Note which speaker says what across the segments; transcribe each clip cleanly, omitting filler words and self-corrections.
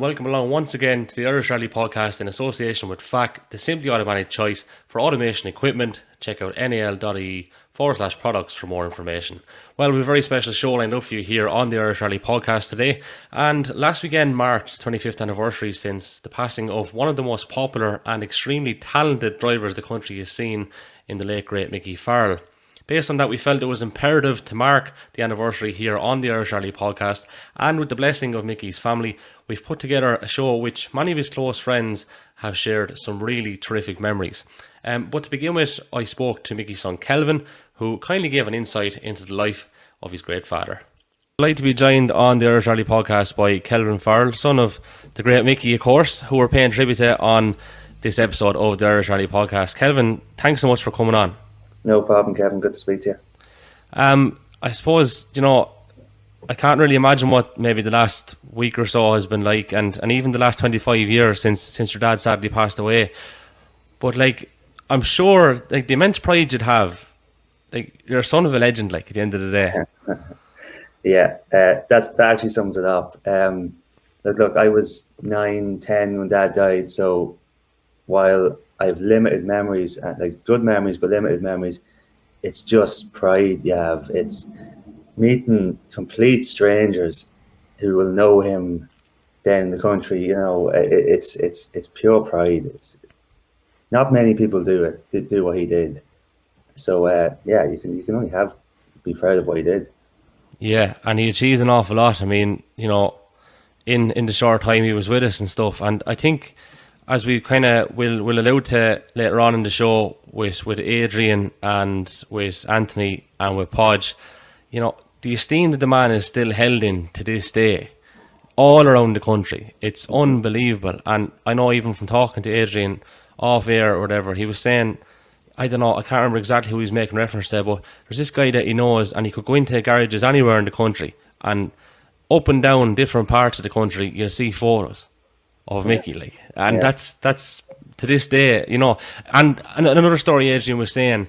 Speaker 1: and welcome along once again to the Irish Rally Podcast in association with FAC, the simply automatic choice for automation equipment. Check out nal.ie/products for more information. Well, we have a very special show lined up for you here on the Irish Rally Podcast today, and last weekend marked the 25th anniversary since the passing of one of the most popular and extremely talented drivers the country has seen in the late great Mickey Farrell. Based on that, we felt it was imperative to mark the anniversary here on the Irish Rally Podcast, and with the blessing of Mickey's family, we've put together a show which many of his close friends have shared some really terrific memories. But to begin with, I spoke to Mickey's son Kelvin, who kindly gave an insight into the life of his great father. I'd like to be joined on the Irish Rally Podcast by Kelvin Farrell, son of the great Mickey, of course, who we're paying tribute to on this episode of the Irish Rally Podcast. Kelvin, thanks so much for coming on.
Speaker 2: No problem, Kevin. Good to speak to you.
Speaker 1: I suppose, I can't really imagine what maybe the last week or so has been like, and even the last 25 years since your dad sadly passed away. But, I'm sure, the immense pride you'd have, you're a son of a legend, at the end of the day.
Speaker 2: Yeah, that actually sums it up. Look, I was 9, 10 when Dad died, so while I have limited memories, good memories, but limited memories, it's just pride you have. It's meeting complete strangers who will know him down in the country. It's pure pride. It's not many people do what he did. So you can only be proud of what he did.
Speaker 1: Yeah, and he achieved an awful lot. I mean, in the short time he was with us and stuff, and I think, as we kind of will allude to later on in the show with Adrian and with Anthony and with Podge, the esteem that the man is still held in to this day, all around the country. It's unbelievable. And I know even from talking to Adrian off air or whatever, he was saying, I don't know, I can't remember exactly who he was making reference to, but there's this guy that he knows, and he could go into garages anywhere in the country, and up and down different parts of the country, you'll see photos of Mickey, and that's to this day, and another story Adrian was saying,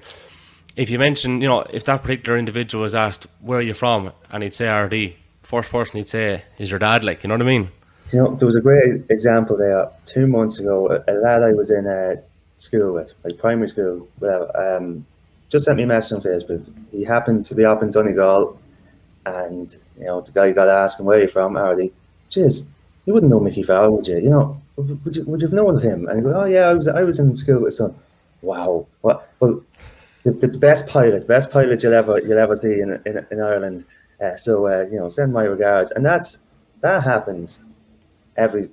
Speaker 1: if you mention, if that particular individual was asked, where are you from, and he'd say RD, first person he'd say is your dad, you know what I mean?
Speaker 2: There was a great example there 2 months ago. A lad I was in school with, primary school, just sent me a message on Facebook. He happened to be up in Donegal, and the guy got asking, where are you from, RD? Jeez, you wouldn't know Mickey Farrell, would you? Would you have known him? And he goes, oh yeah, I was in school with his son. Wow. Well, the best pilot you'll ever see in Ireland. So send my regards. And that happens every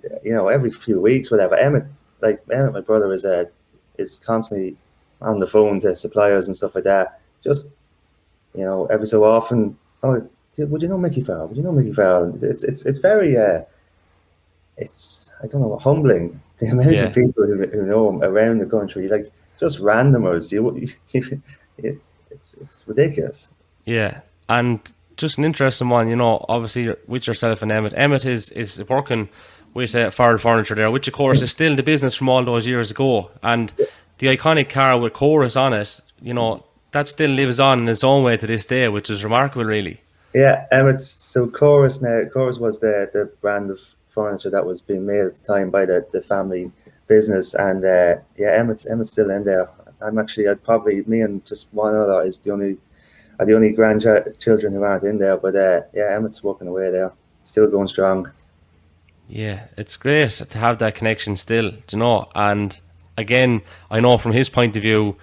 Speaker 2: few weeks, whatever. Emmett, my brother, is constantly on the phone to suppliers and stuff like that. Just every so often, oh, would you know Mickey Farrell? Would you know Mickey Farrell? It's very it's, I don't know, humbling, the amount of people who know him around the country, just randomers. It's ridiculous.
Speaker 1: Yeah, and just an interesting one, obviously with yourself and Emmett. Emmett is working with Farrell Furniture there, which of course is still the business from all those years ago, and the iconic car with Chorus on it, that still lives on in its own way to this day, which is remarkable, really. Yeah,
Speaker 2: Emmett's, so Chorus was the brand of furniture that was being made at the time by the family business, and Emmett's still in there. I'd probably, me and just one other is the only grandchildren who aren't in there, but Emmett's working away there, still going strong.
Speaker 1: Yeah, it's great to have that connection still, and again, I know from his point of view,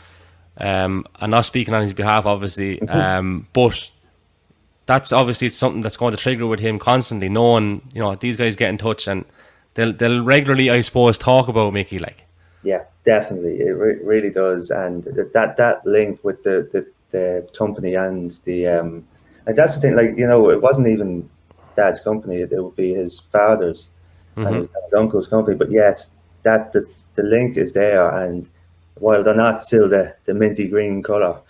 Speaker 1: I'm not speaking on his behalf obviously, but that's obviously something that's going to trigger with him constantly, knowing, these guys get in touch and they'll regularly, I suppose, talk about Mickey,
Speaker 2: Yeah, definitely. It really does. And that link with the company and the, that's the thing, it wasn't even Dad's company, it would be his father's and his uncle's company, but yet the link is there, and while they're not still the minty green colour,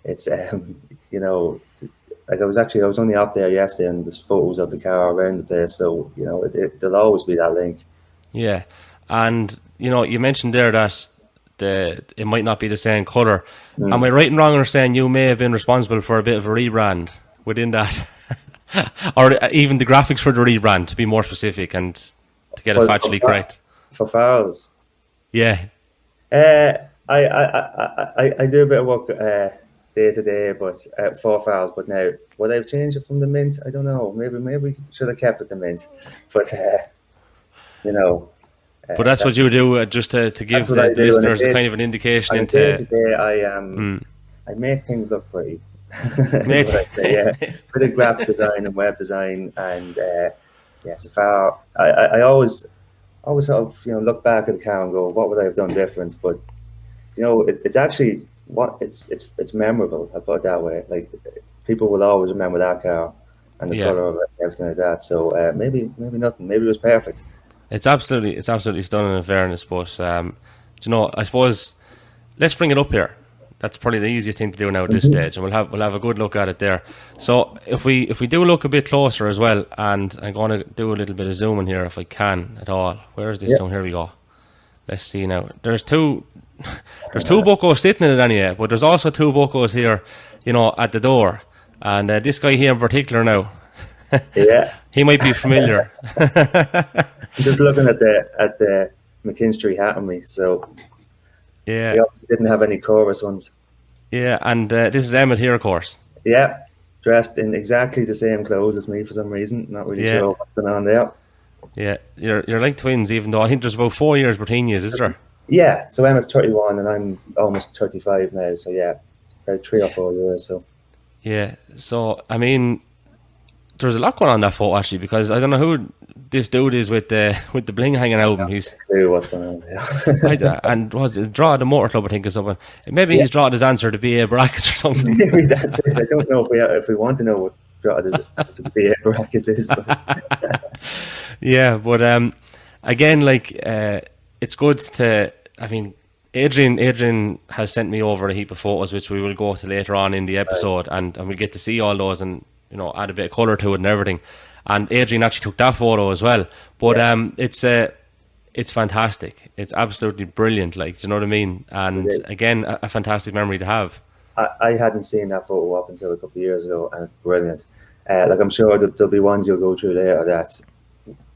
Speaker 2: it's, I was only up there yesterday, and there's photos of the car around the place, so there'll always be that link.
Speaker 1: Yeah, and you mentioned there that it might not be the same colour. Am I right and wrong in saying you may have been responsible for a bit of a rebrand within that, or even the graphics for the rebrand, to be more specific, and to get it factually correct.
Speaker 2: For Farrell's.
Speaker 1: Yeah.
Speaker 2: I do a bit of work day to day, but for Farrell's. But now, would I've changed it from the mint? I don't know. Maybe we should have kept it the mint. But you know.
Speaker 1: But that's what you do, just to give the listeners kind of an indication into.
Speaker 2: Day-to-day, I make things look pretty. Yeah, bit of graphic design and web design, and so far I always sort of look back at the car and go, what would I have done different? But it's actually it's memorable. I put it that way. Like, people will always remember that car and the color of it, and everything like that. So maybe nothing. Maybe it was perfect.
Speaker 1: It's absolutely stunning, in fairness. But I suppose let's bring it up here. That's probably the easiest thing to do now at this stage, and we'll have a good look at it there. So if we do look a bit closer as well, and I'm going to do a little bit of zooming here if I can at all. Where is this zone? Here we go. Let's see now. There's two buckos sitting in it anyway, but there's also two buckos here, at the door, and this guy here in particular now.
Speaker 2: Yeah,
Speaker 1: he might be familiar.
Speaker 2: I'm just looking at the McKinstry hat on me, so
Speaker 1: yeah,
Speaker 2: we obviously didn't have any chorus ones.
Speaker 1: Yeah, and this is Emmett here, of course.
Speaker 2: Yeah, dressed in exactly the same clothes as me for some reason. Not really sure what's going on there.
Speaker 1: Yeah, you're like twins, even though I think there's about 4 years between you, is there?
Speaker 2: Yeah, so Emmett's 31 and I'm almost 35 now, so yeah, it's about 3 or 4 years. So
Speaker 1: yeah, so I mean, there's a lot going on in that photo actually, because I don't know who this dude is with the bling hanging out. He's
Speaker 2: what's going on there.
Speaker 1: And was it draw the motor club, I think, or something. Maybe he's drawn his answer to BA brackets or something.
Speaker 2: Maybe that's it. I don't know if we want to know what draw to the BA brackets is. But
Speaker 1: yeah, but again, like it's good to. I mean, Adrian has sent me over a heap of photos, which we will go to later on in the episode, and we get to see all those and add a bit of colour to it and everything. And Adrian actually took that photo as well. But it's fantastic. It's absolutely brilliant. Like, do you know what I mean? And again, a fantastic memory to have.
Speaker 2: I hadn't seen that photo up until a couple of years ago, and it's brilliant. Like, I'm sure that there'll be ones you'll go through later that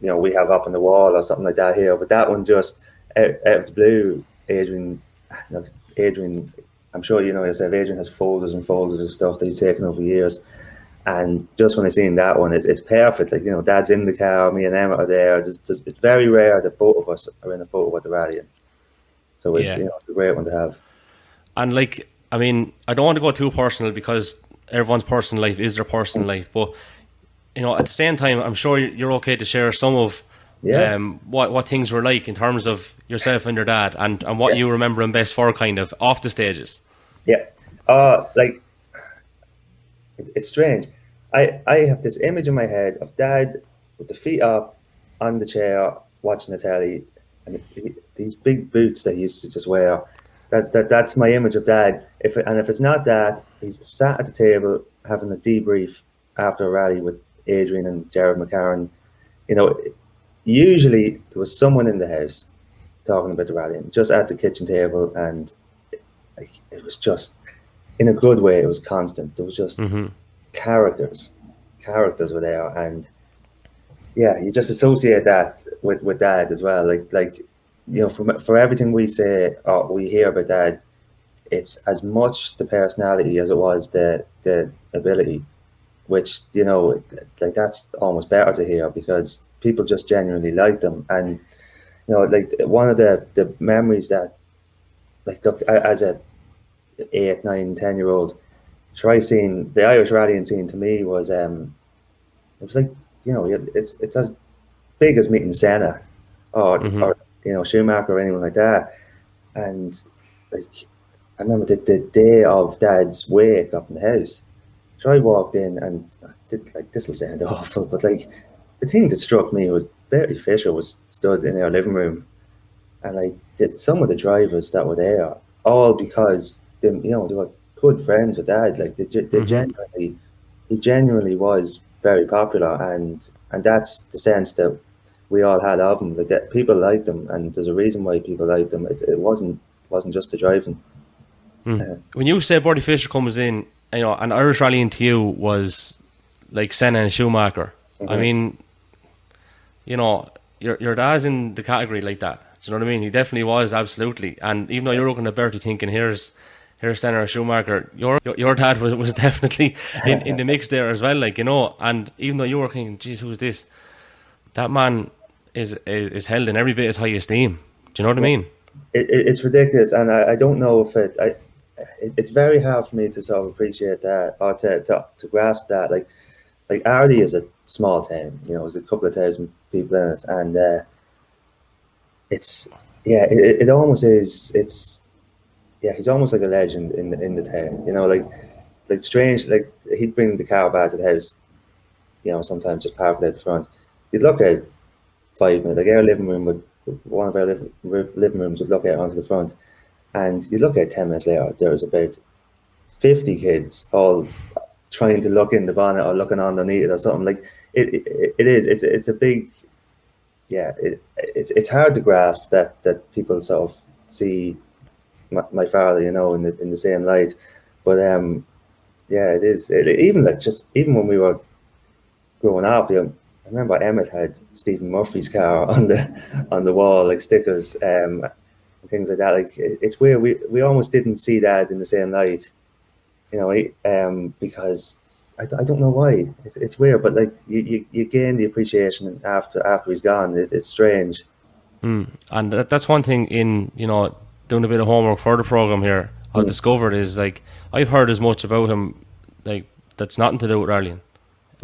Speaker 2: we have up on the wall or something like that here. But that one just out of the blue, Adrian. I'm sure yourself. Adrian has folders and folders of stuff that he's taken over years. And just when I seen that one, it's perfect. Like, Dad's in the car, me and Emma are there. It's very rare that both of us are in a photo with the rallying. So it's it's a great one to have.
Speaker 1: And like, I mean, I don't want to go too personal because everyone's personal life is their personal life. But at the same time, I'm sure you're okay to share some of what things were like in terms of yourself and your dad, and what you remember him best for, kind of off the stages.
Speaker 2: Yeah, like. It's strange. I have this image in my head of Dad with the feet up on the chair watching the telly, and these big boots that he used to just wear. That's my image of Dad. If it's not that, he's sat at the table having a debrief after a rally with Adrian and Gerard McCarron. Usually there was someone in the house talking about the rallying, just at the kitchen table, and it was just, in a good way, it was constant. There was just characters were there, and you just associate that with Dad as well. Like for everything we say or we hear about Dad, it's as much the personality as it was the ability, which like that's almost better to hear because people just genuinely liked them. And like one of the memories that, like, as a 8, 9, 10-year-old, try seeing the Irish rallying scene to me was it was like it's as big as meeting Senna or Schumacher or anyone like that. And like I remember the day of Dad's wake up in the house, so I walked in and this will sound awful, but like the thing that struck me was Bertie Fisher was stood in our living room, and like some of the drivers that were there, all because they were good friends with Dad. Like they genuinely, he genuinely was very popular, and that's the sense that we all had of him. Like that people liked him, and there's a reason why people liked him. It wasn't just the driving.
Speaker 1: When you say Bertie Fisher comes in, an Irish rallying to you was like Senna and Schumacher. I mean, your dad's in the category like that. Do you know what I mean? He definitely was, absolutely. And even though you're looking at Bertie thinking, here's Stenner or Schumacher, your dad was definitely in the mix there as well, like, you know. And even though you were thinking, geez, who's this? That man is held in every bit as high esteem. Do you know what I mean?
Speaker 2: It's ridiculous, and I don't know if it's very hard for me to sort of appreciate that, or to grasp that. Like Ardee is a small town, you know, there's a couple of thousand people in it, and it almost is. He's almost like a legend in the town, you know, like strange. Like he'd bring the car back to the house, you know, sometimes just park it out the front. You'd look out 5 minutes, like our living room would. One of our living rooms would look out onto the front, and you look at 10 minutes later, there was about 50 kids all trying to look in the bonnet or looking underneath it or something. Like it's a big, it's hard to grasp that people sort of see my father, you know, in the same light. But it is. Even when we were growing up, you know, I remember Emmett had Stephen Murphy's car on the wall, like stickers, and things like that. Like it's weird. We almost didn't see Dad in the same light, you know, because I don't know why. It's weird, but like you gain the appreciation after he's gone. It's strange.
Speaker 1: And that's one thing in, you know, doing a bit of homework for the program here. I've discovered is, like, I've heard as much about him, like, that's nothing to do with Arlene.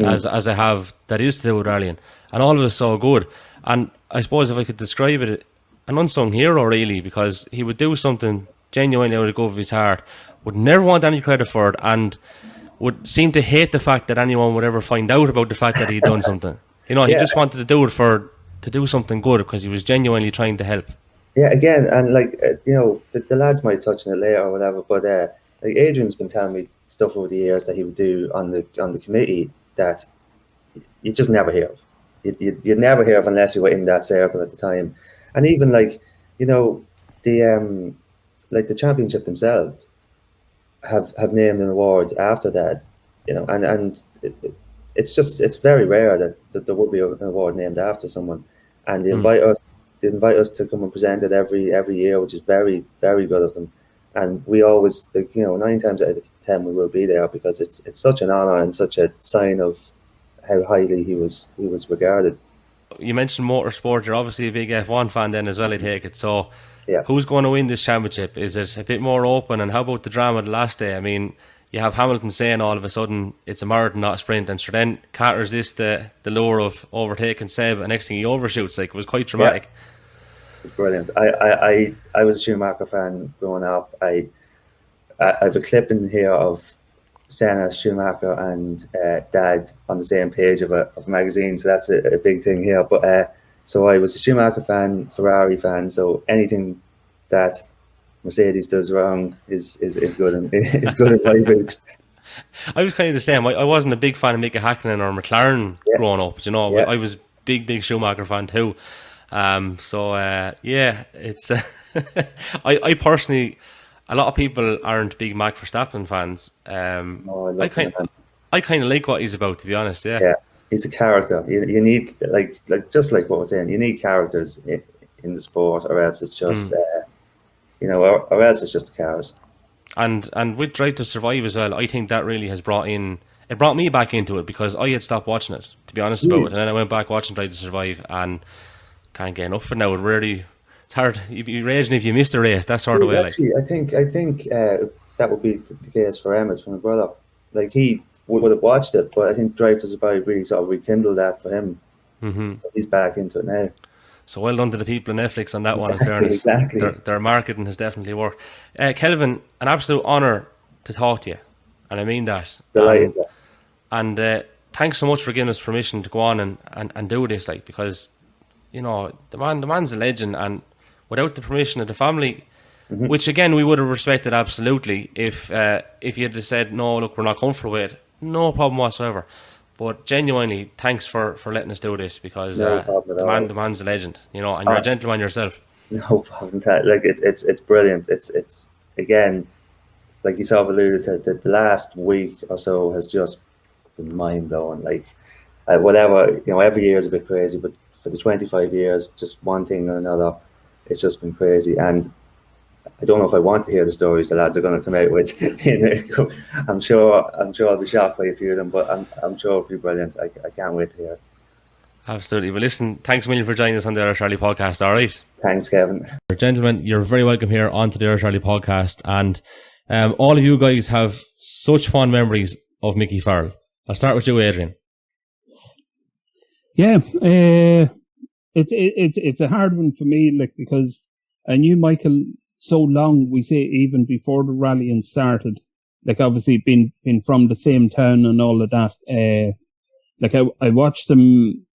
Speaker 1: As I have that is to do with Arlene, and all of it so good. And I suppose if I could describe it, an unsung hero really, because he would do something genuinely out of the gut of his heart, would never want any credit for it, and would seem to hate the fact that anyone would ever find out about the fact that he'd done something. You know, he just wanted to do it to do something good because he was genuinely trying to help.
Speaker 2: Yeah, again, and like you know, the lads might touch on it later or whatever, but like Adrian's been telling me stuff over the years that he would do on the committee that you just never hear of. You'd never hear of unless you were in that circle at the time. And even like, you know, the like the championship themselves have named an award after that, you know, and it's very rare that there would be an award named after someone, and they invite us to come and present it every year, which is very, very good of them. And we always, like, you know, 9 times out of 10 we will be there because it's such an honor and such a sign of how highly he was regarded.
Speaker 1: You mentioned motorsport. You're obviously a big F1 fan then as well, I take it. So
Speaker 2: yeah,
Speaker 1: who's going to win this championship? Is it a bit more open? And how about the drama the last day? I mean, you have Hamilton saying all of a sudden it's a marathon, not a sprint, and sure, then can't resist the lure of overtaking Seb, and next thing he overshoots. Like, it was quite dramatic.
Speaker 2: Yeah. It's brilliant. I was a Schumacher fan growing up. I have a clip in here of Senna, Schumacher, and Dad on the same page of a magazine, so that's a big thing here. But so I was a Schumacher fan, Ferrari fan. So anything that Mercedes does wrong is good and is good in my books.
Speaker 1: I was kind of the same. I wasn't a big fan of Mickey Hakkinen or McLaren growing up. You know, I was big Schumacher fan too. It's I personally, a lot of people aren't big Max Verstappen fans. I kind of like what he's about, to be honest. Yeah,
Speaker 2: he's a character. You need like just like what we're saying. You need characters in the sport, or else it's just or else it's just the cars.
Speaker 1: And with Drive to Survive as well, I think that really has brought me back into it, because I had stopped watching it, to be honest about it, and then I went back watching Drive to Survive and can't get enough of it now. It's hard. You'd be raging if you missed a race, that sort of way.
Speaker 2: Actually, I think that would be the case for Emmett from the brother. Like, he would have watched it, but I think Drive to Survive really sort of rekindled that for him. So he's back into it now.
Speaker 1: So well done to the people on Netflix on that one, in fairness.
Speaker 2: Exactly.
Speaker 1: Their marketing has definitely worked. Kelvin, an absolute honour to talk to you, and I mean that.
Speaker 2: Delighted.
Speaker 1: And thanks so much for giving us permission to go on and do this, like, because, you know, the man's a legend, and without the permission of the family, which again we would have respected absolutely, if you had said, no, look, we're not comfortable with it, no problem whatsoever. But genuinely, thanks for letting us do this, because the man's a legend, you know, and you're a gentleman yourself.
Speaker 2: No problem. Like, it's brilliant. It's again, like yourself alluded to, the last week or so has just been mind blowing. Like, whatever, you know, every year is a bit crazy, but for the 25 years, just one thing or another. It's just been crazy. And I don't know if I want to hear the stories the lads are going to come out with. I'm sure I'll be shocked by a few of them, but I'm sure it'll be brilliant. I can't wait to hear it.
Speaker 1: Absolutely. Well, listen, thanks a million for joining us on the Irish Rally podcast. All right.
Speaker 2: Thanks, Kelvin.
Speaker 1: Gentlemen, you're very welcome here onto the Irish Rally podcast. And all of you guys have such fond memories of Mickey Farrell. I'll start with you, Adrian.
Speaker 3: Yeah, it's a hard one for me, like, because I knew Michael so long, we say, even before the rallying started. Like, obviously been from the same town and all of that. Like I watched him.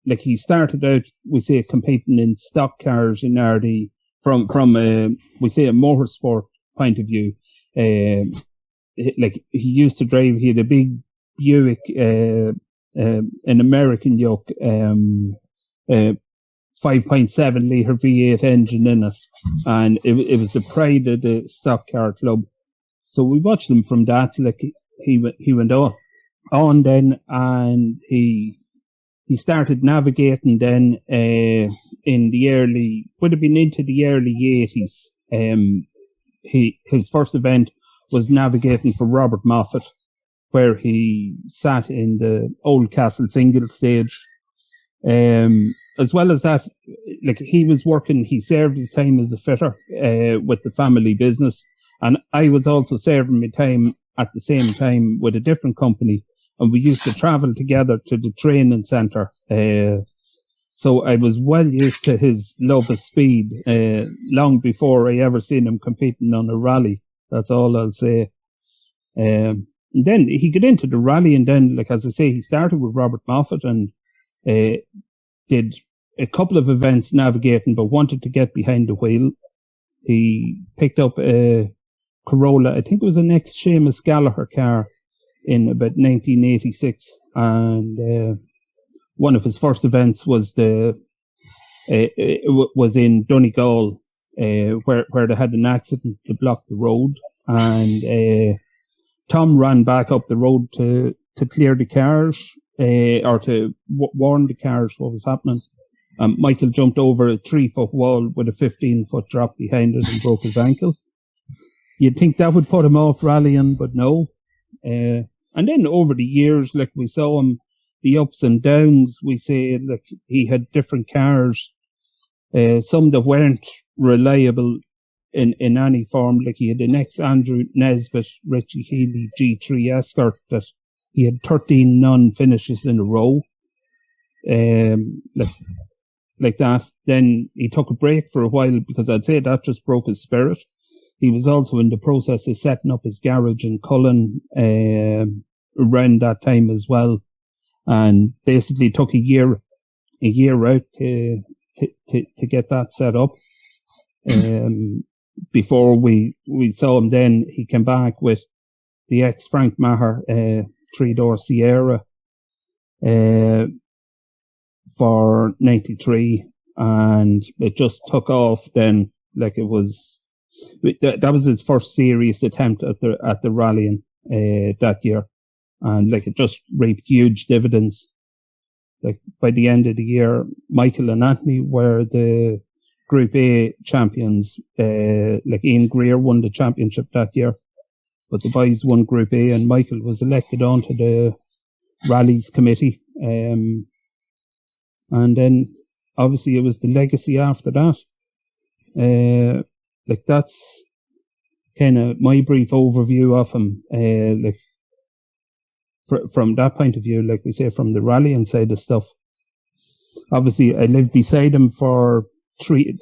Speaker 3: Like, he started out, we say, competing in stock cars in RD from we say, a motorsport point of view. Like, he used to drive. He had a big Buick, an American yoke, 5.7 litre V8 engine in it, and it was the pride of the stock car club. So we watched him from that. Like, he went on then, and he started navigating then in the would have been into the early 80s. His first event was navigating for Robert Moffat, where he sat in the Old Castle single stage. As well as that, like, he served his time as a fitter with the family business, and I was also serving my time at the same time with a different company, and we used to travel together to the training centre. So I was well used to his love of speed long before I ever seen him competing on a rally. That's all I'll say. And then he got into the rally, and then, like, as I say, he started with Robert Moffat and did a couple of events navigating, but wanted to get behind the wheel. He picked up a Corolla, I think it was an ex-Seamus Gallagher car, in about 1986, and one of his first events was was in Donegal, where they had an accident to block the road, and Tom ran back up the road to clear the cars, or to warn the cars what was happening. Michael jumped over a 3-foot wall with a 15-foot drop behind it and broke his ankle. You'd think that would put him off rallying, but no. And then over the years, like, we saw him, the ups and downs. We say, like, he had different cars, some that weren't reliable in any form. Like, he had an ex-Andrew Nesbitt, Richie Healy G3 Escort that he had 13 non-finishes in a row. Like that. Then he took a break for a while, because I'd say that just broke his spirit. He was also in the process of setting up his garage in Cullen around that time as well, and basically took a year out to get that set up. Before we saw him, then he came back with the ex Frank Maher 3-door Sierra for 93, and it just took off then. Like, that was his first serious attempt at the rallying that year, and, like, it just reaped huge dividends. Like, by the end of the year, Michael and Anthony were the Group A champions. Like, Ian Greer won the championship that year, but the boys won Group A, and Michael was elected onto the rallies committee. And then obviously it was the legacy after that. Like, that's kind of my brief overview of him. Like, from that point of view, like we say, from the rallying side of stuff. Obviously, I lived beside him for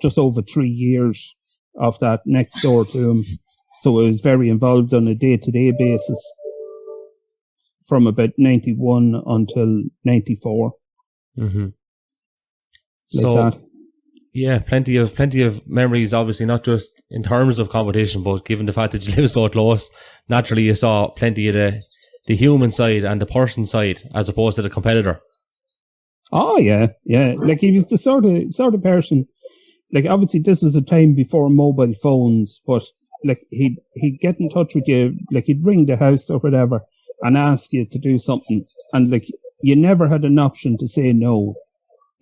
Speaker 3: just over 3 years of that, next door to him. So I was very involved on a day-to-day basis from about 91 until 94.
Speaker 1: Mm-hmm.
Speaker 3: Like
Speaker 1: so
Speaker 3: that.
Speaker 1: Yeah, plenty of memories, obviously, not just in terms of competition, but given the fact that you live so close, naturally you saw plenty of the human side and the person side as opposed to the competitor.
Speaker 3: Oh yeah. Like, he was the sort of person. Like, obviously this was a time before mobile phones, but, like, he'd get in touch with you, like, he'd ring the house or whatever and ask you to do something, and, like, you never had an option to say no.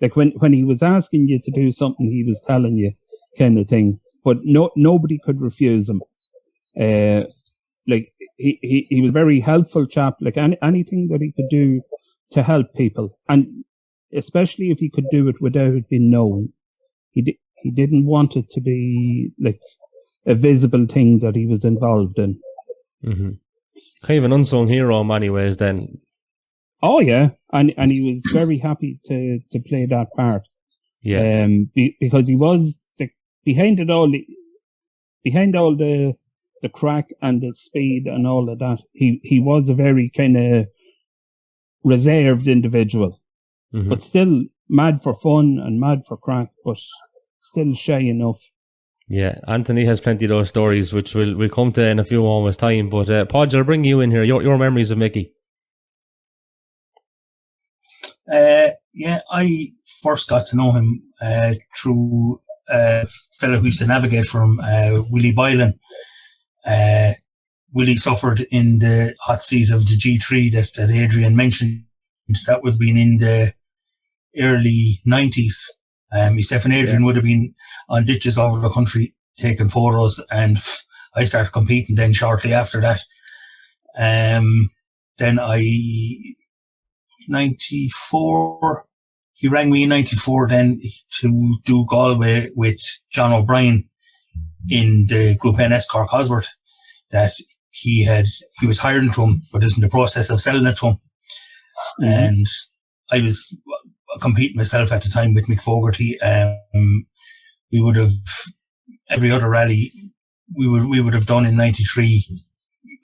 Speaker 3: Like when he was asking you to do something, he was telling you kind of thing. But nobody could refuse him. Like he was a very helpful chap. Like anything that he could do to help people, and especially if he could do it without it being known, he didn't want it to be like a visible thing that he was involved in.
Speaker 1: Mm-hmm. Kind of an unsung hero in many ways then.
Speaker 3: Oh yeah, and he was very happy to play that part.
Speaker 1: Yeah.
Speaker 3: Because he was behind all the crack and the speed and all of that. He was a very kind of reserved individual,
Speaker 1: mm-hmm.
Speaker 3: but still mad for fun and mad for crack, but still shy enough.
Speaker 1: Yeah, Anthony has plenty of those stories, which we'll come to in a few moments' time. But Podge, I'll bring you in here. Your memories of Mickey.
Speaker 4: Yeah, I first got to know him through a fellow who used to navigate for him, Willie Boylan. Willie suffered in the hot seat of the G3 that Adrian mentioned. That would have been in the early 90s. Myself and Adrian would have been on ditches all over the country taking photos, and I started competing then shortly after that. Then 94, he rang me in 94 then to do Galway with John O'Brien in the Group NS Cork Cosworth that he was hiring to him, but was in the process of selling it to him. Mm-hmm. And I was competing myself at the time with Mick Fogarty. We would have, every other rally we would have done in 93,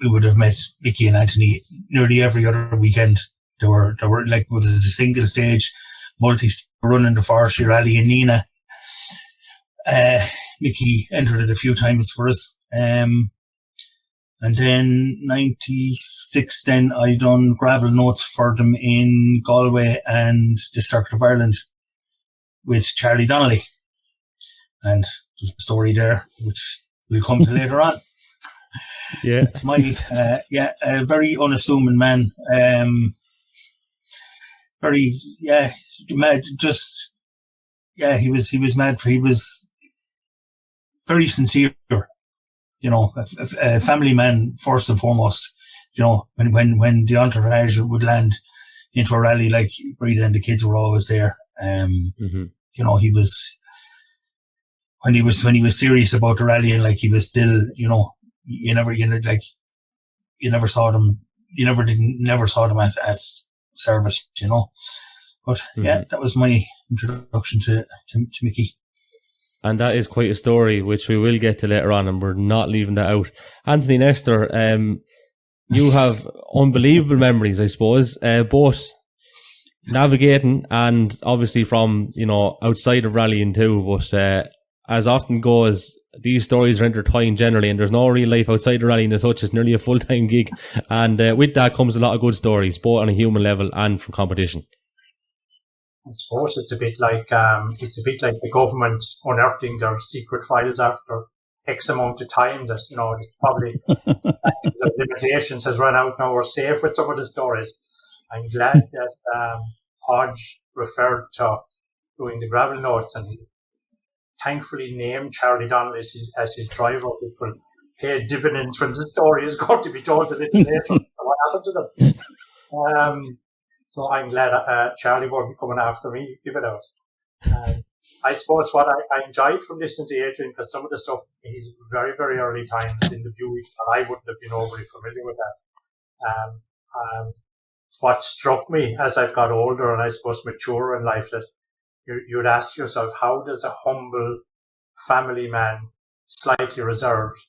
Speaker 4: we would have met Mickey and Anthony nearly every other weekend. There were like, it was a single stage, running the forestry rally in Nina. Mickey entered it a few times for us. And then 96, then I done gravel notes for them in Galway and the Circuit of Ireland with Charlie Donnelly. And there's a story there, which we'll come to later on.
Speaker 1: Yeah.
Speaker 4: It's my, a very unassuming man. Very, mad, he was mad he was very sincere, you know, a family man first and foremost. You know, when the entourage would land into a rally, like Breda and the kids were always there.
Speaker 1: Mm-hmm.
Speaker 4: You know, he was, when he was serious about the rally, and like he was still, you know, you never saw them at service, you know. But yeah, that was my introduction to Mickey.
Speaker 1: And that is quite a story, which we will get to later on, and we're not leaving that out. Anthony Nestor, you have unbelievable memories, I suppose, both navigating and obviously from, you know, outside of rallying too. But as often goes, these stories are intertwined generally, and there's no real life outside of rallying as such. It's nearly a full-time gig. And with that comes a lot of good stories, both on a human level and from competition.
Speaker 5: I suppose it's a bit like the government unearthing their secret files after X amount of time. That, you know, it's probably the limitations has run out now. We're safe with some of the stories. I'm glad that Podge referred to doing the gravel notes, and he thankfully named Charlie Donnelly as his driver, which will pay dividends when the story is going to be told a little later. What happened to them? So I'm glad Charlie won't be coming after me. Give it out. I suppose what I enjoyed from listening to Adrian, because some of the stuff in his very, very early times in the Buick, and I wouldn't have been overly familiar with that. What struck me as I've got older and I suppose mature in life, that you'd ask yourself, how does a humble family man, slightly reserved,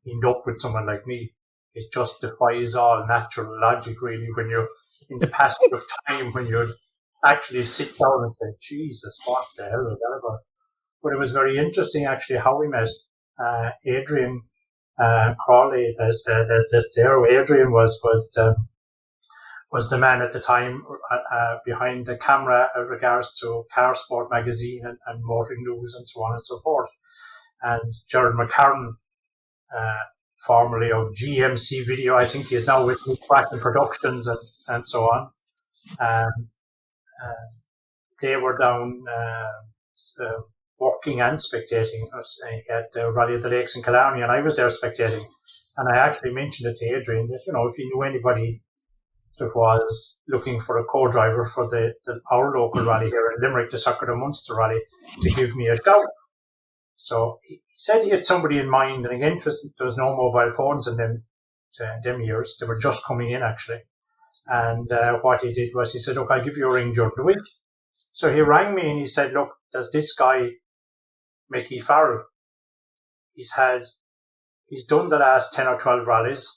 Speaker 5: end up with someone like me? It just defies all natural logic, really, when you're in the passage of time, when you'd actually sit down and say, Jesus, what the hell was that about? But it was very interesting, actually, how we met. Adrian Crawley, as there. Adrian was the man at the time behind the camera in regards to Car Sport magazine and motoring news and so on and so forth. And Gerard McCarron, formerly of GMC Video, I think he is now with Kraken Productions and so on. they were down working and spectating at the Rally of the Lakes in Killarney, and I was there spectating. And I actually mentioned it to Adrian that, if he knew anybody that was looking for a co-driver for our local rally here in Limerick, the Circuit of Munster rally, to give me a shout. So he said he had somebody in mind, and again, there was no mobile phones in them years. They were just coming in, actually. And what he did was he said, look, I'll give you a ring during the week. So he rang me and he said, look, there's this guy, Mickey Farrell. He's done the last 10 or 12 rallies,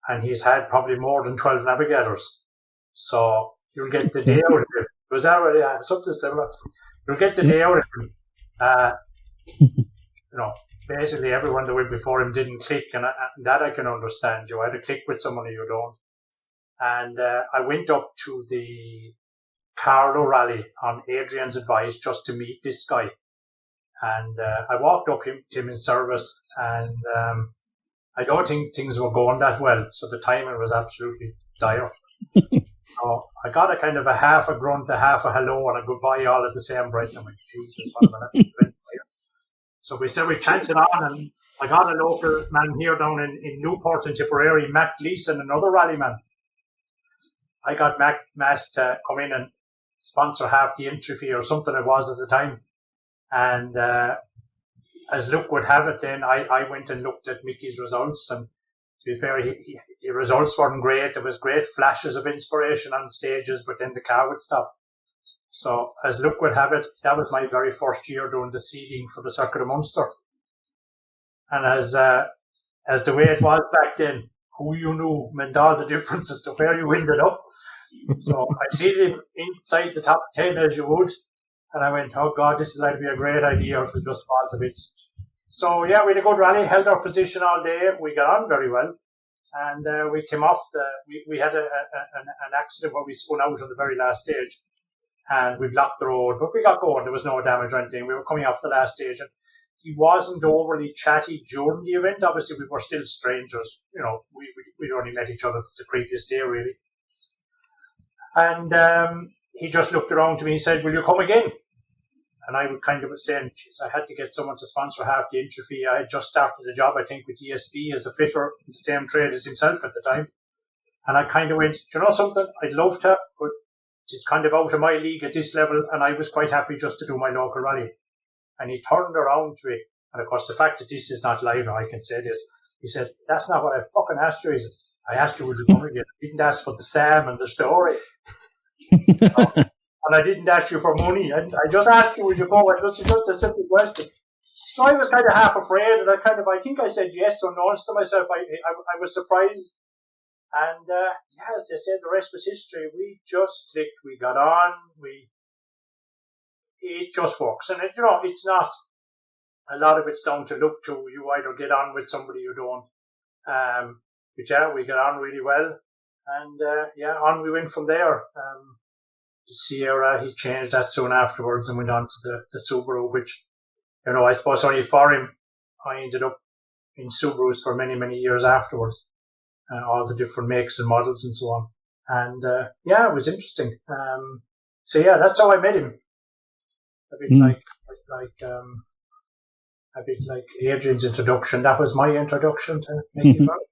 Speaker 5: and he's had probably more than 12 navigators. So you'll get the day out of him. Was that already something similar? You'll get the day out of him. Basically everyone that went before him didn't click, and that I can understand. You either click with someone or you don't. And I went up to the Carlow rally on Adrian's advice just to meet this guy. And I walked up to him in service, and I don't think things were going that well. So the timing was absolutely dire. So I got a kind of a half a grunt, a half a hello, and a goodbye all at the same breath. And I went, Jesus, what am I doing? So we said we chance it on, and I got a local man here down in Newport in Tipperary, Matt Gleeson, another rally man. I got Matt to come in and sponsor half the entry fee or something it was at the time. And as luck would have it, then I went and looked at Mickey's results, and to be fair, the results weren't great. There was great flashes of inspiration on stages, but then the car would stop. So as luck would have it, that was my very first year doing the seeding for the Circuit of Munster. And as the way it was back then, who you knew meant all the differences to where you ended up. So I seeded him inside the top 10 as you would. And I went, oh God, this is like to be a great idea if we just fall to bits. So yeah, we had a good rally, held our position all day. We got on very well. And we came off we had an accident where we spun out on the very last stage. And we blocked the road, but we got going. There was no damage or anything. We were coming off the last stage, and he wasn't overly chatty during the event. Obviously, we were still strangers. We'd only met each other the previous day, really. And he just looked around to me and said, will you come again? And I kind of was saying, geez, I had to get someone to sponsor half the entry fee. I had just started the job, I think, with ESB as a fitter in the same trade as himself at the time. And I kind of went, do you know something? I'd love to, but it's kind of out of my league at this level, and I was quite happy just to do my local rally. And he turned around to me, and of course the fact that this is not live now, I can say this. He said, that's not what I fucking asked you. He said, I asked you would you come again. I didn't ask for the Sam and the story. And I didn't ask you for money. I just asked you would you go. It was just a simple question. So I was kind of half afraid, and I think I said yes unknowns to myself. I was surprised. And as I said, the rest was history. We just clicked, we got on, it just works. And it's not, a lot of it's down to look to, you either get on with somebody you don't. But yeah, we got on really well. And on we went from there. The Sierra, he changed that soon afterwards and went on to the Subaru, which, I suppose only for him, I ended up in Subarus for many, many years afterwards. All the different makes and models and so on. And it was interesting. So that's how I met him. A bit like Adrian's introduction. That was my introduction to Mickey Farrell.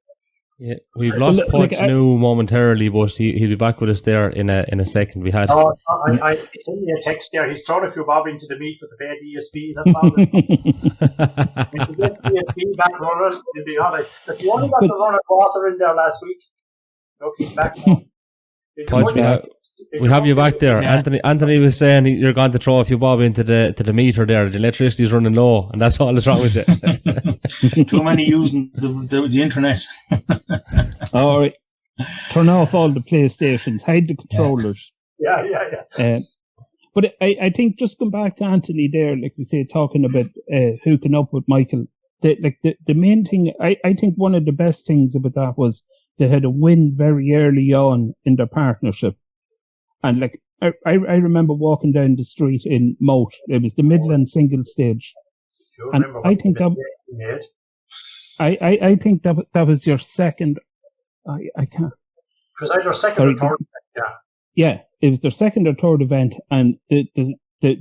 Speaker 1: Yeah, we've lost Podge Newe momentarily, but he'll be back with us there in a second. We had.
Speaker 5: Oh, I sent me a text there. He's thrown a few bob into the meat with the paid ESP. That's all. If you get ESP back running, it'll be alright. If you only got to run a water in there last week, look, he's back now.
Speaker 1: Podge, we have you back there. Yeah. Anthony was saying you're going to throw a few bob into the meter there. The electricity's running low, and that's all that's wrong with it.
Speaker 4: Too many using the internet.
Speaker 3: All right. Turn off all the PlayStations. Hide the controllers.
Speaker 5: Yeah.
Speaker 3: But I think just come back to Anthony there, like we say, talking about hooking up with Michael. The main thing, I think one of the best things about that was they had a win very early on in their partnership. And I remember walking down the street in Moat. It was the Midland single stage. And I think I think that was your second. I can't.
Speaker 5: It was either second or third.
Speaker 3: Yeah, it was their second or third event, and they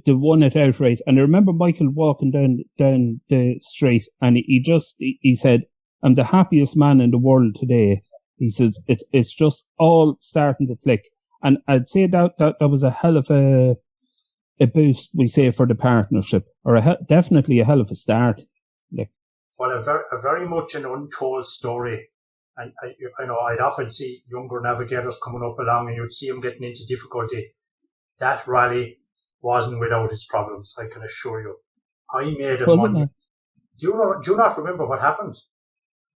Speaker 3: won it outright. And I remember Michael walking down the street, and he said, "I'm the happiest man in the world today." He says it's just all starting to click, and I'd say that was a hell of a boost, we say, for the partnership, or definitely a hell of a start. Like,
Speaker 5: well, a very much an untold story. And I know I'd often see younger navigators coming up along, and you'd see them getting into difficulty. That rally wasn't without its problems, I can assure you. I made a monument. Do you not remember what happened?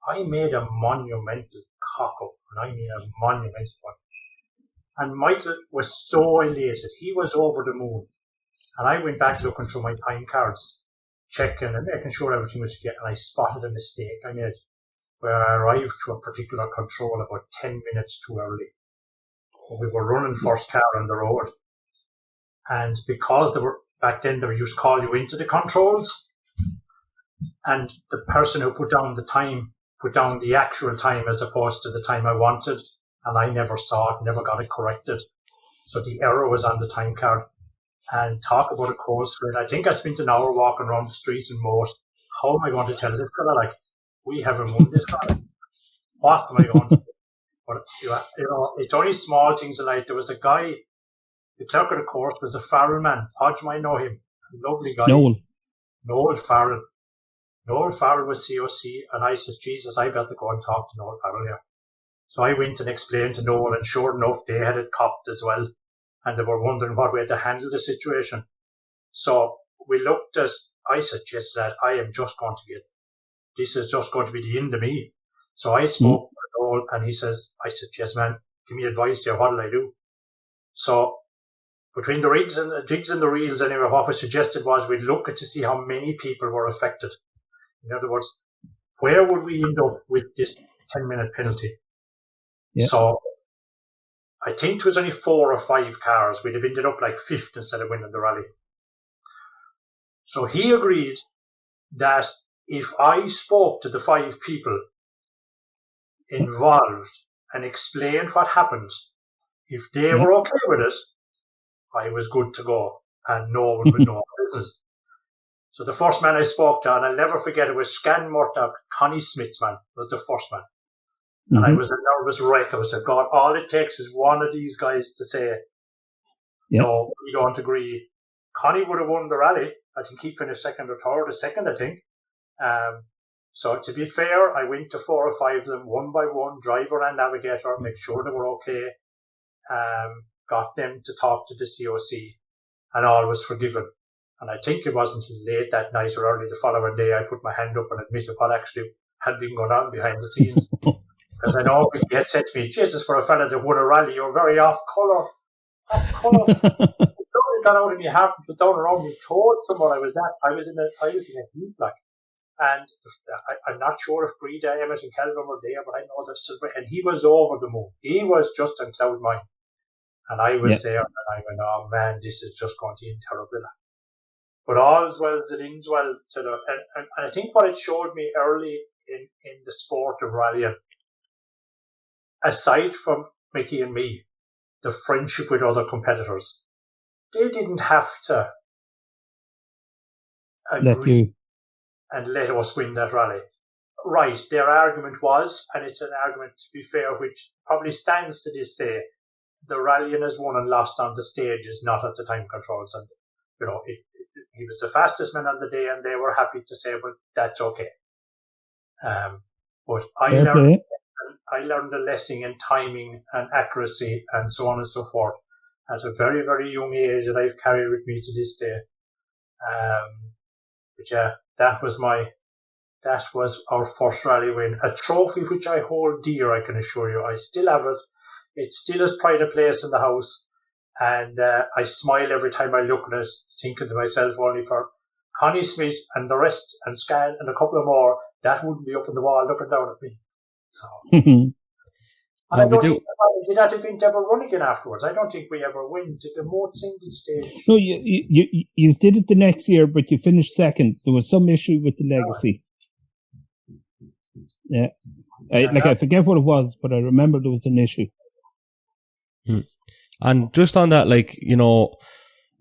Speaker 5: I made a monumental cock-up, and I mean a monumental one. And Michael was so elated. He was over the moon. And I went back looking through my time cards, checking and making sure everything was okay, and I spotted a mistake I made, where I arrived to a particular control about 10 minutes too early. We were running first car on the road. And because back then they used to call you into the controls, and the person who put down the time put down the actual time as opposed to the time I wanted, and I never saw it, never got it corrected. So the error was on the time card. And talk about a cold screen. I think I spent an hour walking around the streets in Moat. How am I going to tell this fella, like, we haven't won this guy? What am I going to do? But, you know, it's only small things in life. There was a guy, the clerk of the course was a Farrell man. Podge might know him. A lovely guy. Noel Farrell. Noel Farrell was COC, and I said, Jesus, I better go and talk to Noel Farrell here. So I went and explained to Noel, and sure enough, they had it copped as well. And they were wondering what way to handle the situation. So we looked at, I suggested that I am just going to this is just going to be the end of me. So I spoke to Noel, and I said, yes, man, give me advice there, what'll I do? So between the jigs and the reels, anyway, what we suggested was we'd look at to see how many people were affected. In other words, where would we end up with this 10-minute penalty? Yeah. So I think it was only 4 or 5 cars. We'd have ended up like 5th instead of winning the rally. So he agreed that if I spoke to the 5 people involved and explained what happened, if they were okay with it, I was good to go and no one would know business. So the first man I spoke to, and I'll never forget, it was Scan Murdoch, Connie Smith's man, was the first man. And I was a nervous wreck. I was like, God, all it takes is one of these guys to say, no, we don't agree. Connie would have won the rally. I think he finished second or third, I think. So to be fair, I went to 4 or 5 of them, one by one, driver and navigator, make sure they were okay. Got them to talk to the COC, and all was forgiven. And I think it wasn't until late that night or early the following day I put my hand up and admitted what actually had been going on behind the scenes. Because I know he had said to me, Jesus, for a fella that won a rally, you're very off colour. It got out of my heart and put down around me, told someone I was in a heat, like. And I'm not sure if PIETA, Emmett and Kelvin were there, but I know that, and he was over the moon. He was just on cloud 9. And I was there, and I went, oh man, this is just going to end terrible. But all's well that ends well. And I think what it showed me early in the sport of rallying, aside from Mickey and me, the friendship with other competitors, they didn't have to agree and let us win that rally. Right, their argument was, and it's an argument, to be fair, which probably stands to this day, the rallying is won and lost on the stage is not at the time controls. And, you know, he was the fastest man on the day, and they were happy to say, well, that's okay. But I learned a lesson in timing and accuracy and so on and so forth at a very, very young age that I've carried with me to this day. But yeah, that was our first rally win. A trophy which I hold dear, I can assure you. I still have it. It still has pride of place in the house. And I smile every time I look at it, thinking to myself, only for Connie Smith and the rest, and Scan and a couple of more, that wouldn't be up on the wall looking down at me. So. And I don't think did that event ever run again afterwards. I don't think we ever win to the more single stage.
Speaker 3: No, you did it the next year, but you finished second. There was some issue with the legacy. Yeah, I forget what it was, but I remember there was an issue.
Speaker 1: And just on that, like, you know,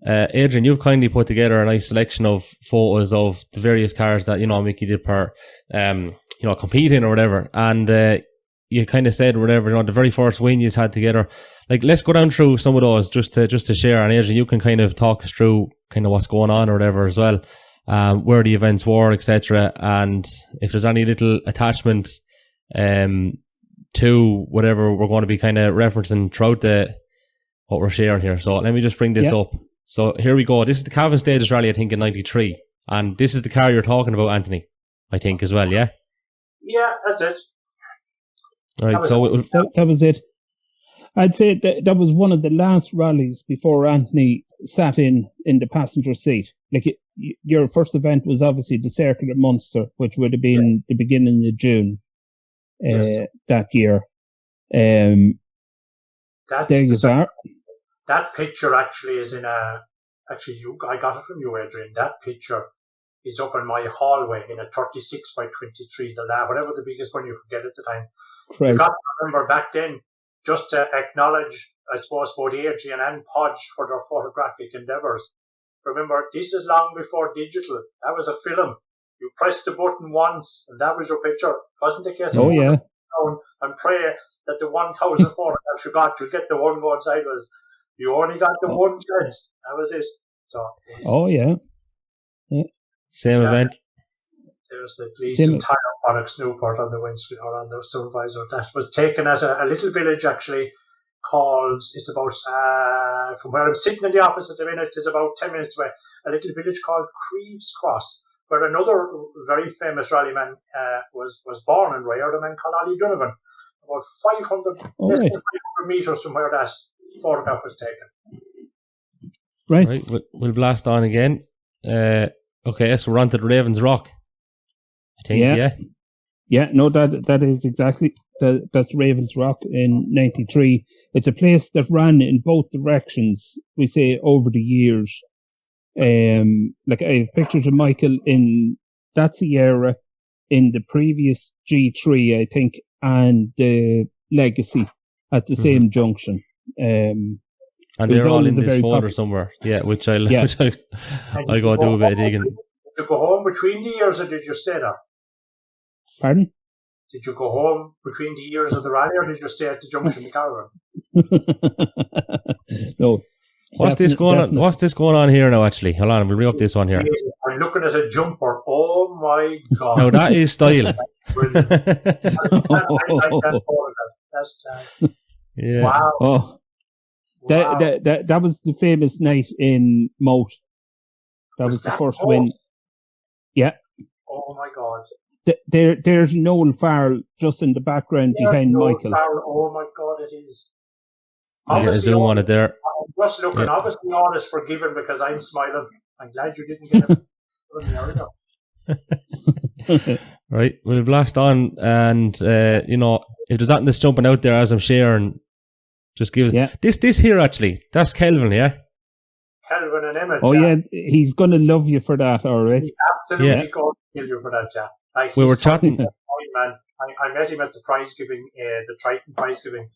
Speaker 1: Adrian, you've kindly put together a nice selection of photos of the various cars that, you know, Mickey did per, you know, competing or whatever. And you kind of said whatever, you know, the very first win you had together. Like, let's go down through some of those just to share. And Adrian, you can kind of talk us through kind of what's going on or whatever as well, where the events were, etc. And if there's any little attachment to whatever we're going to be kind of referencing throughout what we're sharing here. So let me just bring this up. So here we go. This is the Kelvin Stages Rally, I think, in '93. And this is the car you're talking about, Anthony, I think, as well, yeah?
Speaker 5: Yeah, that's it.
Speaker 1: Right,
Speaker 3: that was it. I'd say that was one of the last rallies before Anthony sat in the passenger seat. Like, your first event was obviously the Circuit at Munster, which would have been the beginning of June that year. There you are.
Speaker 5: That picture actually is I got it from you, Adrian. That picture is up in my hallway in a 36 by 23, whatever the biggest one you could get at the time.
Speaker 3: Right.
Speaker 5: You got to remember back then, just to acknowledge, I suppose, both Adrian and Podge for their photographic endeavours. Remember, this is long before digital. That was a film. You pressed the button once, and that was your picture. Wasn't the case?
Speaker 3: Oh, yeah.
Speaker 5: And pray that the 1,000 photographs you got, you get the one going sideways. You only got the one chance. That was it. So.
Speaker 3: Oh, yeah.
Speaker 1: Same event.
Speaker 5: There's the police entire Podge Newport on the windscreen or on the supervisor. That was taken at a little village actually called, it's about, from where I'm sitting in the office at the minute, it's about 10 minutes away, a little village called Creeves Cross, where another very famous rallyman was born and reared, a man called Ollie Donovan, about 500 metres from where that photograph was taken.
Speaker 3: Right.
Speaker 1: We'll blast on again. Okay, so we're on to the Ravens Rock, I think, yeah?
Speaker 3: Yeah, no, that is exactly, that's Ravens Rock in '93. It's a place that ran in both directions, we say, over the years. Like, I have pictures of Michael in that Sierra, in the previous G3, I think, and the Legacy at the same junction.
Speaker 1: And they're all in this folder somewhere. Yeah, which I'll go do a bit of digging.
Speaker 5: Did you go home between the years or did you stay there?
Speaker 3: Pardon?
Speaker 5: Did you go home between the years of the rally or did you stay at the junction in the caravan?
Speaker 3: No.
Speaker 1: What's this going on? What's this going on here now, actually? Hold on, we'll bring up this one here.
Speaker 5: I'm looking at a jumper. Oh my God.
Speaker 1: No, that is style.
Speaker 5: Yeah. Wow.
Speaker 3: Oh. That was the famous night in Moat. That was the first win. Yeah.
Speaker 5: Oh my God.
Speaker 3: There's Noel Farrell just in the background behind Michael.
Speaker 5: Farrell. Oh my God, it is.
Speaker 1: I'll get a zoom on it there.
Speaker 5: I'm just looking. Obviously, all is forgiven because I'm smiling. I'm glad you didn't get it.
Speaker 1: Right, we'll blast on, and you know, if there's nothing that's jumping out there as I'm sharing, just give us this here actually. That's Kelvin, yeah.
Speaker 5: Kelvin and Emmett.
Speaker 3: Oh yeah, he's gonna love you for that, all right.
Speaker 5: He's absolutely going to kill you for that, yeah. Like,
Speaker 1: we were chatting.
Speaker 5: Man, I met him at the prize giving, the Triton prize giving.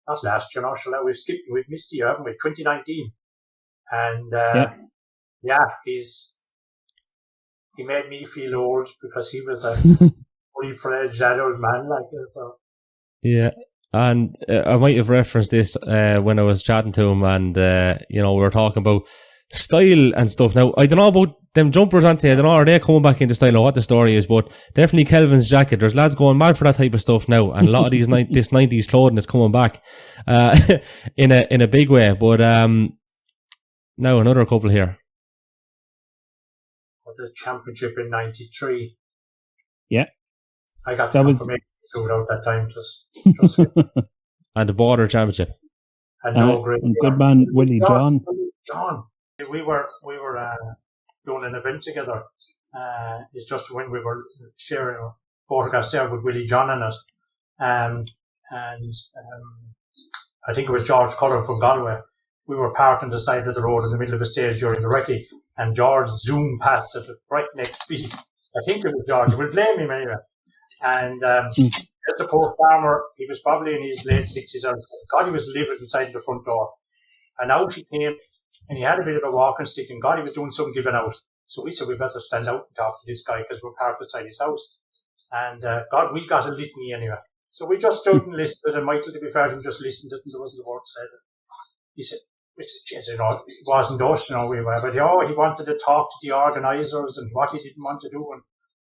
Speaker 5: Not last year, no, we've missed a year, haven't we? 2019, and he made me feel old because he was a fully fledged adult man like this. So.
Speaker 1: Yeah, and I might have referenced this when I was chatting to him, and you know, we were talking about style and stuff. Now, I don't know about them jumpers, Anthony. I don't know, are they coming back into style or what the story is, but definitely Kelvin's jacket. There's lads going mad for that type of stuff now, and a lot of these this 90s clothing is coming back in a big way. But now another couple here.
Speaker 5: The championship in '93.
Speaker 3: Yeah,
Speaker 5: I got the confirmation out that time. Just
Speaker 1: and the border championship.
Speaker 3: And good man Willie John.
Speaker 5: We were doing an event together. It's just when we were sharing photographs there with Willie John in it, and I think it was George Cullen from Galway. We were parked on the side of the road in the middle of a stage during the recce, and George zoomed past at a breakneck speed. I think it was George. We'll blame him anyway. And As a poor farmer, he was probably in his late 60s, or God, he was living inside the front door. And out he came, and he had a bit of a walking stick, and God, he was doing some giving out. So we said, we better stand out and talk to this guy, because we're parked outside his house. And God, we got a litany anyway. So we just stood and listened, and Michael, to be fair, he just listened, and there wasn't a word said. He said, you know, it wasn't us, you know, we were, but he wanted to talk to the organisers and what he didn't want to do, and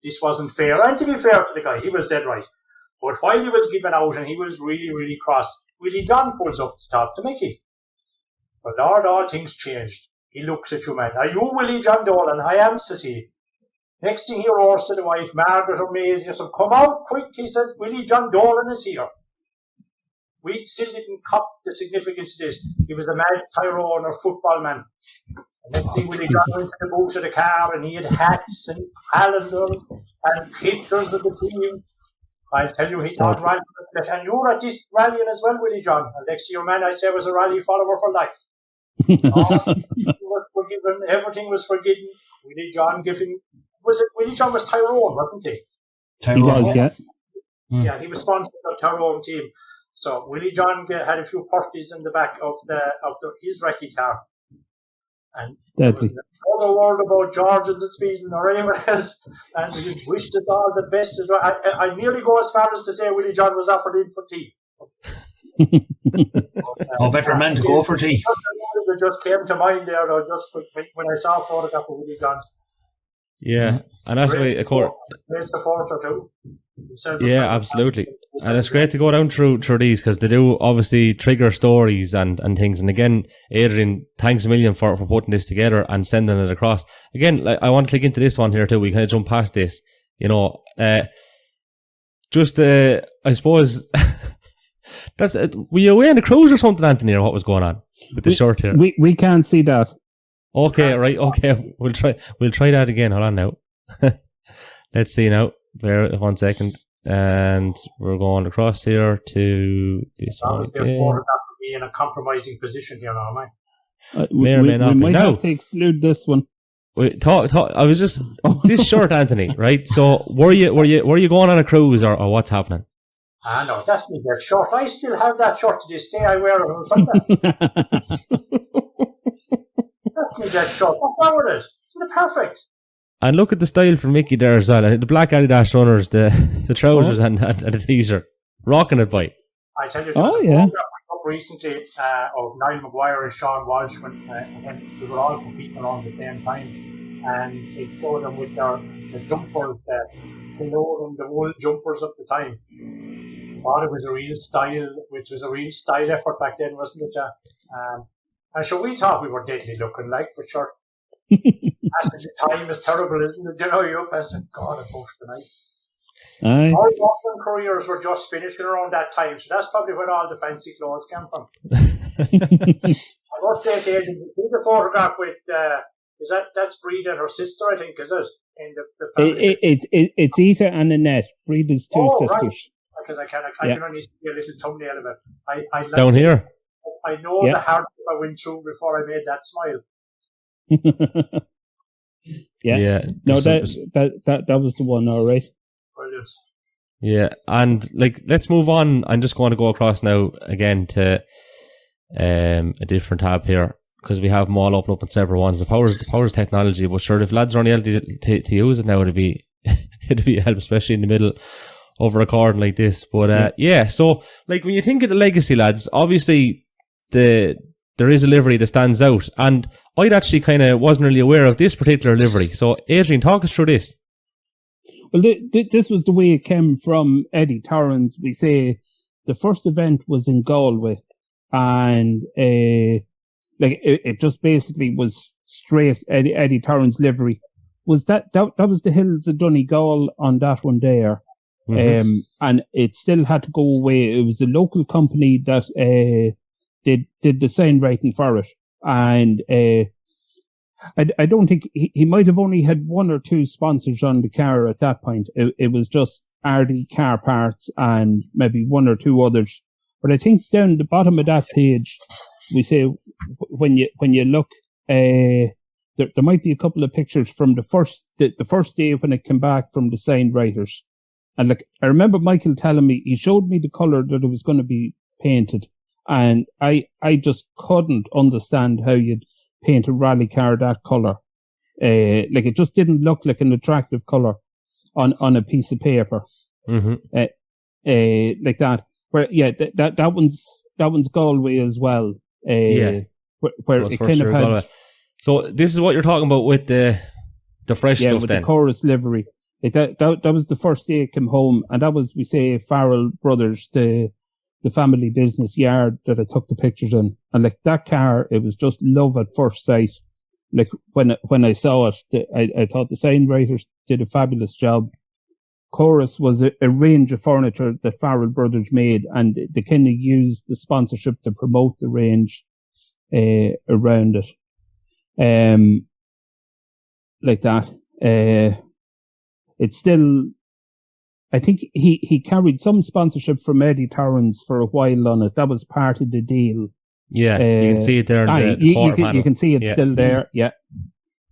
Speaker 5: this wasn't fair. And to be fair to the guy, he was dead right. But while he was giving out and he was really, really cross, Willie John pulls up to talk to Mickey. But Lord, all things changed. He looks at you, man. Are you Willie John Dolan? I am, says he. Next thing he roars to the wife, Margaret or Maisie, said, come out quick, he said, Willie John Dolan is here. We still didn't cop the significance of this. He was a mad Tyrone or football man. And next thing Willie John went to the boot of the car, and he had hats and calendars and pictures of the team. I'll tell you, he thought rally, and you were at this rallying as well, Willie John. And next to your man, I'd say, was a rally follower for life. Was forgiven, everything was forgiven. Willie John Willie John was Tyrone, wasn't he?
Speaker 3: Tyrone, he was, yeah.
Speaker 5: Yeah, he was sponsored by the Tyrone team. So Willie John had a few parties in the back of his recce car. And there was no word about George and the Speeding or anyone else. And he wished us all the best. I nearly go as far as to say Willie John was offered in for tea.
Speaker 4: Better man to go for tea.
Speaker 5: It just came to mind there, just when I saw a photograph of Willie John.
Speaker 1: Yeah, and that's why, of course.
Speaker 5: Great supporter too.
Speaker 1: Yeah, absolutely. And it's great to go down through these, because they do obviously trigger stories and things. And again, Adrian, thanks a million for putting this together and sending it across. Again, I want to click into this one here too. We kind of jump past this, you know. I suppose, were you away on a cruise or something, Anthony, or what was going on with the shirt here?
Speaker 3: We can't see that.
Speaker 1: Okay, right, okay. We'll try that again. Hold on now. Let's see now. Bear 1 second. And we're going across here to this one again.
Speaker 5: That would be in a compromising position here now, am I?
Speaker 3: We might have to exclude this one.
Speaker 1: Wait, I was just this shirt, Anthony, right? So were you going on a cruise or what's happening?
Speaker 5: No, that's me, that shirt. I still have that shirt to this day. I wear it on Sunday. That's me, that shirt. What's wrong with it? Isn't it perfect?
Speaker 1: And look at the style for Mickey there as well. The black Adidas runners, the trousers and the t-shirt. Rocking it, boy.
Speaker 5: I tell you, program up recently of Niall Maguire and Sean Walsh when we were all competing around the same time. And it showed them with the jumpers, the wool jumpers of the time. Thought it was a real style effort back then, wasn't it? And so we thought we were deadly looking like, for sure. Passage of time is terrible, isn't it? You know, you're up as God, I post tonight. Our walking careers were just finishing around that time, so that's probably where all the fancy clothes came from. I must say to you, see the photograph with that's Breda and her sister, I think, is it? In the family.
Speaker 3: It's Ita and Annette, Breda's two sisters. Right.
Speaker 5: Because I can only see a little thumbnail of it. I
Speaker 1: down here.
Speaker 5: I know the hardship I went through before I made that smile.
Speaker 3: No, that was the one, all right.
Speaker 5: Brilliant.
Speaker 1: Yeah, and let's move on. I'm just going to go across now again to a different tab here, because we have them all open up in separate ones. The powers technology, but sure, if lads are only able to use it now, it'd be a help, especially in the middle of a recording like this. But so when you think of the legacy, lads, obviously there is a livery that stands out, and I'd actually kind of wasn't really aware of this particular livery. So, Adrian, talk us through this.
Speaker 3: Well, this was the way it came from Eddie Torrance. We say the first event was in Galway, and it just basically was straight Eddie Torrance livery. Was that was the hills of Donegal on that one there, and it still had to go away. It was a local company that did the sign writing for it. And I don't think he might have only had one or two sponsors on the car at that point. It was just RD Car Parts and maybe one or two others. But I think down the bottom of that page, we say when you look, there might be a couple of pictures from the first day when it came back from the sign writers. And like, I remember Michael telling me, he showed me the colour that it was going to be painted. And I just couldn't understand how you'd paint a rally car that colour. Like, it just didn't look like an attractive colour on a piece of paper. Like that. Where, yeah, that one's Galway as well. Where
Speaker 1: so
Speaker 3: it kind of had.
Speaker 1: Galway. So this is what you're talking about with the fresh stuff
Speaker 3: with
Speaker 1: then?
Speaker 3: The chorus livery. Like that was the first day I came home, and that was, we say, Farrell Brothers, the family business yard that I took the pictures in. And like that car, it was just love at first sight. Like when I saw it, I thought the sign writers did a fabulous job. Chorus was a range of furniture that Farrell Brothers made, and they kind of used the sponsorship to promote the range around it. Like that. It's still, I think he carried some sponsorship from Eddie Torrance for a while on it. That was part of the deal.
Speaker 1: Yeah, you can see it there in the quarter panel.
Speaker 3: You can see it's still there,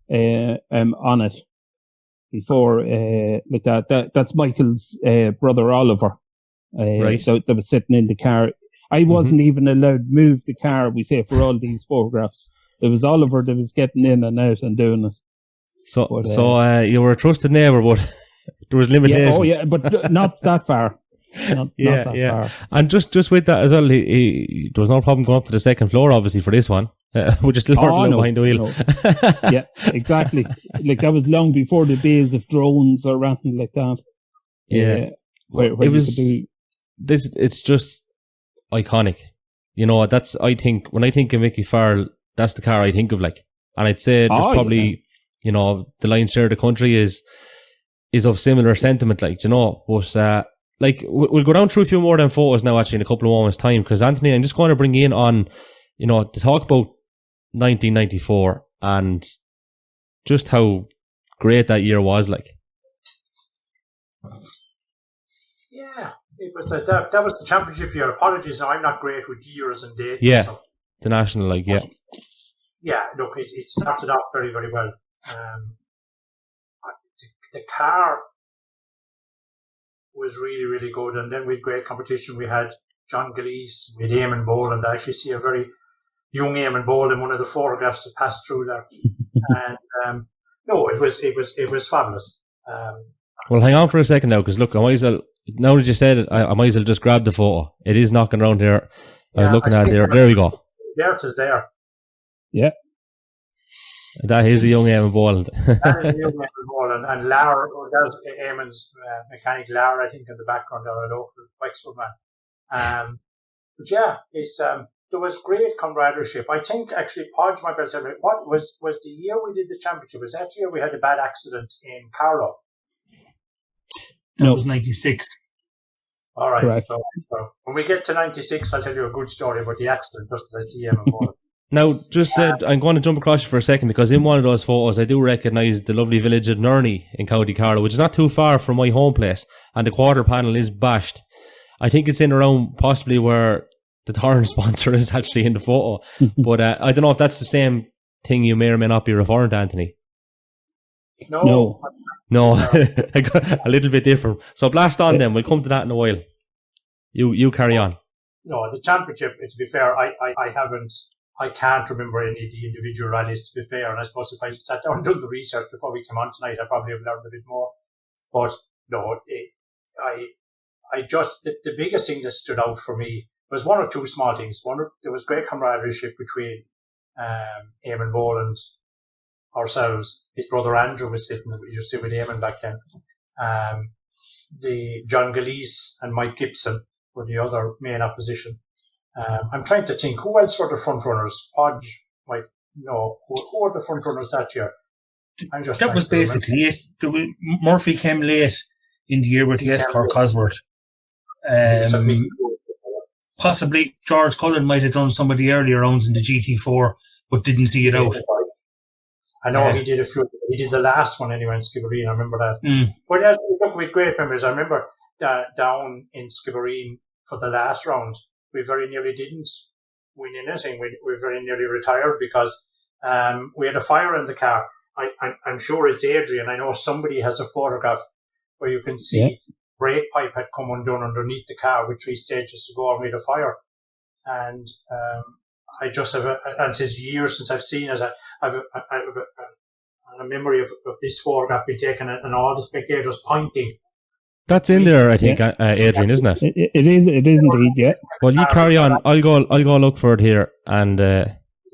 Speaker 3: on it. Before, like that's Michael's brother Oliver.
Speaker 1: Right.
Speaker 3: That was sitting in the car. I wasn't even allowed to move the car, we say, for all these photographs. It was Oliver that was getting in and out and doing it.
Speaker 1: So you were a trusted neighbour, but there was limitations.
Speaker 3: But not that far. Not that far.
Speaker 1: And just with that as well, there was no problem going up to the second floor, obviously, for this one. We just learned behind the wheel.
Speaker 3: No. Yeah, exactly. Like, that was long before the days of drones or anything like that.
Speaker 1: Yeah.
Speaker 3: Where
Speaker 1: it was. It's just iconic. You know, I think when I think of Mickey Farrell, that's the car I think of, like. And I'd say there's probably, you know, the lion's share of the country is of similar sentiment, like, you know. But like, we'll go down through a few more than photos now, actually, in a couple of moments' time, because Anthony, I'm just going to bring you in on, you know, to talk about 1994 and just how great that year was, like.
Speaker 5: Yeah, it was that was the championship year. Apologies, now I'm not great with years and dates.
Speaker 1: Yeah, so. The national, like, yeah.
Speaker 5: Yeah, look, it started off very, very well. The car was really, really good, and then we had great competition. We had John Gilleese, we had Eamon Boland. I actually see a very young Eamon Boland in one of the photographs that passed through there. And no, it was fabulous.
Speaker 1: Well, hang on for a second now, because look, I might as well, now that you said it, I might as well just grab the photo. It is knocking around here. I was looking at it there. There we go.
Speaker 5: There it is there.
Speaker 3: Yeah.
Speaker 5: That
Speaker 1: is a young Eamon Boland.
Speaker 5: That is a young Eamon Boland. And Lara, there's Eamon's mechanic, Lara, I think, in the background, our local Wexford man. But yeah, it's there was great camaraderie. I think, actually, Podge might be able to tell me, what was the year we did the championship? Was that year we had a bad accident in Carlow?
Speaker 4: No, it was 96.
Speaker 5: All right.
Speaker 3: Correct.
Speaker 5: So when we get to 96, I'll tell you a good story about the accident, just as I see Eamon Boland.
Speaker 1: Now, just I'm going to jump across you for a second, because in one of those photos I do recognise the lovely village of Nerney in County Carlow, which is not too far from my home place, and the quarter panel is bashed. I think it's in around possibly where the Torrance sponsor is actually in the photo, but I don't know if that's the same thing you may or may not be referring to, Anthony.
Speaker 5: No.
Speaker 1: A little bit different. So blast on then, we'll come to that in a while. You carry on.
Speaker 5: No, the championship, to be fair, I can't remember any of the individual rallies, to be fair, and I suppose if I sat down and done the research before we came on tonight, I probably have learned a bit more. But no, the biggest thing that stood out for me was one or two small things. There was great camaraderie between Eamon Boland, ourselves. His brother Andrew was sitting, we used to sit with Eamon back then. The John Gilleese and Mike Gibson were the other main opposition. I'm trying to think, who else were the front runners? Podge might know. Who were the front runners that year?
Speaker 4: That was basically it. Murphy came late in the year with the S-Car Cosworth. Possibly George Cullen might have done some of the earlier rounds in the GT4, but didn't see it out.
Speaker 5: I know he did a few. He did the last one anyway in Skibbereen. I remember that. But yes, look, with great memories. I remember down in Skibbereen for the last round, we very nearly didn't win anything. We very nearly retired because we had a fire in the car. I'm sure it's Adrian. I know somebody has a photograph where you can see brake pipe had come undone underneath the car with 3 stages to go and made a fire. And I just have, and it's years since I've seen it. I have a memory of this photograph being taken and all the spectators pointing.
Speaker 1: That's in there, I think, Adrian, isn't it?
Speaker 3: It is indeed, yeah.
Speaker 1: Well, you carry on. I'll go look for it here. And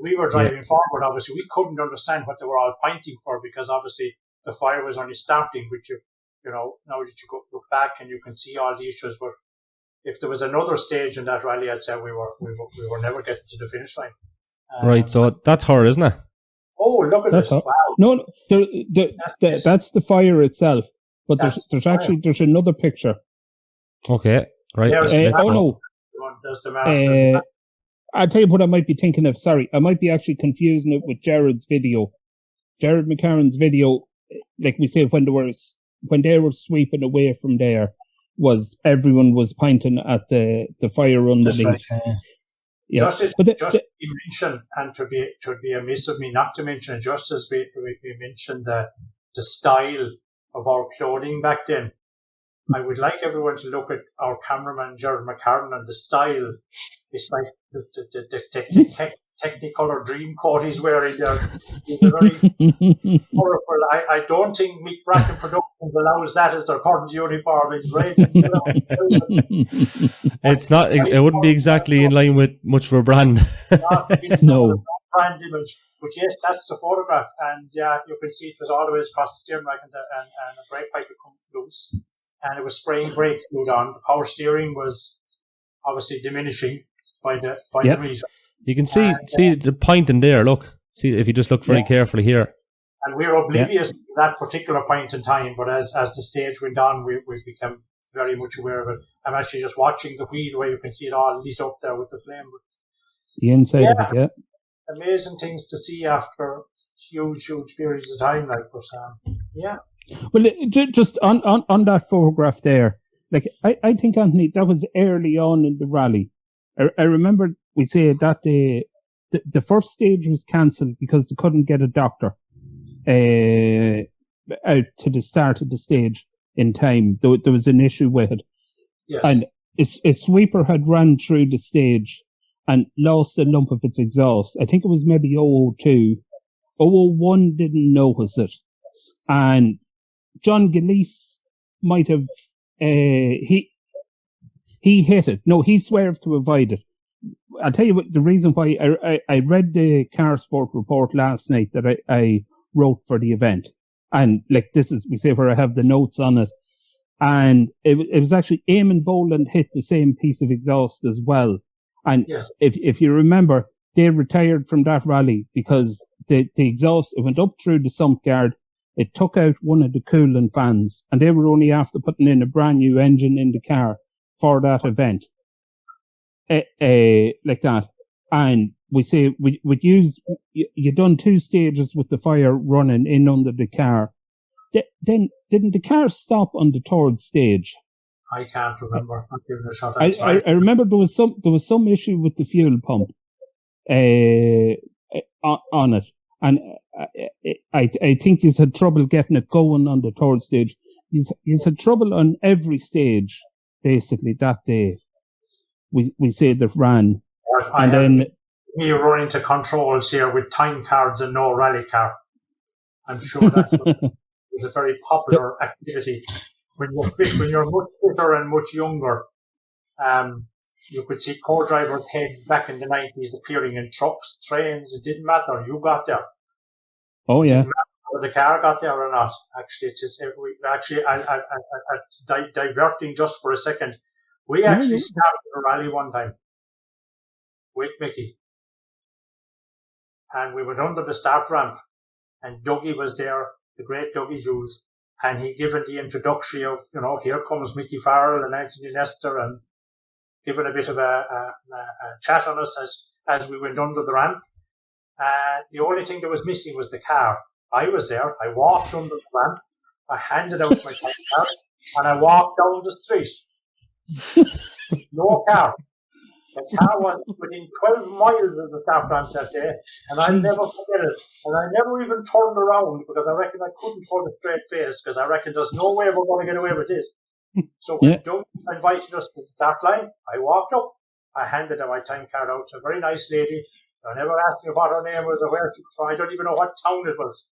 Speaker 5: we were driving forward. Obviously, we couldn't understand what they were all pointing for because obviously the fire was only starting. Which now that you go look back and you can see all the issues. But if there was another stage in that rally, I'd say we were never getting to the finish line.
Speaker 1: Right, so that's her, isn't it?
Speaker 5: Oh, look at this! Wow.
Speaker 3: No, that's the fire itself. But there's another picture.
Speaker 1: Okay, right.
Speaker 3: I'll tell you what I might be thinking of. Sorry, I might be actually confusing it with Gerard's video. Gerard McCarron's video, like we said, when they were sweeping away from there, was everyone was pointing at the fire underneath. Yeah,
Speaker 5: just to mention, and to be amiss of me not to mention, just as we mentioned the style of our clothing back then, I would like everyone to look at our cameraman Gerard McCarron and the style. It's like the Technicolor dream coat he's wearing there. It's very colorful. I don't think Mick Bracken Productions allows that as their current uniform. It's red.
Speaker 1: It's not. It wouldn't be exactly in line with much of a brand.
Speaker 3: No.
Speaker 5: Brand image. But yes, that's the photograph, and yeah, you can see it was all the way across the steering rack, and the brake pipe had come loose, and it was spraying brake fluid on. The power steering was obviously diminishing by the meter.
Speaker 1: You can see the point in there. Look, see if you just look very carefully here.
Speaker 5: And we were oblivious to that particular point in time, but as the stage went on, we became very much aware of it. I'm actually just watching the wheel where you can see it all lit up there with the flame.
Speaker 3: The inside of it, yeah.
Speaker 5: Amazing things to see after huge periods of time, like, but yeah.
Speaker 3: Well, just on that photograph there, like I think, Anthony, that was early on in the rally. I remember we say that the first stage was cancelled because they couldn't get a doctor out to the start of the stage in time. There was an issue with it,
Speaker 5: yes.
Speaker 3: And a sweeper had run through the stage and lost a lump of its exhaust. I think it was maybe 002. 001 didn't notice it. And John Gilleese might have, he hit it. No, he swerved to avoid it. I'll tell you what, the reason why I read the Car Sport report last night that I wrote for the event. And like this is, we say where I have the notes on it. And it was actually Eamon Boland hit the same piece of exhaust as well. And
Speaker 5: yes.
Speaker 3: if you remember, they retired from that rally because the exhaust, it went up through the sump guard, it took out one of the coolant fans, and they were only after putting in a brand new engine in the car for that event. Like that. And we say, you done 2 stages with the fire running in under the car. Then didn't the car stop on the 3rd stage?
Speaker 5: I can't remember. I'm giving it a shot.
Speaker 3: I remember there was some issue with the fuel pump on it, and I think he's had trouble getting it going on the 3rd stage. He's had trouble on every stage basically that day. We say that ran, and then
Speaker 5: you run into controls here with time cards and no rally car. I'm sure that was a very popular activity. When you're much fitter and much younger, you could see co-drivers' heads back in the 90s appearing in trucks, trains. It didn't matter. You got there.
Speaker 3: Oh yeah.
Speaker 5: It didn't matter whether the car got there or not. Actually, it's just diverting just for a second. We actually started a rally one time with Mickey, and we went under the start ramp, and Dougie was there, the great Dougie Jules. And he given the introductory of, here comes Mickey Farrell and Anthony Nestor, and given a bit of a chat on us as we went under the ramp. The only thing that was missing was the car. I was there. I walked under the ramp. I handed out my time card, and I walked down the street. No car. The car was within 12 miles of the start ramp that day, and I'll never forget it. And I never even turned around because I reckon I couldn't hold a straight face because I reckon there's no way we're going to get away with this. So when Doug invited us to the start line, I walked up. I handed my time card out to a very nice lady. I never asked me what her name was or where she was from. I don't even know what town it was.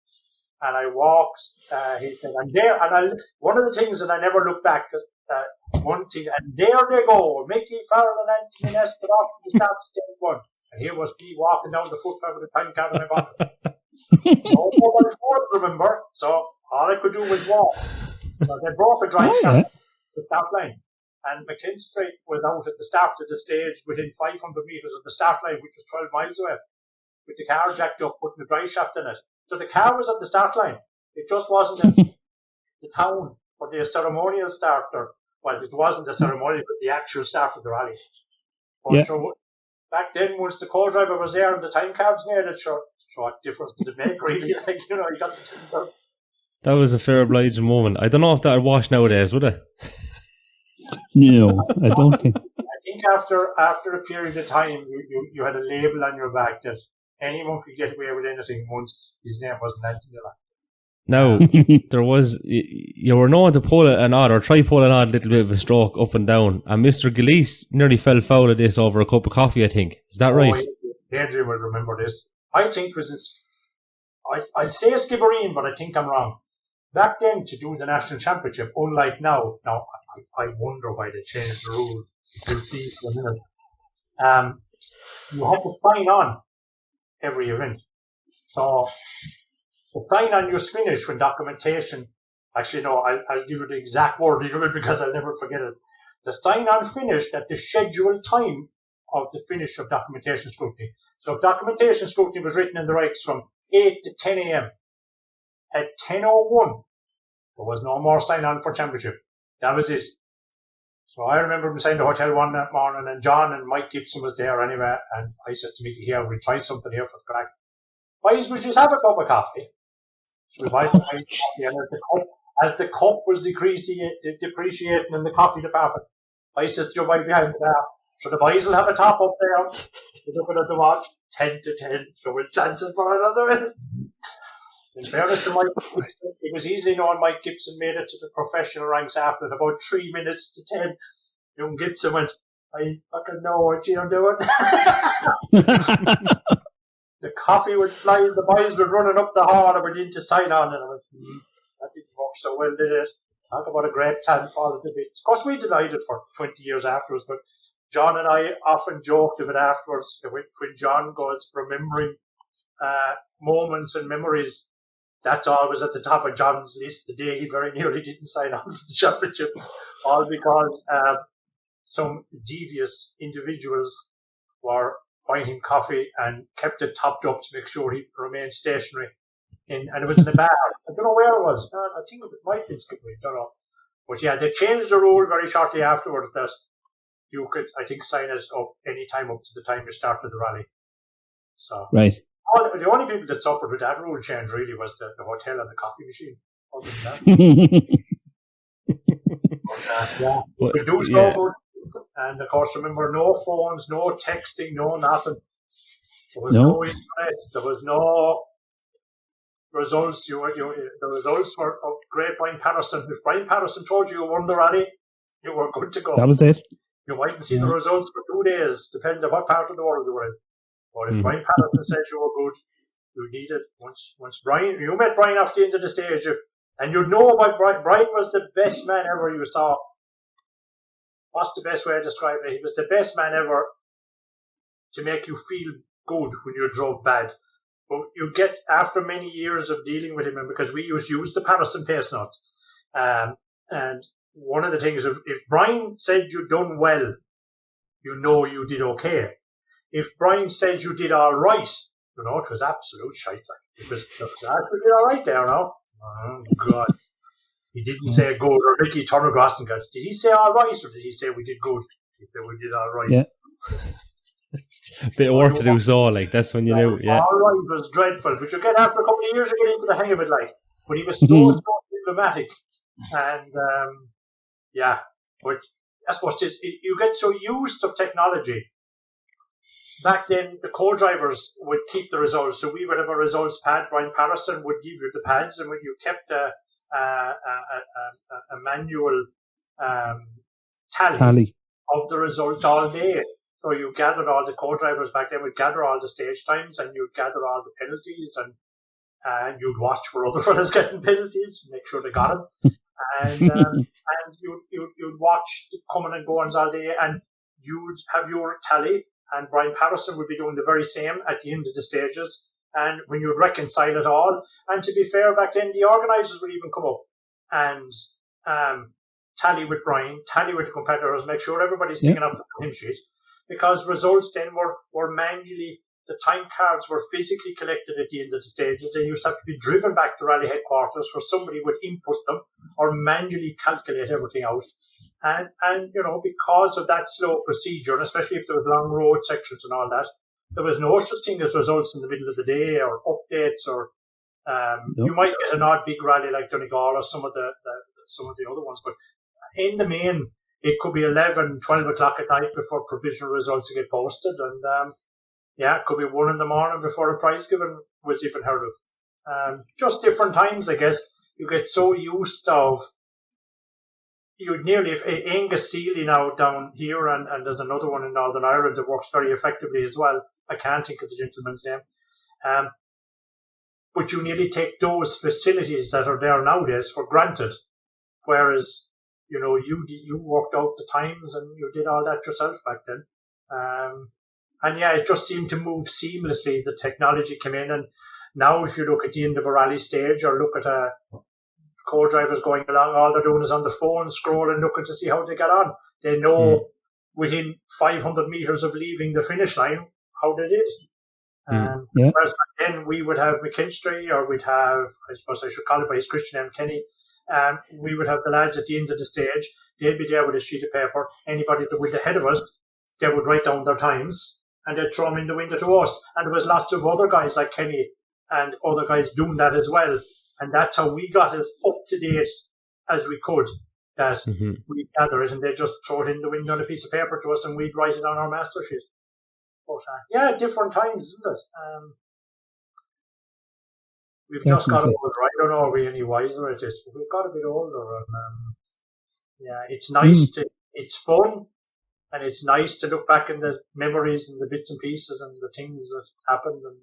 Speaker 5: And I walked. He said, "And there." And one of the things that I never looked back. One thing, and there they go, Mickey Farrell and Anthony Nestor off to the start of stage one. And here was me walking down the footpath with a time card in my pocket. No mobile phone, remember? So all I could do was walk. So they broke a drive shaft to the start line. And McKinstry was out at the start of the stage within 500 metres of the start line, which was 12 miles away, with the car jacked up, putting the drive shaft in it. So the car was at the start line. It just wasn't in the town for the ceremonial starter. Well, it wasn't the ceremonial, but the actual start of the rally. But so back then, once the co-driver was there and the time cards made it, so what difference did it make, really? Like, you got the time card.
Speaker 1: That was a fair obliging moment. I don't know if that would wash nowadays, would it?
Speaker 3: No, I don't think.
Speaker 5: I think after a period of time, you had a label on your back that anyone could get away with anything once his name wasn't Anthony.
Speaker 1: Now, there was, you were known to pull an odd, or try pull an odd little bit of a stroke up and down, and Mr. Gillese nearly fell foul of this over a cup of coffee, I think. Is that right?
Speaker 5: Adrian will remember this. I think it was, I'd say Skibbereen, but I think I'm wrong. Back then, to do the national championship, unlike now, I wonder why they changed the rules. We'll see for a minute. You had to sign on every event. So, the sign on your finish when documentation, actually no, I'll give you the exact wording of it because I'll never forget it. The sign on finished at the scheduled time of the finish of documentation scrutiny. So if documentation scrutiny was written in the rights from 8 to 10 a.m. At 10:01, there was no more sign on for championship. That was it. So I remember beside the hotel one that morning, and John and Mike Gibson was there anyway, and I said to Mickey, "Here, we'll try something here for the crack. Boys, we just have a cup of coffee." So we buy some coffee, and as the cup was depreciating in the coffee department, I said to Joe White behind the bar, "So the boys will have a top up there." We're looking at the watch, 10 to 10, so we'll chance it for another minute. In fairness to Mike, it was easily known Mike Gibson made it to the professional ranks after about 3 minutes to 10. Young Gibson went, "I fucking know what you're doing." The coffee would fly, the boys were running up the hall and we didn't to sign on, and I went, that didn't work so well, did it? Talk about a great plan fall into bits. Of course, we denied it for 20 years afterwards, but John and I often joked of it afterwards when John goes remembering moments and memories. That's always at the top of John's list the day he very nearly didn't sign on for the championship, all because some devious individuals were buying him coffee and kept it topped up to make sure he remained stationary. And it was in a bar. I don't know where it was. I think it might have been Skipway, I don't know. But yeah, they changed the rule very shortly afterwards that you could, I think, sign us up any time up to the time you started the rally. So
Speaker 3: right.
Speaker 5: The only people that suffered with that rule change really was the hotel and the coffee machine. Other than that. Yeah, you could do so good. And of course, remember, no phones, no texting, no nothing. There was no internet. There was no results. The results were of great Brian Patterson. If Brian Patterson told you won the rally, you were good to go.
Speaker 3: That was it.
Speaker 5: You mightn't see the results for 2 days, depending on what part of the world you were in. But if Brian Patterson said you were good, you needed once Brian, you met Brian off the end of the stage, and you know about Brian. Brian was the best man ever you saw. What's the best way to describe it? He was the best man ever to make you feel good when you drove bad. But you get, after many years of dealing with him, and because we used to use the Patterson pace notes, and one of the things, if Brian said you done well, you know you did okay. If Brian says you did all right, you know, it was absolute shite. It was, we did all right there now. Oh, God. He didn't say good, or Ricky Turner-Grosson goes, did he say all right, or did he say we did good? He said we did all right.
Speaker 3: Yeah.
Speaker 1: Bit of work to do, so, like, that's when you knew, yeah.
Speaker 5: All right was dreadful, but you get after a couple of years, you get into the hang of it, like. But he was so diplomatic. And, yeah, but I suppose you get so used to technology. Back then, the co-drivers would keep the results. So we would have a results pad. Brian Patterson would give you the pads, and when you kept a manual
Speaker 3: Tally.
Speaker 5: of the result all day. So you gathered all the co-drivers back then, would gather all the stage times, and you'd gather all the penalties, and you'd watch for other fellas getting penalties, make sure they got them. And you'd watch the coming and goings all day, and you'd have your tally, and Brian Patterson would be doing the very same at the end of the stages. And when you'd reconcile it all, and to be fair, back then the organisers would even come up and tally with Brian, tally with the competitors, make sure everybody's taking up the time sheet, because results then were manually. The time cards were physically collected at the end of the stages. They used to have to be driven back to rally headquarters where somebody would input them or manually calculate everything out. And because of that slow procedure, and especially if there was long road sections and all that, there was no such thing as results in the middle of the day or updates or you might get an odd big rally like Donegal or some of the other ones, but in the main, it could be 11, 12 o'clock at night before provisional results get posted, and it could be 1 in the morning before a prize given was even heard of. Just different times, I guess. You get so used of. You'd nearly, Angus Seeley now down here, and there's another one in Northern Ireland that works very effectively as well. I can't think of the gentleman's name. But you nearly take those facilities that are there nowadays for granted. Whereas, you worked out the times and you did all that yourself back then. And it just seemed to move seamlessly. The technology came in, and now if you look at the end of a rally stage or look at co-drivers going along, all they're doing is on the phone, scrolling, looking to see how they get on. They know within 500 meters of leaving the finish line how they did. Whereas back then we would have McKinstry, or we'd have, I suppose I should call it by his Christian M. Kenny, we would have the lads at the end of the stage. They'd be there with a sheet of paper. Anybody that went ahead of us, they would write down their times, and they'd throw them in the window to us. And there was lots of other guys like Kenny and other guys doing that as well. And that's how we got as up to date as we could. That we'd gather it, and they'd just throw it in the window on a piece of paper to us, and we'd write it on our master sheet. But different times, isn't it? We've just got older. I don't know, are we any wiser at this? But we've got a bit older, and it's nice it's fun. And it's nice to look back in the memories and the bits and pieces and the things that happened. And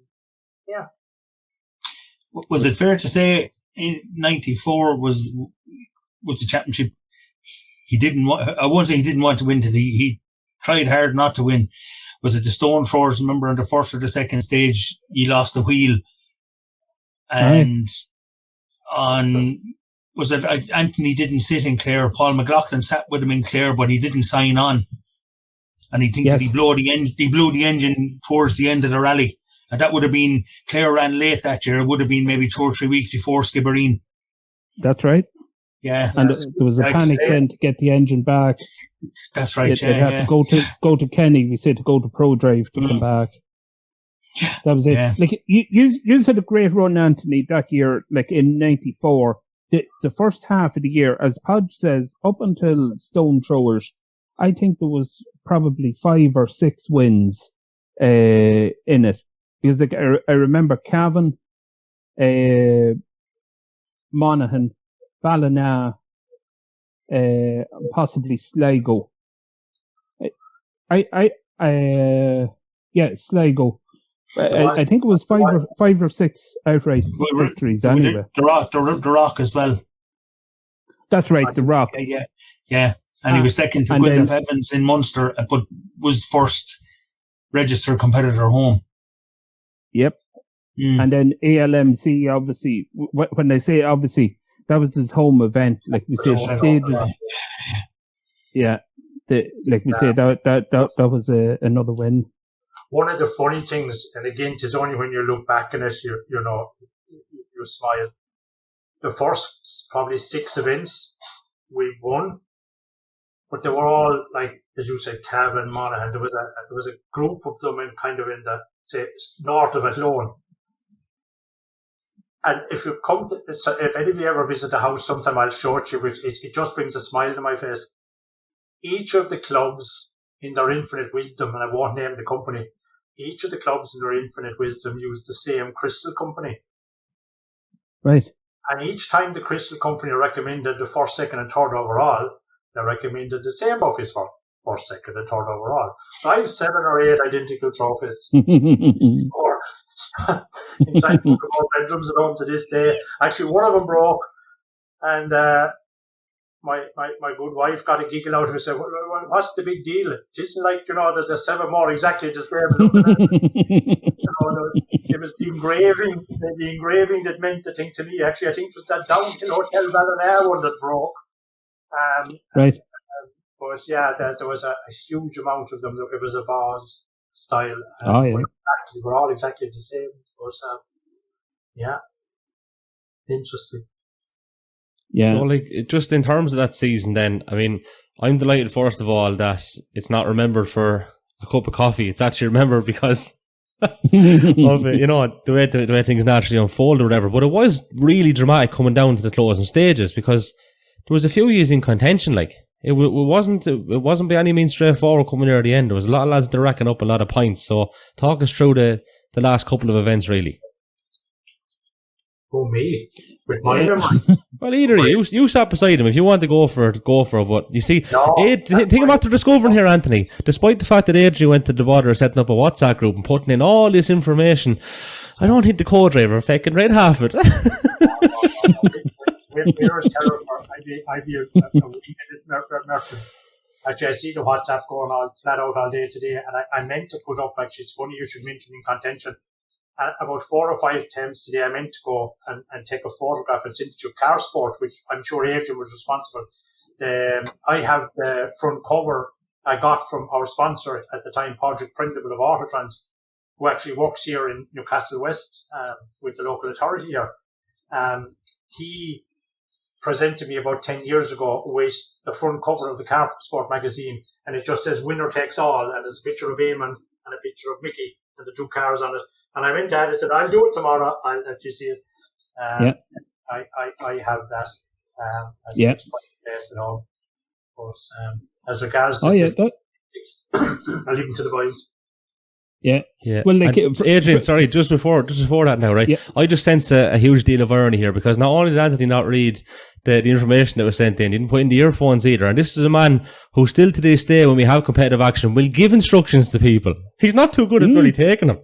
Speaker 4: was it fair to say in '94 was the championship? He didn't want. I won't say he didn't want to win. He tried hard not to win. Was it the stone throwers? Remember, on the first or the second stage, he lost the wheel, and was it Anthony didn't sit in Clare? Paul McLaughlin sat with him in Clare, but he didn't sign on. And he thinks that he blew the engine towards the end of the rally. And that would have been, Clare ran late that year. It would have been maybe 2 or 3 weeks before Skibbereen.
Speaker 3: That's right.
Speaker 4: Yeah.
Speaker 3: And there was a panic then to get the engine back.
Speaker 4: That's right.
Speaker 3: They'd have to go to Kenny, we said, to go to ProDrive to come back. That was it. Yeah. Like, you had a great run, Anthony, that year, like in '94. The first half of the year, as Podge says, up until stone throwers, I think there was probably 5 or 6 wins in it. Because like, I remember Kelvin, Monaghan, Ballina, possibly Sligo. Sligo. I think it was 5 or 6 outright victories anyway.
Speaker 4: The Rock as well.
Speaker 3: That's right, the Rock.
Speaker 4: Yeah. And he was second to Gwyneth Evans in Munster, but was first registered competitor home. Yep.
Speaker 3: And then ALMC, obviously, when they say obviously, that was his home event. Like we said, stages. Yeah. Like we said, that was another win.
Speaker 5: One of the funny things, and again, it's only when you look back on it, you smile. The first probably 6 events we won, but they were all, like as you said, Kelvin, Monaghan. There was a group of them in the say north of Athlone. And if you come, if any of you ever visit the house, sometime I'll show it you. It just brings a smile to my face. Each of the clubs, in their infinite wisdom, and I won't name the company, each of the clubs in their infinite wisdom used the same crystal company.
Speaker 3: Right.
Speaker 5: And each time the crystal company recommended the first, second, and third overall, they recommended the same office for first, second, and third overall. So I have 7 or 8 identical trophies. Or inside the bedrooms at home to this day. Actually, one of them broke, and my good wife got a giggle out of it and said, well, what's the big deal? It isn't like, there's a 7 more exactly the same. It was the engraving that meant the thing to me. Actually, I think it was that Downton Hotel Ballinair one that broke.
Speaker 3: Right.
Speaker 5: But yeah, there was a huge amount of them. It was a vase style. We're all exactly the same. But yeah, interesting.
Speaker 3: Yeah.
Speaker 1: So, just in terms of that season, then, I mean, I'm delighted, first of all, that it's not remembered for a cup of coffee. It's actually remembered because of the way things naturally unfold or whatever. But it was really dramatic coming down to the closing stages, because there was a few years in contention. It wasn't by any means straightforward coming near the end. There was a lot of lads that were racking up a lot of points. So talk us through the last couple of events, really.
Speaker 5: Oh, me? With my memory?
Speaker 1: Well, either you sat beside him. If you want to go for it, go for it. But you see, think I'm after discovering here, Anthony, despite the fact that Adrian went to the bother of setting up a WhatsApp group and putting in all this information, I don't think the co-driver fucking read half of it.
Speaker 5: We're terrible. I'd be a week merchant. Actually, I see the WhatsApp going on flat out all day today, and I meant to put up, actually, it's funny you should mention in contention, about 4 or 5 times today I meant to go and take a photograph and send it to Car Sport, which I'm sure Adrian was responsible. I have the front cover I got from our sponsor at the time, Podge Newe of Autotrans, who actually works here in Newcastle West with the local authority here. He presented me about 10 years ago with the front cover of the Car Sport magazine, and it just says winner takes all, and there's a picture of Eamon and a picture of Mickey and the 2 cars on it. And I went to it and said, I'll do it tomorrow. I'll let you see it. I have that. At all. But as regards to I'll leave them to the boys.
Speaker 1: Yeah. Well, Adrian, sorry, just before that now, right? Yeah. I just sense a huge deal of irony here, because not only did Anthony not read the information that was sent in, he didn't put in the earphones either. And this is a man who still to this day, when we have competitive action, will give instructions to people. He's not too good at really taking them.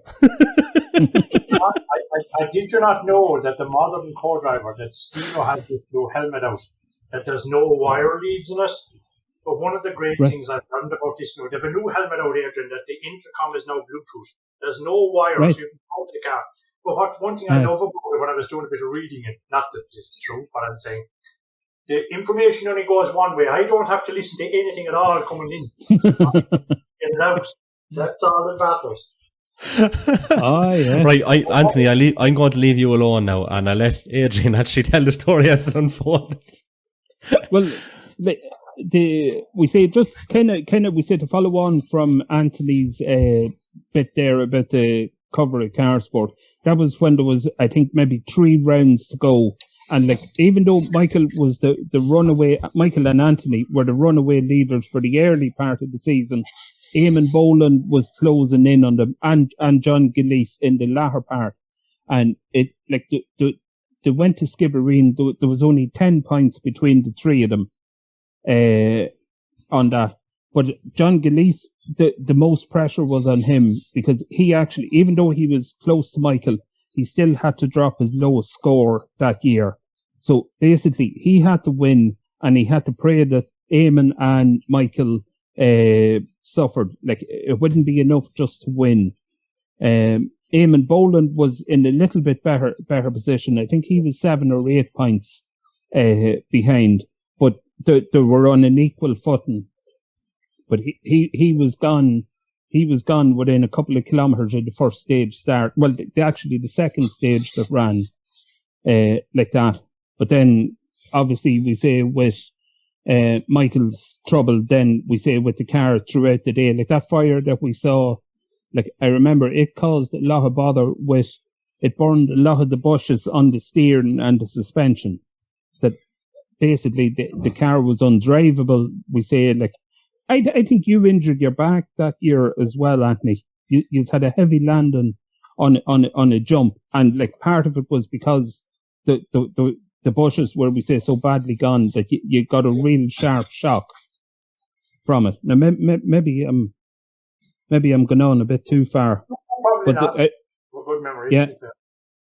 Speaker 5: I did you not know that the modern co-driver, that Stino has this blue helmet out, that there's no wire leads in it? But one of the great things I've learned about this now, they have a new helmet out, Adrian, that the intercom is now Bluetooth. There's no wires, so you can go to the car. But one thing I love about it, when I was doing a bit of reading it, not that this is true, but I'm saying, the information only goes one way. I don't have to listen to anything at all coming in. Get it out. That's all that matters.
Speaker 1: Right, Anthony, I'm going to leave you alone now, and I'll let Adrian actually tell the story as it unfolds.
Speaker 3: Well, we say just kind of we say to follow on from Anthony's bit there about the cover of Car Sport. That was when there was, I think, maybe 3 rounds to go, and even though Michael was the runaway, Michael and Anthony were the runaway leaders for the early part of the season, Eamon Boland was closing in on them, and John Gillies in the latter part, and it they went to Skibbereen. There was only 10 points between the 3 of them on that. But John Gillies, the most pressure was on him, because he actually, even though he was close to Michael, he still had to drop his lowest score that year. So basically, he had to win, and he had to pray that Eamon and Michael suffered. It wouldn't be enough just to win. Eamon Boland was in a little bit better position. I think he was 7 or 8 points behind, but they were on an equal footing. But he was gone. He was gone within a couple of kilometres of the first stage start. Well, actually the second stage that ran like that. But then, obviously, we say with Michael's trouble, then we say with the car throughout the day, like that fire that we saw, I remember it caused a lot of bother with, it burned a lot of the bushes on the steering and the suspension. That basically the car was undrivable. We say, I think you injured your back that year as well, Anthony. You had a heavy landing on a jump, and part of it was because the bushes were, we say, so badly gone that you got a real sharp shock. from it. Now, maybe I'm going on a bit too far.
Speaker 5: Probably
Speaker 3: But
Speaker 5: not. Good memory.
Speaker 3: Yeah.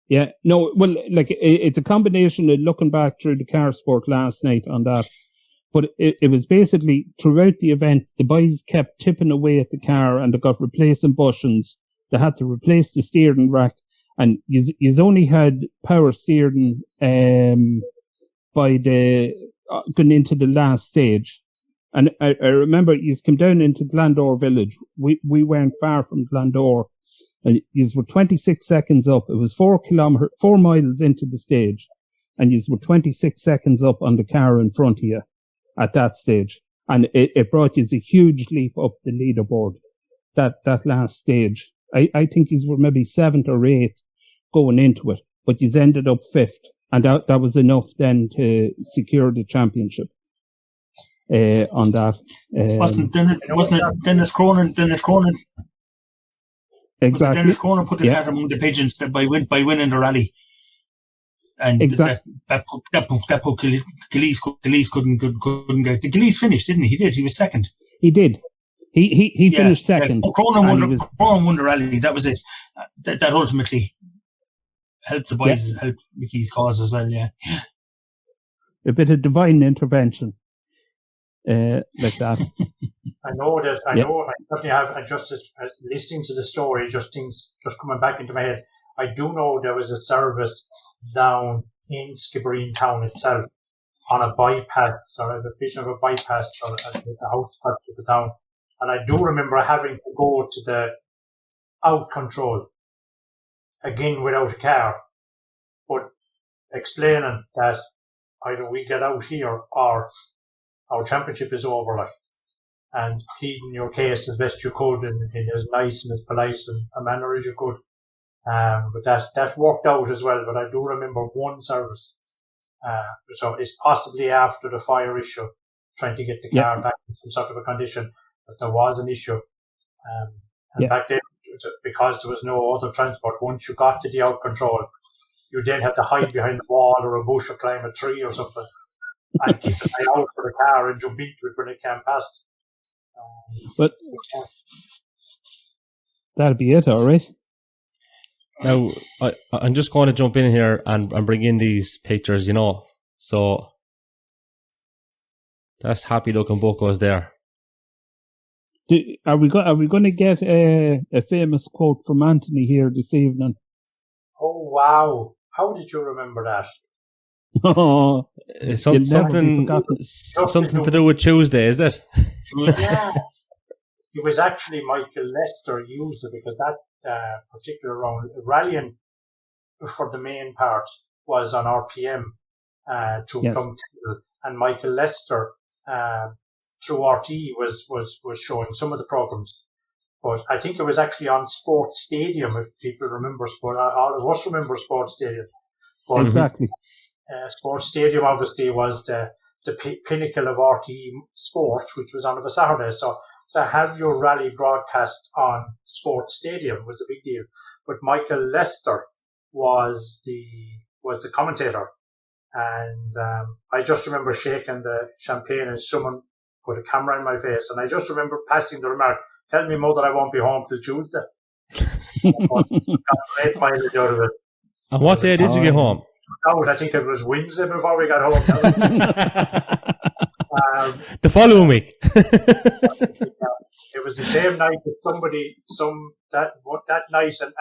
Speaker 3: Yeah, no, well, like it's a combination of looking back through the car sport last night on that, but it was basically throughout the event, the boys kept tipping away at the car and they got replacing bushings. They had to replace the steering rack, and you only had power steering by the going into the last stage. And I remember you came down into Glandore village. We weren't far from Glandore. And you were 26 seconds up. It was 4 miles into the stage. And you were 26 seconds up on the car in front of you at that stage. And it brought you a huge leap up the leaderboard, that last stage. I think you were maybe 7th or 8th going into it, but you ended up 5th. And that was enough then to secure the championship, on that.
Speaker 4: Wasn't it Dennis Cronin?
Speaker 3: Exactly.
Speaker 4: Dennis Cronin put the cat among the pigeons by winning the rally, and
Speaker 3: exactly.
Speaker 4: that put Gillies couldn't get. The Gillies finished, didn't he? He did. He was second.
Speaker 3: He did. He finished second.
Speaker 4: Cronin won the rally. That was it. That ultimately helped the boys, helped Mickey's cause as well. Yeah.
Speaker 3: A bit of divine intervention, like that.
Speaker 5: I know that. I certainly have. And just as listening to the story, things coming back into my head. I do know there was a service down in Skibbereen town itself on a bypass, or a vision of a bypass, or at the outskirts of the town. And I do remember having to go to the out control again without a car, but explaining that either we get out here or our championship is over, like, and pleading your case as best you could in as nice and as polite a manner as you could. But that worked out as well. But I do remember one service. So it's possibly after the fire issue, trying to get the car back in some sort of a condition, but there was an issue. And back then, because there was no other transport, once you got to the out control, you then had to hide behind a wall or a bush or climb a tree or something and keep an eye out for the car and jump into it when it came past.
Speaker 3: But that'll be it, all right.
Speaker 1: Now, I'm just going to jump in here and bring in these pictures, So, that's happy looking buckos there.
Speaker 3: Are we going to get a famous quote from Anthony here this evening?
Speaker 5: Oh, wow. How did you remember that?
Speaker 3: Oh,
Speaker 1: it's something to do with Tuesday, is it?
Speaker 5: Yeah. It was actually Michael Nestor used it, because that particular round, rallying for the main part was on RPM through Plumtable, and Michael Nestor through RTE was showing some of the programs. But I think it was actually on Sports Stadium, if people remember Sport. All of us remember Sports Stadium. But
Speaker 3: exactly.
Speaker 5: Sports Stadium obviously was the pinnacle of RTE Sports, which was on a Saturday. So to have your rally broadcast on Sports Stadium was a big deal. But Michael Lester was the commentator, and I just remember shaking the champagne and someone put a camera in my face, and I just remember passing the remark, "Tell me, Mother, I won't be home till Tuesday." Got great mileage out of it.
Speaker 1: And what day did you get home?
Speaker 5: I think it was Wednesday before we got home.
Speaker 1: The following week.
Speaker 5: It was the same night that that night, and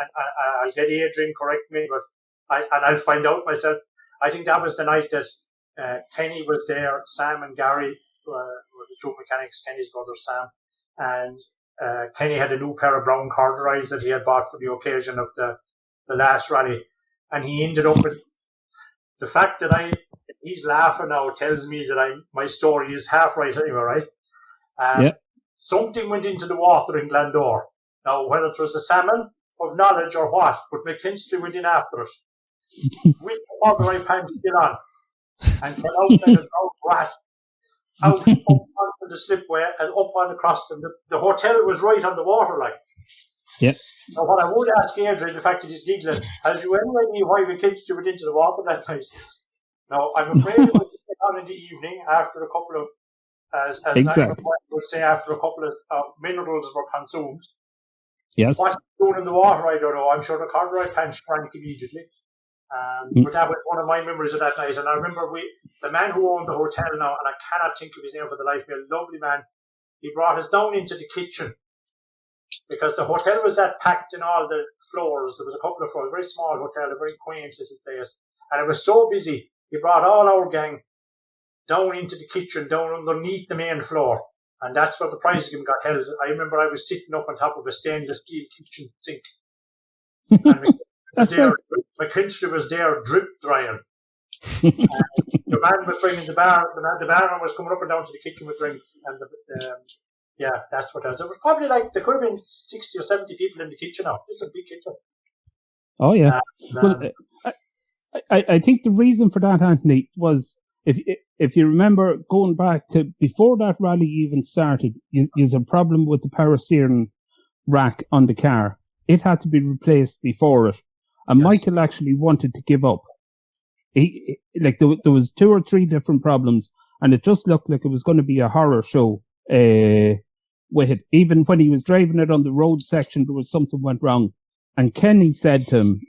Speaker 5: I'll get Adrian correct me, but I'll find out myself. I think that was the night that Kenny was there, Sam and Gary were the two mechanics, Kenny's brother Sam, and Kenny had a new pair of brown corduroys that he had bought for the occasion of the last rally, and he ended up with the fact that he's laughing now tells me that my story is half right anyway, right? Something went into the water in Glandore. Now, whether it was a salmon of knowledge or what, but McKinstry went in after it with the corduroy pants still on, and came out like a dog rat, out up onto the slipway and up on across them. The hotel was right on the water, like.
Speaker 3: Yeah.
Speaker 5: Now, what I would ask Adrian, the fact that he's giggling, has you any idea why McKinstry went into the water that night? Now, I'm afraid it was on in the evening after a couple of as
Speaker 3: Exactly.
Speaker 5: would say after a couple of minerals were consumed.
Speaker 3: Yes.
Speaker 5: What he's doing in the water, I don't know. I'm sure the corduroy pants shrank immediately. But that was one of my memories of that night. And I remember the man who owned the hotel now, and I cannot think of his name for the life of me, a lovely man, he brought us down into the kitchen because the hotel was that packed in all the floors. There was a couple of floors, a very small hotel, a very quaint little place. And it was so busy, he brought all our gang down into the kitchen, down underneath the main floor. And that's where the prize game got held. I remember I was sitting up on top of a stainless steel kitchen sink. And McKinstry was there drip drying. The man was bringing the barman was coming up and down to the kitchen with drinks. And that's what it was. It was probably like, there could have been 60 or 70 people in the kitchen now. It's a big kitchen.
Speaker 3: Oh, yeah. I think the reason for that, Anthony, was if you remember going back to before that rally even started, there's a problem with the power steering rack on the car. It had to be replaced before it. And Michael actually wanted to give up. There was 2 or 3 different problems, and it just looked like it was going to be a horror show with it. Even when he was driving it on the road section, there was something went wrong. And Kenny said to him,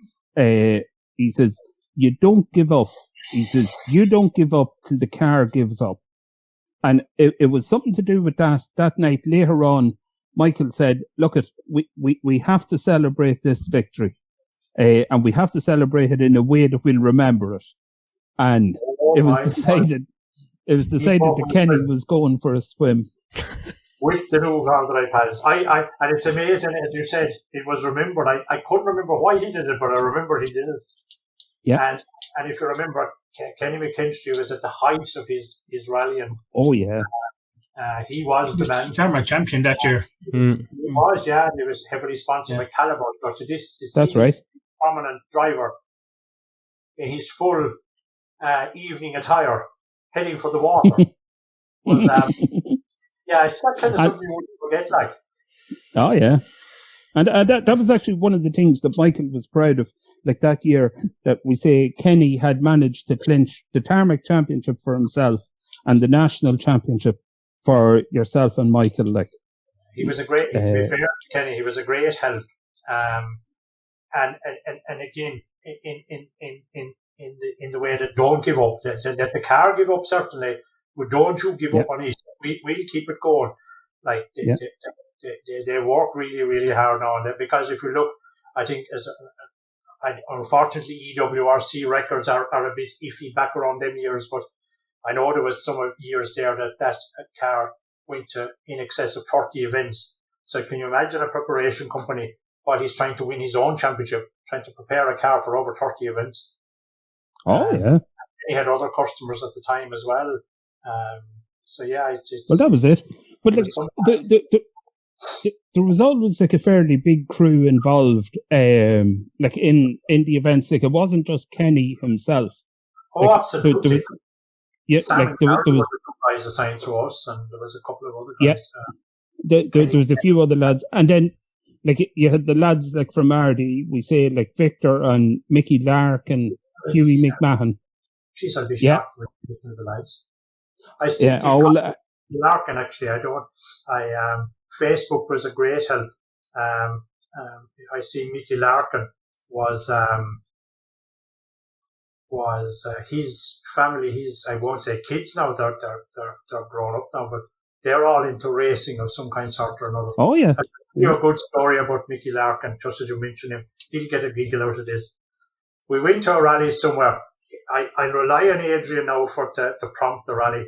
Speaker 3: he says, you don't give up. He says, you don't give up till the car gives up. And it was something to do with that night. Later on, Michael said, look, we have to celebrate this victory. And we have to celebrate it in a way that we'll remember it. And it was decided that Kenny was going for a swim.
Speaker 5: With the new corduroy pants. And it's amazing, as you said, it was remembered. I couldn't remember why he did it, but I remember he did it.
Speaker 3: Yeah.
Speaker 5: And if you remember, Kenny McKinstry was at the height of his rallying.
Speaker 3: Oh, yeah.
Speaker 5: He was the man.
Speaker 4: Tarmac champion that year.
Speaker 5: He was, yeah. He was heavily sponsored by Caliber. So
Speaker 3: that's right.
Speaker 5: Prominent driver in his full evening attire, heading for the water. It's that kind of something you wouldn't forget, like.
Speaker 3: Oh, yeah. And that was actually one of the things that Michael was proud of, like that year, that we say Kenny had managed to clinch the Tarmac Championship for himself and the National Championship for yourself and Michael. Like,
Speaker 5: he was a great, Kenny, he was a great help. And again, in the way that don't give up, that the car give up certainly, but don't you give up on it. We keep it going. Like they work really, really hard on it, because if you look, I think unfortunately EWRC records are a bit iffy back around them years, but I know there was some years there that car went to in excess of 30 events. So can you imagine a preparation company while he's trying to win his own championship, trying to prepare a car for over 30 events?
Speaker 3: Oh, yeah.
Speaker 5: He had other customers at the time as well.
Speaker 3: Well, that was it. But there was always like a fairly big crew involved, like in the events. Like it wasn't just Kenny himself.
Speaker 5: Oh, like, absolutely. There was guys assigned to us, and there was a couple of other guys.
Speaker 3: There was a few other lads, and then like you had the lads like from Ardee. We say like Victor and Mickey Lark and Hughie McMahon.
Speaker 5: Jeez, I'd be shocked with the lads. I still Larkin, actually. Facebook was a great help. I see Mickey Larkin was his family. I won't say kids now. They're grown up now, but they're all into racing of some kind, sort or another.
Speaker 3: Oh yeah.
Speaker 5: A good story about Mickey Larkin. Just as you mentioned him, he'll get a giggle out of this. We went to a rally somewhere. I rely on Adrian now to prompt the rally.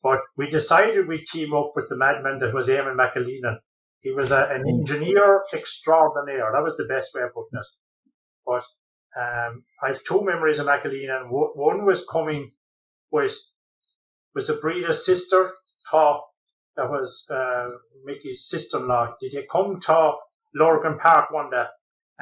Speaker 5: But we decided we'd team up with the madman that was Eamon McAleenan. He was an engineer extraordinaire. That was the best way of putting it. But I have 2 memories of McAleenan. One was coming was a Breeda's sister, that was Mickey's sister-in-law. Did they come to Lurgan Park one day?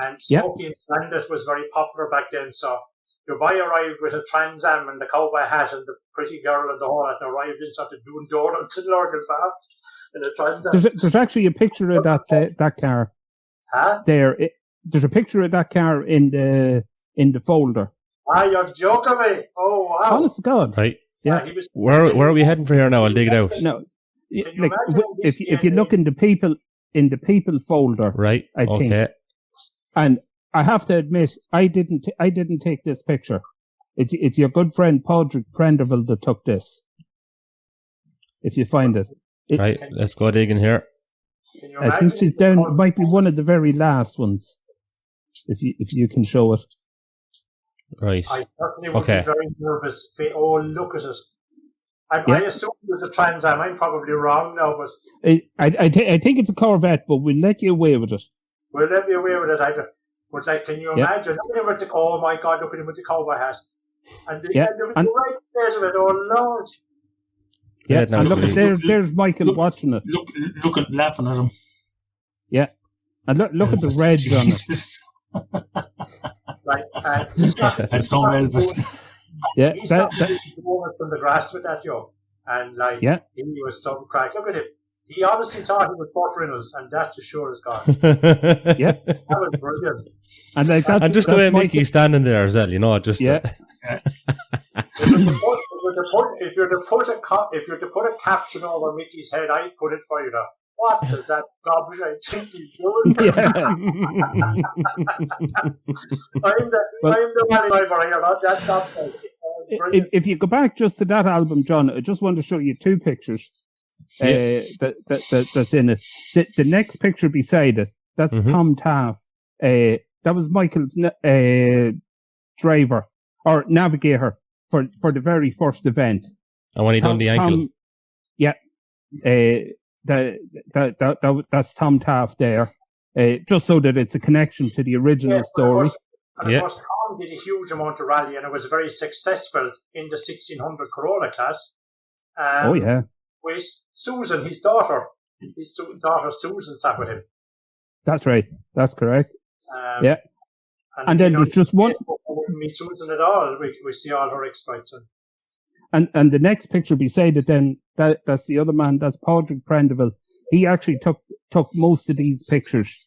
Speaker 5: And Smokey and Slandis was very popular back then, so your boy arrived with a Trans Am and the cowboy hat and the pretty girl and the whole lot, and arrived in sort of doing donuts in Lurgan Park in a Trans Am.
Speaker 3: There's actually a picture of that car.
Speaker 5: Huh?
Speaker 3: There's a picture of that car in the folder.
Speaker 5: Ah, you're joking me. Oh, wow.
Speaker 3: Honest to God.
Speaker 1: Right.
Speaker 3: Yeah.
Speaker 1: Where are we heading for here now? I'll dig it out.
Speaker 3: No,
Speaker 5: you
Speaker 3: like
Speaker 5: imagine this
Speaker 3: if you look in the people folder,
Speaker 1: Right.
Speaker 3: I think,
Speaker 1: Okay.
Speaker 3: and I have to admit, I didn't take this picture. It's your good friend Podge Newe that took this. If you find it,
Speaker 1: Right. Let's go digging here.
Speaker 5: Can you
Speaker 3: I think
Speaker 5: imagine
Speaker 3: she's down. It might be one of the very last ones. If you can show it.
Speaker 1: Right.
Speaker 5: I certainly would
Speaker 1: Okay.
Speaker 5: be very nervous. Oh, look at it.
Speaker 3: Yeah.
Speaker 5: I assume it was a Trans Am. I'm probably wrong now, but
Speaker 3: I think it's a Corvette, but we'll let you away with it.
Speaker 5: we'll let me away with it either. But like, can you
Speaker 3: Yeah.
Speaker 5: imagine? Look at him with the, oh my God, look at him with the cowboy hat. And the,
Speaker 3: Yeah,
Speaker 5: and the
Speaker 3: and-
Speaker 5: right place of it, oh Lord.
Speaker 3: Yeah,
Speaker 1: now
Speaker 3: and look,
Speaker 1: look-
Speaker 3: there's Michael watching it.
Speaker 4: Looking, laughing at him.
Speaker 3: Yeah, and look at the red on it.
Speaker 4: Jesus.
Speaker 5: Like,
Speaker 4: That's so Elvis.
Speaker 3: Yeah,
Speaker 5: he's
Speaker 3: that,
Speaker 5: from the grass with that job. And like,
Speaker 3: Yeah.
Speaker 5: he was some crack. Look at him. He honestly thought he was buttering us, and that's as sure as God.
Speaker 3: yeah,
Speaker 5: That was brilliant.
Speaker 3: and like that's
Speaker 1: And just the
Speaker 3: that's
Speaker 1: way
Speaker 3: Michael-
Speaker 1: Mickey's standing there as well, you know, just
Speaker 3: Yeah.
Speaker 5: If you're to put a caption over Mickey's head, I'd put it for you now. What does that gobshite think he's doing?
Speaker 3: Yeah.
Speaker 5: I'm the man driver here, not that gobshite.
Speaker 3: If you go back just to that album, John, I just want to show you two pictures that's in it. The next picture beside it, that's Tom Taff. That was Michael's driver or navigator for the very first event.
Speaker 1: And when he done the ankle.
Speaker 3: That's Tom Taft there. Just so that it's a connection to the original story.
Speaker 5: And of course, Tom did a huge amount of rally, and it was very successful in the 1600 Corolla class.
Speaker 3: Oh yeah.
Speaker 5: With Susan, his daughter Susan sat with him.
Speaker 3: That's right. That's correct.
Speaker 5: Yeah.
Speaker 3: And then there's just one.
Speaker 5: We wouldn't meet Susan at all. We see all her exploits.
Speaker 3: And the next picture beside it, then that's the other man. That's Podge Newe. He actually took most of these pictures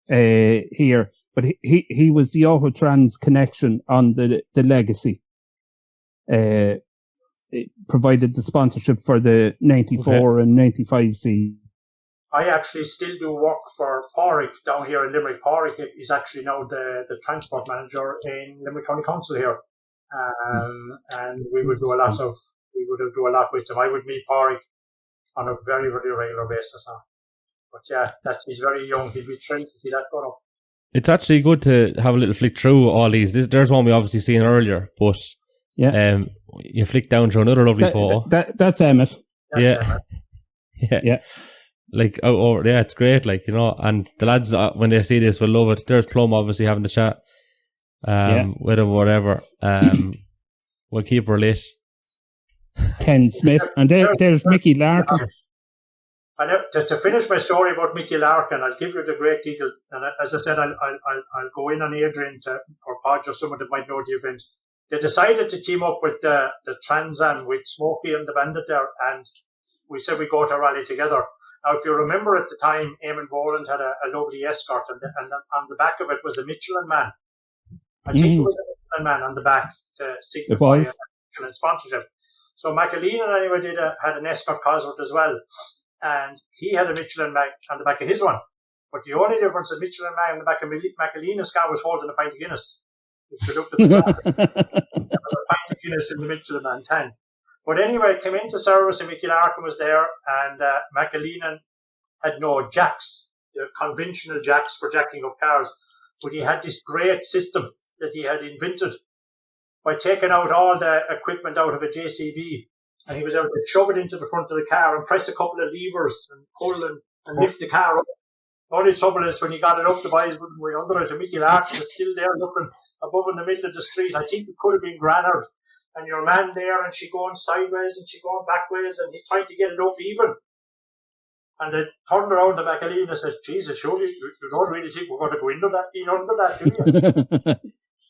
Speaker 3: here, but he was the Autotrans connection on the Legacy. It provided the sponsorship for the 94 and 95C.
Speaker 5: I actually still do work for Pádraig down here in Limerick. Pádraig is actually now the transport manager in Limerick County Council here. And we would do a lot with him. I would meet Pádraig on a very, very regular basis now. But yeah, he's very young. He'd be trying to see that go up.
Speaker 1: It's actually good to have a little flick through all these. There's one we obviously seen earlier, but you flick down through another lovely photo.
Speaker 3: That's Emmett.
Speaker 1: Yeah. Like, yeah, it's great, like, you know, and the lads, when they see this, will love it. There's Plum obviously having the chat with him, whatever. We'll keep her lit.
Speaker 3: Ken Smith, and there's Mickey Larkin.
Speaker 5: And to finish my story about Mickey Larkin, I'll give you the great detail. And as I said, I'll go in on Adrian or Podge or someone that might know the event. They decided to team up with the Trans Am with Smokey and the Bandit there, and we said we go to a rally together. Now, if you remember at the time, Eamon Boland had a lovely escort, and on the back of it was a Michelin man. I think it was a Michelin man on the back to signify a Michelin sponsorship. So McAleen anyway had an escort Cosworth as well, and he had a Michelin man on the back of his one. But the only difference, the Michelin man on the back of McAleen's car was holding a pint of Guinness. If you looked at the back, there was a pint of Guinness in the Michelin man 10. But anyway, came into service and Mickey Larkin was there, and McAleen had no jacks, the conventional jacks for jacking up cars, but he had this great system that he had invented by taking out all the equipment out of a JCB, and he was able to shove it into the front of the car and press a couple of levers and pull and lift the car up. The only trouble is when he got it up, the boys wouldn't go under it, and Mickey Larkin was still there looking above in the middle of the street. I think it could have been Granard. And your man there, and she going sideways and she going backways, and he tried to get it up even. And they turned around to McAleen and says, Jesus, surely you don't really think we're going to go into that, do you?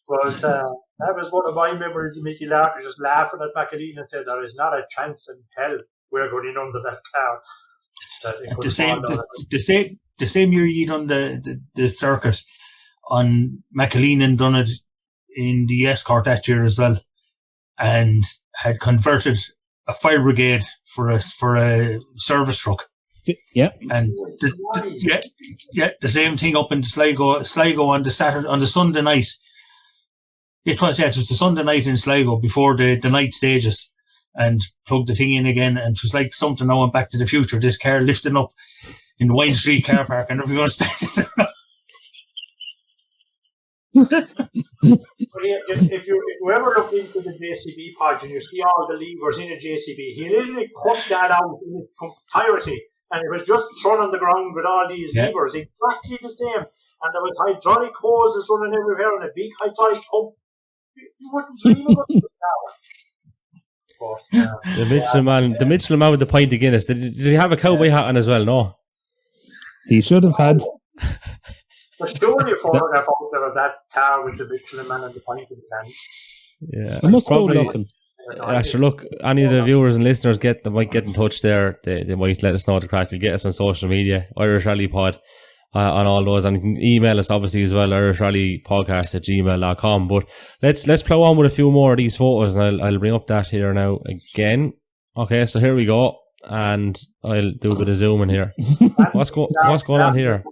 Speaker 5: But that was one of my memories of Mickey Larkin, just laughing at McAleen and said, there is not a chance in hell we're going in under that car.
Speaker 4: The same year you done the circuit on McAleen and done it in the escort that year as well. And had converted a fire brigade for a service truck.
Speaker 3: Yeah.
Speaker 4: And the same thing up in Sligo on the Sunday night. It was the Sunday night in Sligo before the night stages, and plugged the thing in again, and it was like something now went Back to the Future. This car lifting up in the Wine Street car park, and everyone standing there.
Speaker 5: If you ever look into the JCB Podge and you see all the levers in a JCB, he literally cut that out in its entirety, and it was just thrown on the ground with all these levers, exactly the same. And there was hydraulic hoses running everywhere and a big hydraulic pump. You wouldn't dream about it now.
Speaker 1: The Michelin man with the pint of Guinness. Did he have a cowboy hat on as well? No.
Speaker 3: He should have had.
Speaker 5: There's surely a photograph out there of that car with the Michelin man and the pint of the can.
Speaker 1: Yeah.
Speaker 3: It must
Speaker 1: probably.
Speaker 3: go looking.
Speaker 1: Sure, look, any of the viewers and listeners might get in touch there. They might let us know the crack. They'll get us on social media, Irish Rally Pod, on all those, and you can email us obviously as well, irishrallypodcast@gmail.com. But let's plow on with a few more of these photos, and I'll bring up that here now again. Okay, so here we go, and I'll do a bit of zooming here. What's going on here?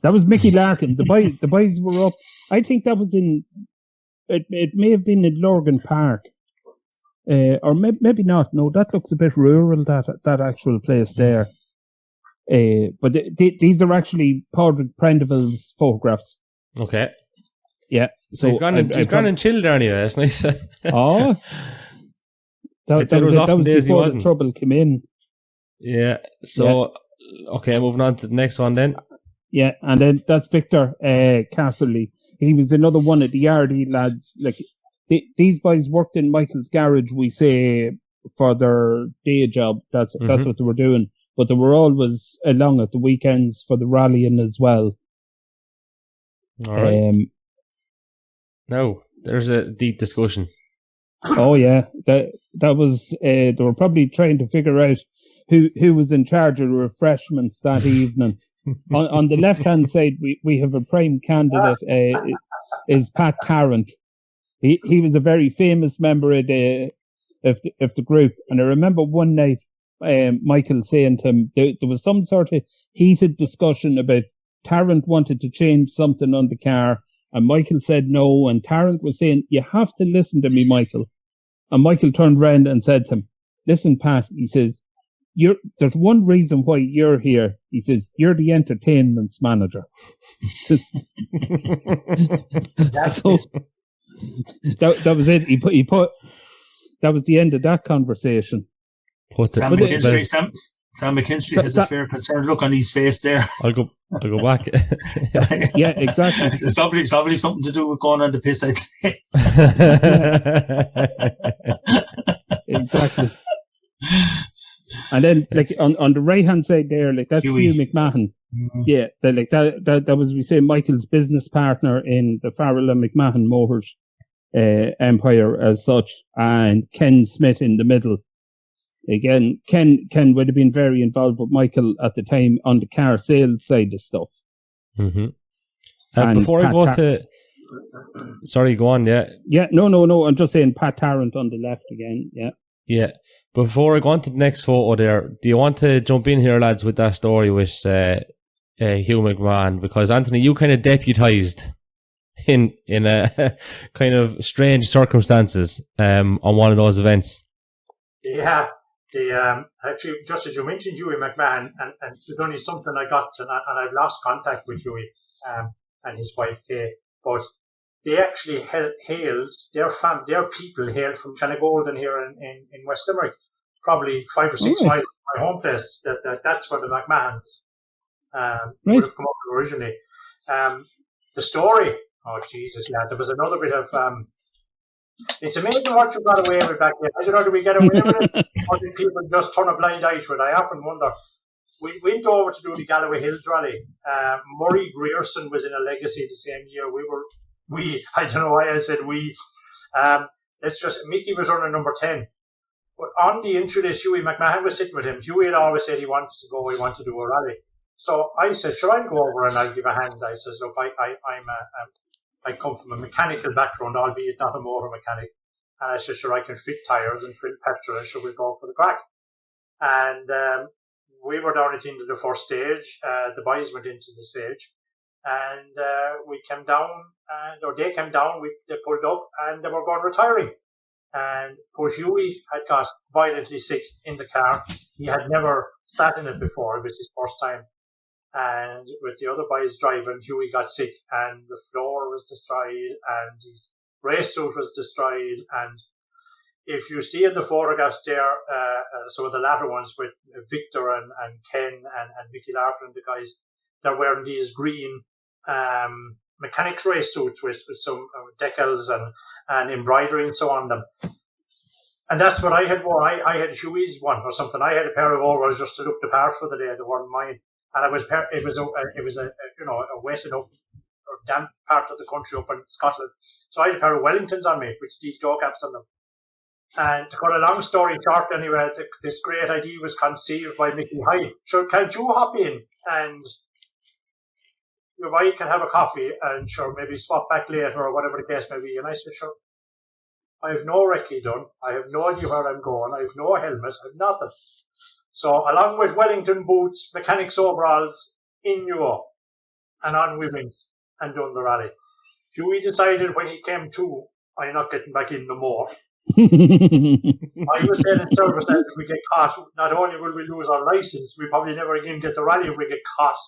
Speaker 3: That was Mickey Larkin. The boys were up. I think that was in. It may have been in Lurgan Park, or maybe not. No, that looks a bit rural. That actual place there. But these are actually Padraig Prendeville's photographs.
Speaker 1: Okay.
Speaker 3: Yeah.
Speaker 1: So he's gone and chilled there anyway. That's nice.
Speaker 3: Oh. That was before the trouble came in.
Speaker 1: Yeah. So, okay, moving on to the next one then.
Speaker 3: Yeah, and then that's Victor Casserly. He was another one of the Yardie lads. Like these boys worked in Michael's garage, we say, for their day job. That's what they were doing. But they were always along at the weekends for the rallying as well.
Speaker 1: All right. Now, there's a deep discussion.
Speaker 3: Oh yeah, that was. They were probably trying to figure out who was in charge of the refreshments that evening. On the left hand side, we have a prime candidate. Is Pat Tarrant. He was a very famous member of the group, and I remember one night Michael saying to him there was some sort of heated discussion about Tarrant wanted to change something on the car, and Michael said no, and Tarrant was saying, "You have to listen to me, Michael." And Michael turned round and said to him, "Listen, Pat," he says, there's one reason why you're here. He says, "You're the entertainment's manager." So that was it. He put that was the end of that conversation.
Speaker 4: Sam McKinstry has a fair concerned look on his face there.
Speaker 1: I'll go back.
Speaker 3: Yeah, exactly.
Speaker 4: It's obviously something to do with going on the piss, I'd say.
Speaker 3: Exactly. And then, like on the right hand side there, like that's Hugh McMahon. Mm-hmm. Yeah, that was, we say, Michael's business partner in the Farrell and McMahon Motors empire as such, and Ken Smith in the middle. Again, Ken would have been very involved with Michael at the time on the car sales side of stuff.
Speaker 1: Mm-hmm. Before I go to, sorry, go on. Yeah.
Speaker 3: Yeah. No. I'm just saying Pat Tarrant on the left again. Yeah.
Speaker 1: Yeah. Before I go on to the next photo there, do you want to jump in here, lads, with that story with Hugh McMahon? Because, Anthony, you kind of deputised in a kind of strange circumstances on one of those events.
Speaker 5: Yeah. Actually, just as you mentioned Hughie McMahon, and there's only something I got, and I've lost contact with Hughie and his wife Kay, but they actually hailed, their people hailed from Shannagolden here in West Limerick, probably 5 or 6 miles from my home place. That's where the McMahons would have come up originally. The story, oh Jesus, lad, there was another bit of. It's amazing what you got away with back then. I don't know, do we get away with it? Or did people just turn a blind eye to it? I often wonder. We went over to do the Galloway Hills Rally. Murray Grierson was in a legacy the same year. I don't know why I said we. Mickey was running number 10. But on the intro list, Hughie McMahon was sitting with him. Hughie had always said he wants to go, he wants to do a rally. So I said, "Shall I go over and I'll give a hand?" I says, "Look, I come from a mechanical background, albeit not a motor mechanic. And I said, sure, I can fit tyres and fill petrol, and should we go for the crack? And we were down at the end of the first stage. The boys went into the stage, and we came down, or they came down. They pulled up, and they were going retiring. And poor Huey had got violently sick in the car. He had never sat in it before. It was his first time. And with the other boys driving, Huey got sick, and the floor was destroyed, and his race suit was destroyed. And if you see in the photographs there, some of the latter ones with Victor and Ken and Mickey Larkin, the guys, they're wearing these green mechanics race suits with some decals and embroidery and so on them. And that's what I had worn. I had Huey's one or something. I had a pair of overalls just to look the part for the day. They weren't mine. And it was a wet enough or damp part of the country up in Scotland. So I had a pair of Wellingtons on me with steel toe caps on them. And to cut a long story short, anyway, this great idea was conceived by Mickey. Hi, sure, can't you hop in and your wife can have a coffee and sure, maybe swap back later or whatever the case may be. And I said, sure, I have no recce done. I have no idea where I'm going. I have no helmet. I have nothing. So along with Wellington boots, mechanics overalls, in you go. And on we went and done the rally. Huey decided when he came to, I'm not getting back in no more. I was saying in service that if we get caught, not only will we lose our license, we probably never again get the rally if we get caught.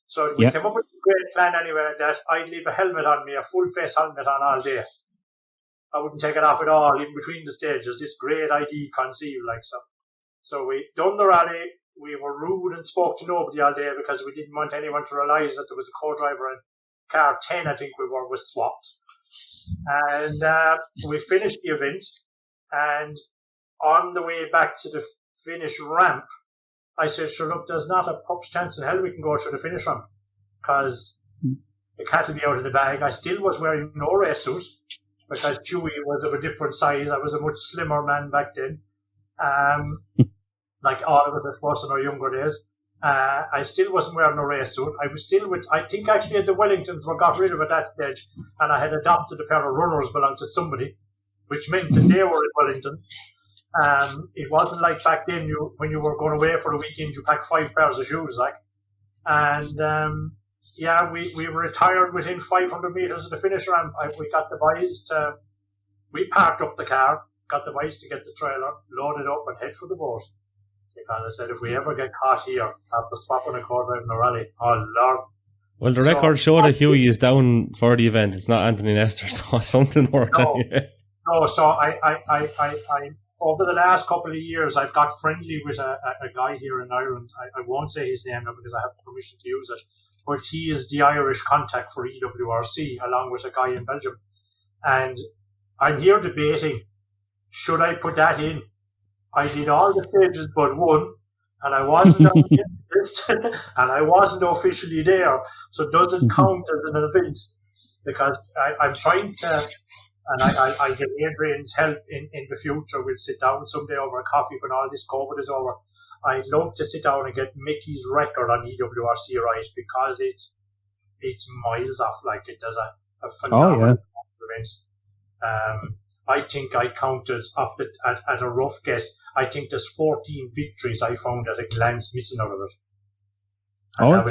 Speaker 5: So we came up with a great plan anyway that I'd leave a helmet on me, a full face helmet on all day. I wouldn't take it off at all in between the stages. This great idea conceived like so. So we done the rally. We were rude and spoke to nobody all day because we didn't want anyone to realise that there was a co-driver in car 10, I think we were, was swapped. And we finished the event. And on the way back to the finish ramp, I said, sure, look, there's not a pup's chance in hell we can go to the finish ramp because the cat will be out of the bag. I still was wearing no race suit because Chewy was of a different size. I was a much slimmer man back then. Like all of us, I suppose, in our younger days. I still wasn't wearing a race suit. I was still with, I think actually the Wellingtons were got rid of at that stage, and I had adopted a pair of runners belonging to somebody, which meant that they were in Wellington. It wasn't like back then when you were going away for the weekend, you packed 5 pairs of shoes, like. And we retired within 500 metres of the finish ramp. We got the boys to, we parked up the car, got the boys to get the trailer, load it up and head for the boat. Because I said, if we ever get caught here, after swapping a quarter in the rally, oh Lord.
Speaker 1: Well, the record showed that Huey is down for the event. It's not Anthony Nestor, so something worked out.
Speaker 5: No, so I over the last couple of years, I've got friendly with a guy here in Ireland. I won't say his name now because I have permission to use it, but he is the Irish contact for EWRC, along with a guy in Belgium. And I'm here debating, should I put that in? I did all the stages but one, and I wasn't on the list, and I wasn't officially there, so does it count as an event? Because I'm trying to, and I get Adrian's help in the future. We'll sit down someday over a coffee when all this COVID is over. I'd love to sit down and get Mickey's record on EWRC right, because it's miles off. Like, it does a phenomenal events. I think I counted at a rough guess. I think there's 14 victories I found at a glance missing out of it. And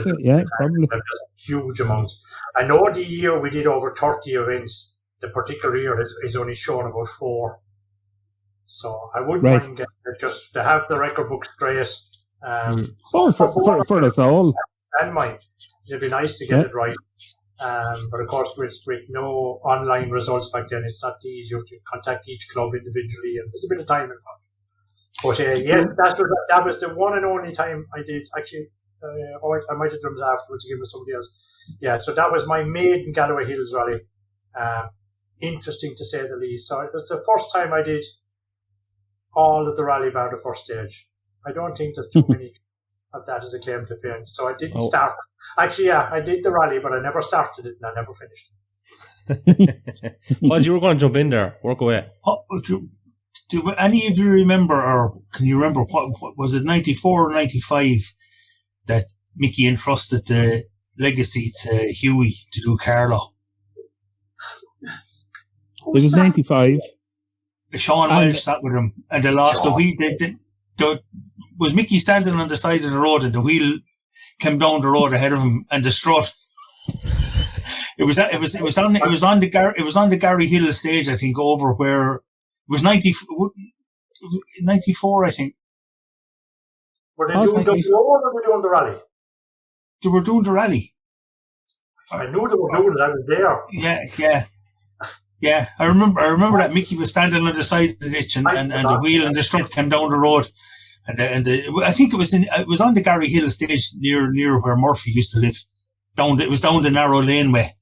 Speaker 3: probably.
Speaker 5: Huge amount. I know the year we did over 30 events. The particular year is only shown about 4. So I wouldn't mind getting it just to have the record book straight.
Speaker 3: For us all.
Speaker 5: And mine. It'd be nice to get it right. But of course, with no online results back then, it's not easy. You have to contact each club individually, and there's a bit of time involved. But that was the one and only time I did actually. I might have done it afterwards again with somebody else. Yeah, so that was my maiden Galloway Hills rally. Interesting to say the least. So it was the first time I did all of the rally bar the first stage. I don't think there's too many of that as a claim to fame. So I didn't start. Actually, I did the rally, but I never started it and I never finished.
Speaker 1: Well, you were going to jump in there. Work away.
Speaker 4: Do any of you remember, or can you remember, what was it, 94 or 95, that Mickey entrusted the legacy to Huey to do Carlo?
Speaker 3: It was 95.
Speaker 4: Sean Welsh sat with him, and they lost the wheel. Was Mickey standing on the side of the road, and the wheel came down the road ahead of him, and the strut. It was on the Gary Hill stage, I think, over where it was 94, I think.
Speaker 5: Were they doing the road or were they doing the rally?
Speaker 4: They were doing the rally.
Speaker 5: I knew they were doing it. I was there. Yeah. I remember that Mickey was standing on the side of the ditch, and the wheel and the strut came down the road, and I think it was on the Gary Hill stage near where Murphy used to live. It was down the narrow laneway.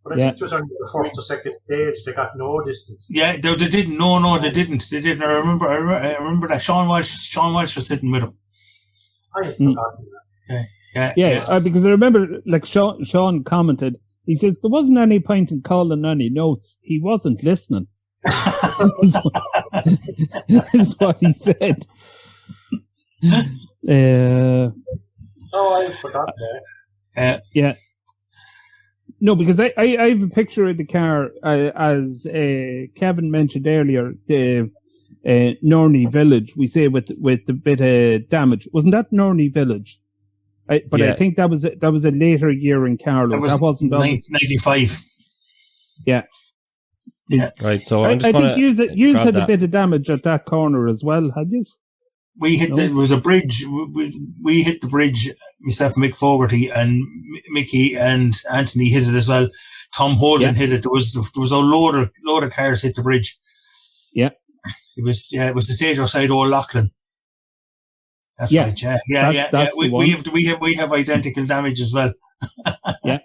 Speaker 5: But I think it was on the first or second stage. They got no distance.
Speaker 4: Yeah, they didn't. No, they didn't. They didn't. I remember that Sean Welsh was sitting with him.
Speaker 5: I had forgotten that.
Speaker 4: Yeah.
Speaker 3: Because I remember, like Sean commented, he says there wasn't any point in calling any notes. He wasn't listening. That's what he said.
Speaker 5: I forgot that.
Speaker 3: Yeah. No, because I have a picture of the car, as Kevin mentioned earlier, the Norney Village, we say with a bit of damage. Wasn't that Norney Village? I think that was a later year in Carlow. That wasn't
Speaker 4: 95.
Speaker 3: Yeah.
Speaker 1: Right, so
Speaker 3: I think you had a bit of damage at that corner as well, had you?
Speaker 4: We hit there was a bridge. We hit the bridge. Myself, Mick Fogarty, and Mickey and Anthony hit it as well. Tom Holden hit it. There was a load of cars hit the bridge. Yeah, it was the stage outside Old Loughlin. That's right. Yeah. We have identical damage as well.
Speaker 3: Yeah.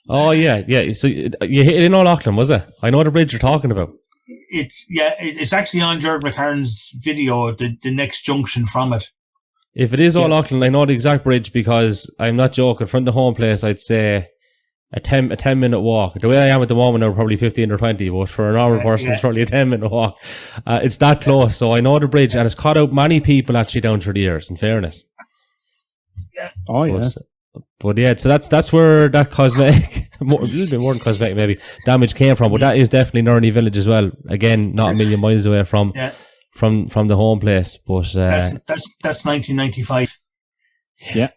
Speaker 1: Oh yeah. So you hit it in Old Loughlin, was it? I know the bridge you're talking about.
Speaker 4: It's actually on Gerard McCarron's video, the next junction from it.
Speaker 1: If it is Old Loughlin, I know the exact bridge because I'm not joking. From the home place, I'd say a 10-minute walk. The way I am at the moment, I'm probably 15 or 20, but for a normal person, it's probably a 10-minute walk. It's that close, so I know the bridge, and it's caught out many people actually down through the years, in fairness.
Speaker 4: Yeah.
Speaker 3: Oh, yeah.
Speaker 1: But yeah, so that's where that cosmetic, a little bit more than cosmetic maybe, damage came from. But that is definitely Norney Village as well. Again, not a million miles away from the home place. But
Speaker 4: that's 1995.
Speaker 3: Yeah.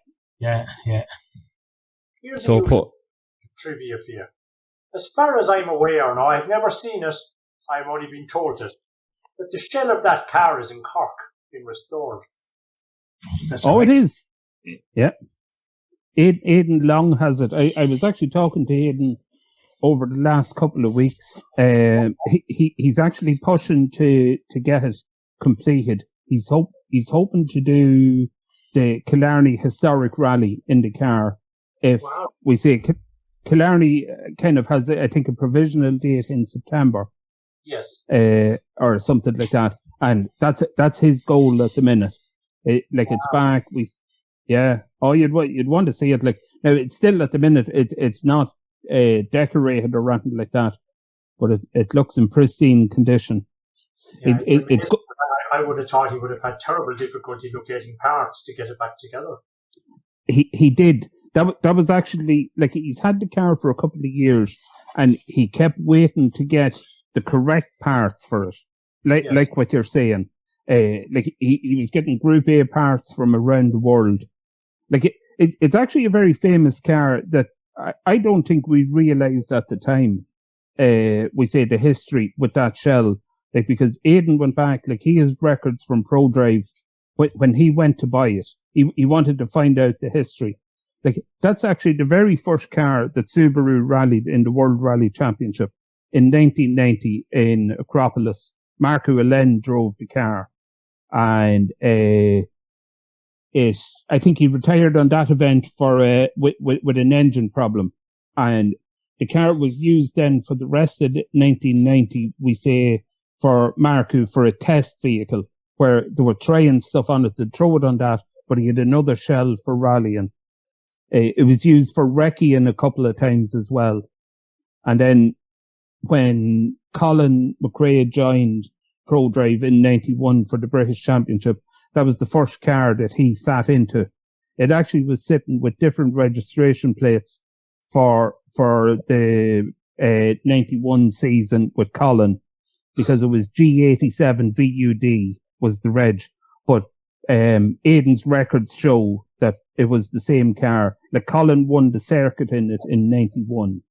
Speaker 5: Here's
Speaker 1: so
Speaker 5: trivia for you. As far as I'm aware, now I've never seen it. I've only been told it. But the shell of that car is in Cork, been restored.
Speaker 3: It is. Yeah. Aidan Long has it. I was actually talking to Aidan over the last couple of weeks. He's actually pushing to get it completed. He's hoping to do the Killarney Historic Rally in the car. If we say Killarney kind of has, I think, a provisional date in September.
Speaker 5: Yes.
Speaker 3: Or something like that. And that's his goal at the minute. It's back. Yeah. Oh, you'd want to see it. Like now, it's still at the minute. It's not decorated or anything like that, but it looks in pristine condition.
Speaker 5: Yeah, I would have thought he would have had terrible difficulty locating parts to get it back together.
Speaker 3: He did. That was actually like he's had the car for a couple of years, and he kept waiting to get the correct parts for it. Like what you're saying. Like he was getting Group A parts from around the world. Like it's actually a very famous car that I don't think we realized at the time. We say the history with that shell, like because Aidan went back, like he has records from ProDrive when he went to buy it. He wanted to find out the history. Like that's actually the very first car that Subaru rallied in the World Rally Championship in 1990 in Acropolis. Marco Allen drove the car, and I think he retired on that event for with an engine problem, and the car was used then for the rest of 1990. We say for Marco for a test vehicle where they were trying stuff on it. They'd throw it on that, but he had another shell for rallying. It was used for wrecking a couple of times as well. And then when Colin McRae joined ProDrive in 91 for the British Championship, that was the first car that he sat into. It actually was sitting with different registration plates for the 91 season with Colin. because it was G87 VUD was the reg. But Aidan's records show that it was the same car. Like Colin won the circuit in it in 91.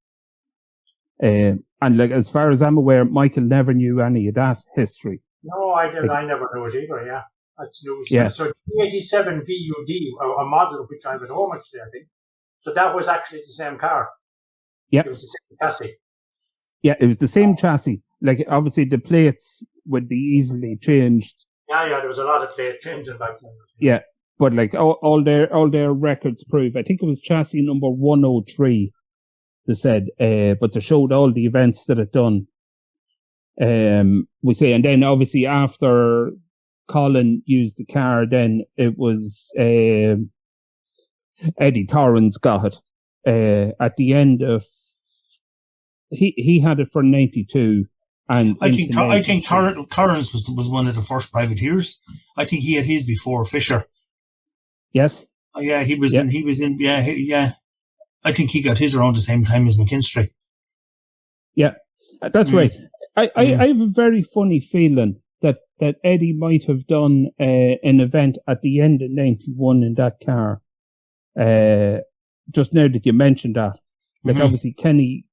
Speaker 3: And like as far as I'm aware, Michael never knew any of that history.
Speaker 5: No, I didn't. I never knew it either. Yeah, that's news.
Speaker 3: Yeah.
Speaker 5: So G87 VUD, a model of which I have at home actually, I think. So that was actually the same car.
Speaker 3: Yeah.
Speaker 5: It was the same chassis.
Speaker 3: Yeah, it was the same chassis. Like obviously the plates would be easily changed.
Speaker 5: Yeah, there was a lot of plate changing back then.
Speaker 3: Yeah, but like all their records prove. I think it was chassis number 103. They said, but they showed all the events that it done. We say, and then obviously after Colin used the car, then it was Eddie Torrance got it. At the end of he had it for 92. And
Speaker 4: I think Torrance was one of the first privateers. I think he had his before Fisher.
Speaker 3: Yes.
Speaker 4: Yeah, he was in. Yeah. I think he got his around the same time as McKinstry.
Speaker 3: Yeah, that's right. I have a very funny feeling that Eddie might have done an event at the end of 91 in that car. Just now that you mentioned that, like obviously Kenny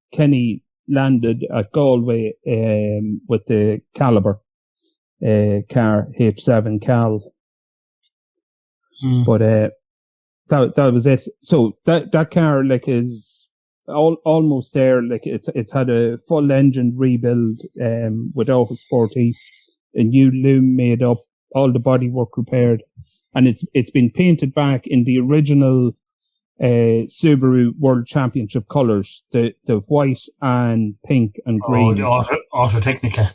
Speaker 3: landed at Galway with the Caliber car H7 Cal, but that was it. So that car like is almost there. Like it's had a full engine rebuild with Autosport Heat, a new loom made up, all the bodywork repaired, and it's been painted back in the original Subaru World Championship colours, the white and pink and green.
Speaker 4: Oh, the Auto Technica.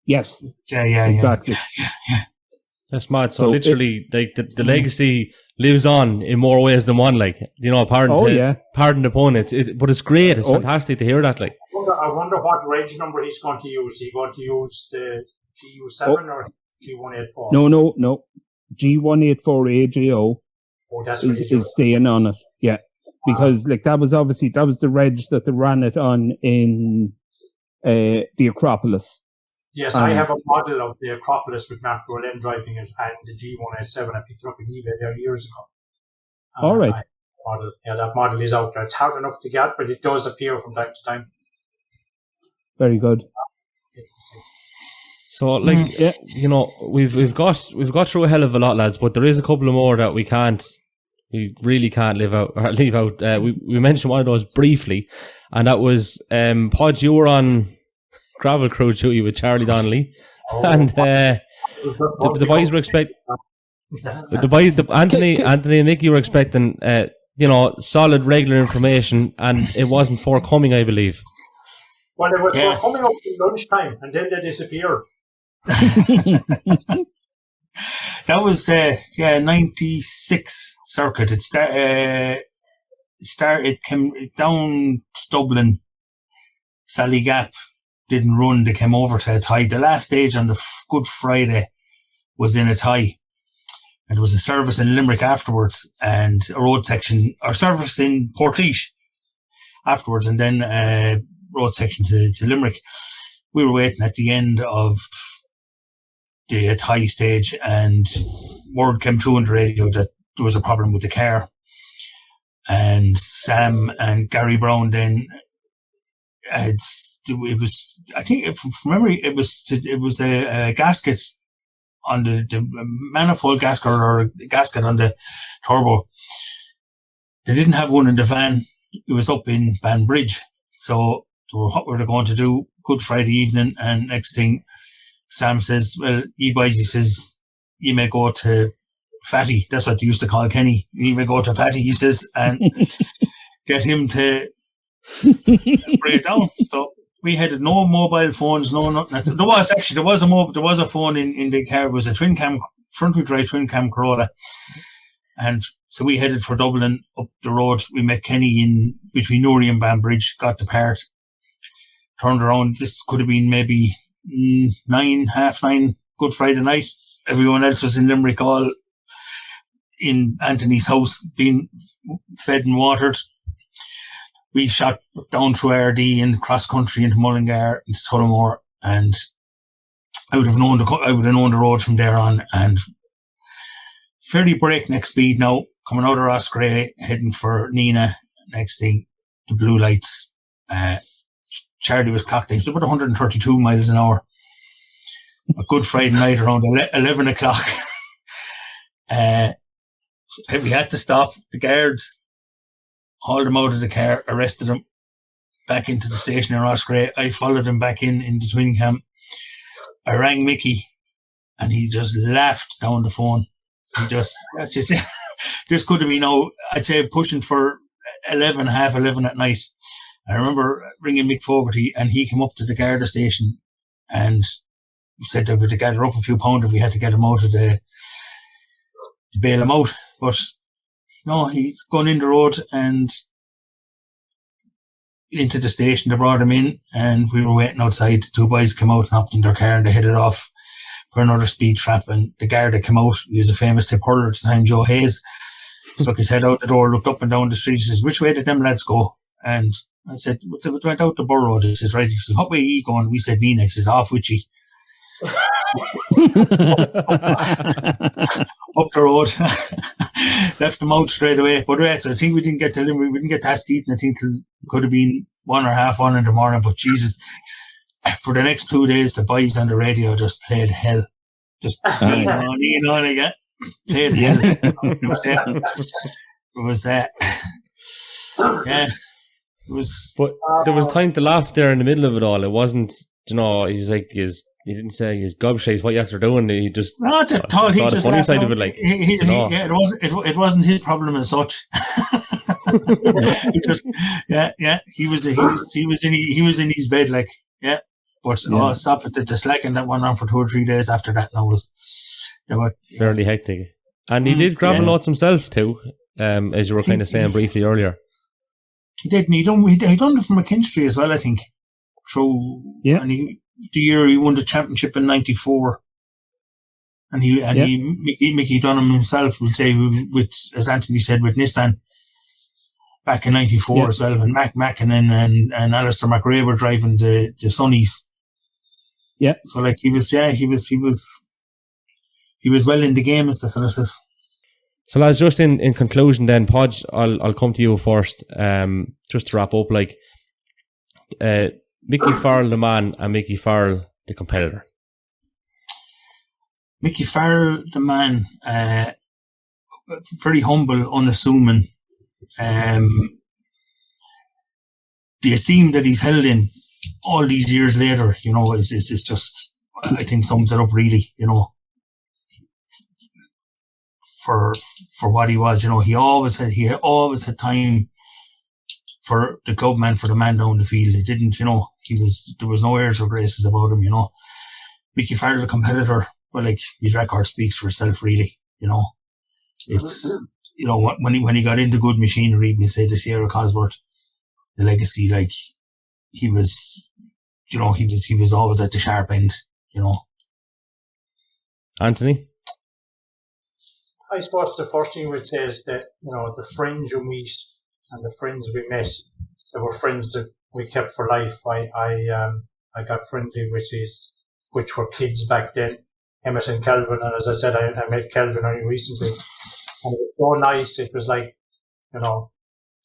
Speaker 3: Yes.
Speaker 4: Yeah.
Speaker 3: Exactly.
Speaker 4: Yeah.
Speaker 1: That's mad. So literally, the legacy lives on in more ways than one. Like, you know, pardon the pun. But it's great. It's fantastic to hear that. Like,
Speaker 5: I wonder what reg number he's going to use. Is he going to use the GU7 or G184?
Speaker 3: No. G184 AGO is staying on it. Yeah, because like that was the reg that they ran it on in the Acropolis.
Speaker 5: Yes, I have a model of the Acropolis with Mark Berlin driving it, and the G187 I picked up in eBay there years ago.
Speaker 3: All right.
Speaker 5: That model is out there. It's hard enough to get, but it does appear from time to time.
Speaker 3: Very good.
Speaker 1: So, like, you know, we've got through a hell of a lot, lads, but there is a couple of more that we really can't leave out. We mentioned one of those briefly, and that was Podge. You were on gravel crew duty with Charlie Donnelly, and the boys were expecting Anthony and Mickey were expecting solid regular information, and it wasn't forthcoming, I believe.
Speaker 5: Well, it was coming up to lunchtime, and then they disappeared.
Speaker 4: That was the 96 circuit. It came down to Dublin. Sally Gap didn't run. They came over to a tie. The last stage on the Good Friday was in a tie. And there was a service in Limerick afterwards, and a road section, or service in Portlaoise afterwards, and then a road section to Limerick. We were waiting at the end of the tie stage, and word came through on the radio that there was a problem with the car. And Sam and Gary Brown then it was, I think, from memory, it was a gasket on the manifold gasket, or gasket on the turbo. They didn't have one in the van. It was up in Banbridge. So what were they going to do? Good Friday evening, and next thing, Sam says, well, he says, you may go to Fatty. That's what they used to call Kenny. You may go to Fatty, he says, and get him to bring it down. So we had no mobile phones, no nothing. There was a phone in the car. It was a front wheel drive twin cam Corolla. And so we headed for Dublin up the road. We met Kenny in between Newry and Banbridge, got the part, turned around. This could have been maybe 9:30 Good Friday night. Everyone else was in Limerick, all in Anthony's house, being fed and watered. We shot down through RD and cross country into Mullingar, into Tullamore, and I would have known the road from there on, and fairly breakneck speed now, coming out of Roscrea, heading for Nina. Next thing, the blue lights. Charlie was clocked in. It was about 132 miles an hour. A good Friday night around 11 o'clock. We had to stop. The guards hauled him out of the car, arrested him, back into the station in Roscrea. I followed him back in the twin cam. I rang Mickey, and he just laughed down the phone. This could have been now, I'd say, pushing for 11, half 11 at night. I remember ringing Mick Fogarty, and he came up to the Garda station and said that we had to gather up a few pounds if we had to get him out of to bail him out. But no, he's gone in the road and into the station. They brought him in, and we were waiting outside. The two boys came out and hopped in their car, and they headed off for another speed trap. And the Garda came out. He was a famous tip hurler at the time, Joe Hayes. Stuck his head out the door, looked up and down the street. He says, "Which way did them lads go?" And I said, "They went out the Burr Road." He says, "Right." He says, "What way are you going?" We said, "Nina." He says, "Off with you." Up the road. Left them out straight away. But I think we didn't get to them. We didn't get past Eton. I think it could have been 1 or half 1 in the morning. But Jesus, for the next 2 days, the boys on the radio just played hell. Just on again. Played hell. It was that. Yeah. It was.
Speaker 1: But there was time to laugh there in the middle of it all. It wasn't, he was like, he didn't say his gobshite what you after doing. He just
Speaker 4: saw
Speaker 1: the funny side of it. Like,
Speaker 4: it wasn't his problem as such. He was in his bed, like, yeah. But stop it. The slacking that went on for 2 or 3 days after that now was
Speaker 1: fairly hectic. And he did gravel loads himself too, as you were kind of saying briefly earlier.
Speaker 4: He did, and he done it for McKinstry as well, I think. And the year he won the championship in '94, and Mickey done him himself. We'll say with, as Anthony said, with Nissan back in '94 as well, when Mac Mackinnon and Alistair McRae were driving the Sunnies. Yeah. So like he was well in the game, as the fellow says.
Speaker 1: So lads, just in conclusion then, Podge, I'll come to you first, just to wrap up, like, Mickey Farrell the man and Mickey Farrell the competitor.
Speaker 4: Mickey Farrell the man, very humble, unassuming. The esteem that he's held in all these years later, is just, I think, sums it up really, for what he was. He always had time for the clubman, for the man down the field. It didn't, there was no airs or graces about him, Mickey Farrell, the competitor, well, like, his record speaks for itself, really, It's, when he got into good machinery, we say the Sierra Cosworth, the legacy, like, he was always at the sharp end,
Speaker 1: Anthony?
Speaker 5: I suppose the first thing we'd say is that, the friends you meet and the friends we met, there were friends that we kept for life. I got friendly which were kids back then, Emmett and Kelvin, and as I said, I met Kelvin only recently, and it was so nice. It was like,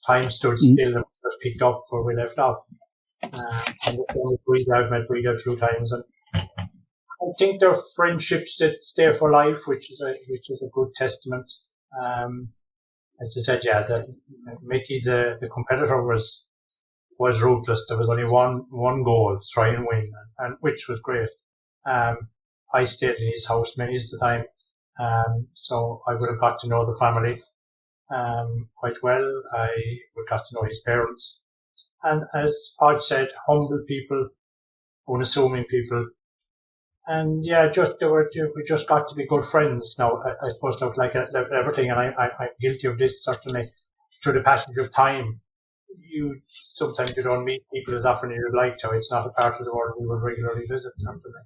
Speaker 5: time stood still and was picked up where we left off. And I've met Breda a few times, and I think they're friendships that stay for life, which is a good testament. As I said, Mickey, the competitor, was ruthless. There was only one goal, try and win, and which was great. I stayed in his house many of the time, so I would have got to know the family quite well. I would have got to know his parents, and as Podge said, humble people, unassuming people. And we just got to be good friends. Now, I suppose like everything, and I'm guilty of this certainly, through the passage of time, sometimes you don't meet people as often as you'd like to. It's not a part of the world we would regularly visit, certainly.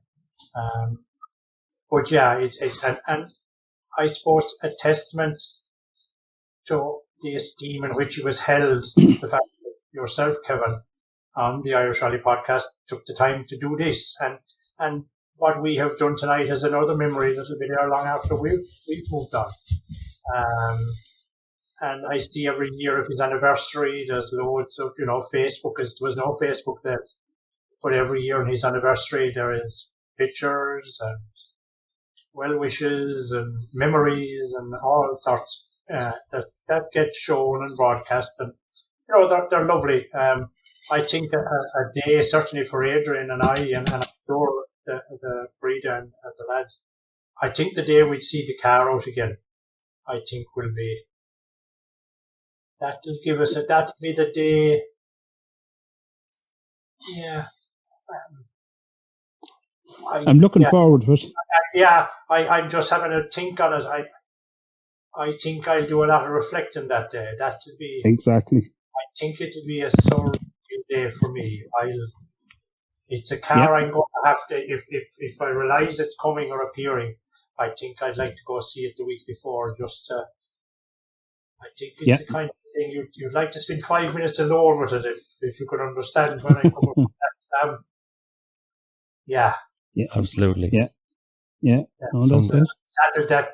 Speaker 5: But it's and I suppose a testament to the esteem in which he was held. The fact that yourself, Kevin, on the Irish Rally podcast, took the time to do this, and what we have done tonight is another memory that will be there long after we've moved on. And I see every year of his anniversary, there's loads of, Facebook there was no Facebook then, but every year on his anniversary there is pictures and well wishes and memories and all sorts that get shown and broadcast, and they're lovely. I think a day, certainly for Adrian and I, and I'm sure the PIETA and the lads, I think the day we see the car out again, I think will be, that'll be the day. Yeah.
Speaker 3: I'm looking forward to it.
Speaker 5: Yeah, I'm just having a think on it. I think I'll do a lot of reflecting that day. That will be
Speaker 3: exactly.
Speaker 5: I think it will be a surreal day for me. It's a car I'm going to have to, if I realise it's coming or appearing, I think I'd like to go see it the week before. I think it's the kind of thing you'd like to spend 5 minutes alone with it if you could understand when I come up with that. Yeah,
Speaker 1: absolutely.
Speaker 3: Yeah. Oh, that's it.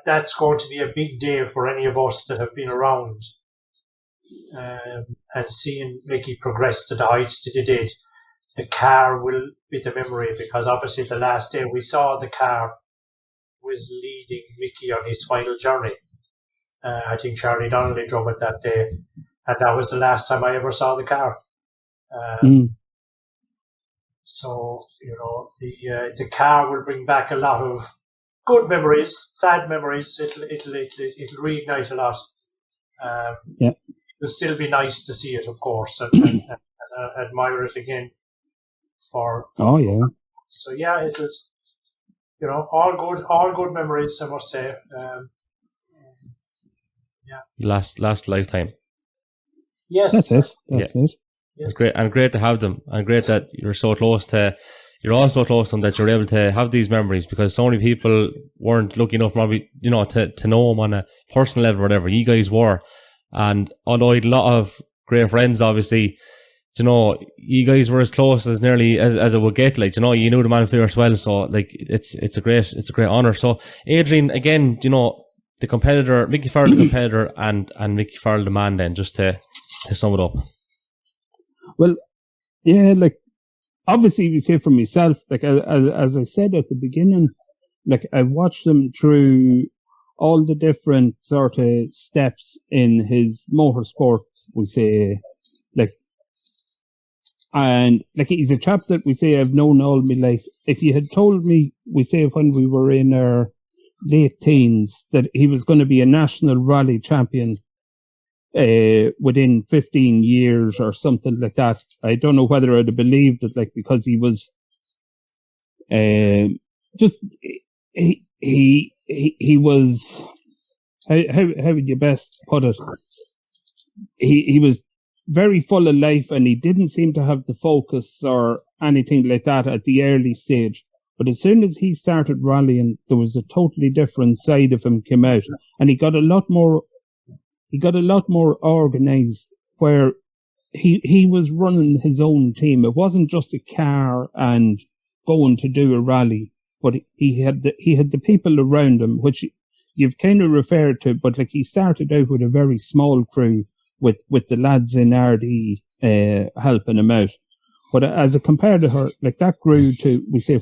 Speaker 5: That's going to be a big day for any of us that have been around and seeing Mickey progress to the heights that he did. The car will be the memory, because obviously the last day we saw the car was leading Mickey on his final journey. I think Charlie Donnelly drove it that day, and that was the last time I ever saw the car. So, the car will bring back a lot of good memories, sad memories. It'll reignite a lot. It'll still be nice to see it, of course, and admire it again. So it was, all good memories, I must say.
Speaker 1: Last lifetime.
Speaker 5: Yes,
Speaker 3: that's it. That's it.
Speaker 1: It's great to have them, and great that you're so close to. You're also close to them, that you're able to have these memories, because so many people weren't lucky enough, maybe, to know them on a personal level or whatever. You guys were, and although I had a lot of great friends, obviously, you guys were as close as nearly as it would get. Like, you knew the man as well, so like it's a great honour. So, Adrian, again, the competitor, Mickey Farrell, the competitor, and Mickey Farrell, the man. Then, just to sum it up.
Speaker 3: Well, like, obviously, we say for myself, like, as I said at the beginning, like, I've watched him through all the different sort of steps in his motorsport, we say, like, and like, he's a chap that we say I've known all my life. If you had told me, we say when we were in our late teens, that he was going to be a national rally champion within 15 years or something like that, I don't know whether I'd have believed it, like, because he was just he was, how would you best put it, he was very full of life, and he didn't seem to have the focus or anything like that at the early stage. But as soon as he started rallying, there was a totally different side of him came out, and he got a lot more organized, where he was running his own team. It wasn't just a car and going to do a rally, but he had the people around him, which you've kind of referred to, but like, he started out with a very small crew with the lads in RD helping him out. But as a competitor, like, that grew to, we say,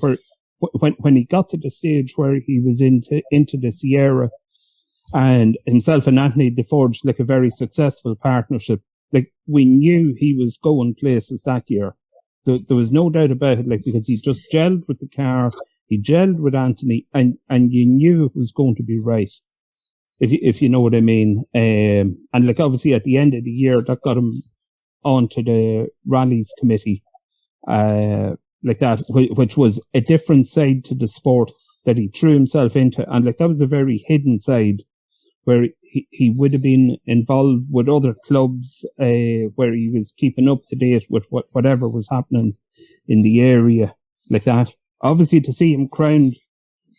Speaker 3: when he got to the stage where he was into the Sierra, and himself and Anthony, they forged like a very successful partnership. Like, we knew he was going places that year. There was no doubt about it, like, because he just gelled with the car, he gelled with Anthony, and you knew it was going to be right, if you know what I mean. And like, obviously at the end of the year, that got him onto the rallies committee, like that, which was a different side to the sport that he threw himself into. And like, that was a very hidden side, where he would have been involved with other clubs, where he was keeping up to date with whatever was happening in the area, like that. Obviously, to see him crowned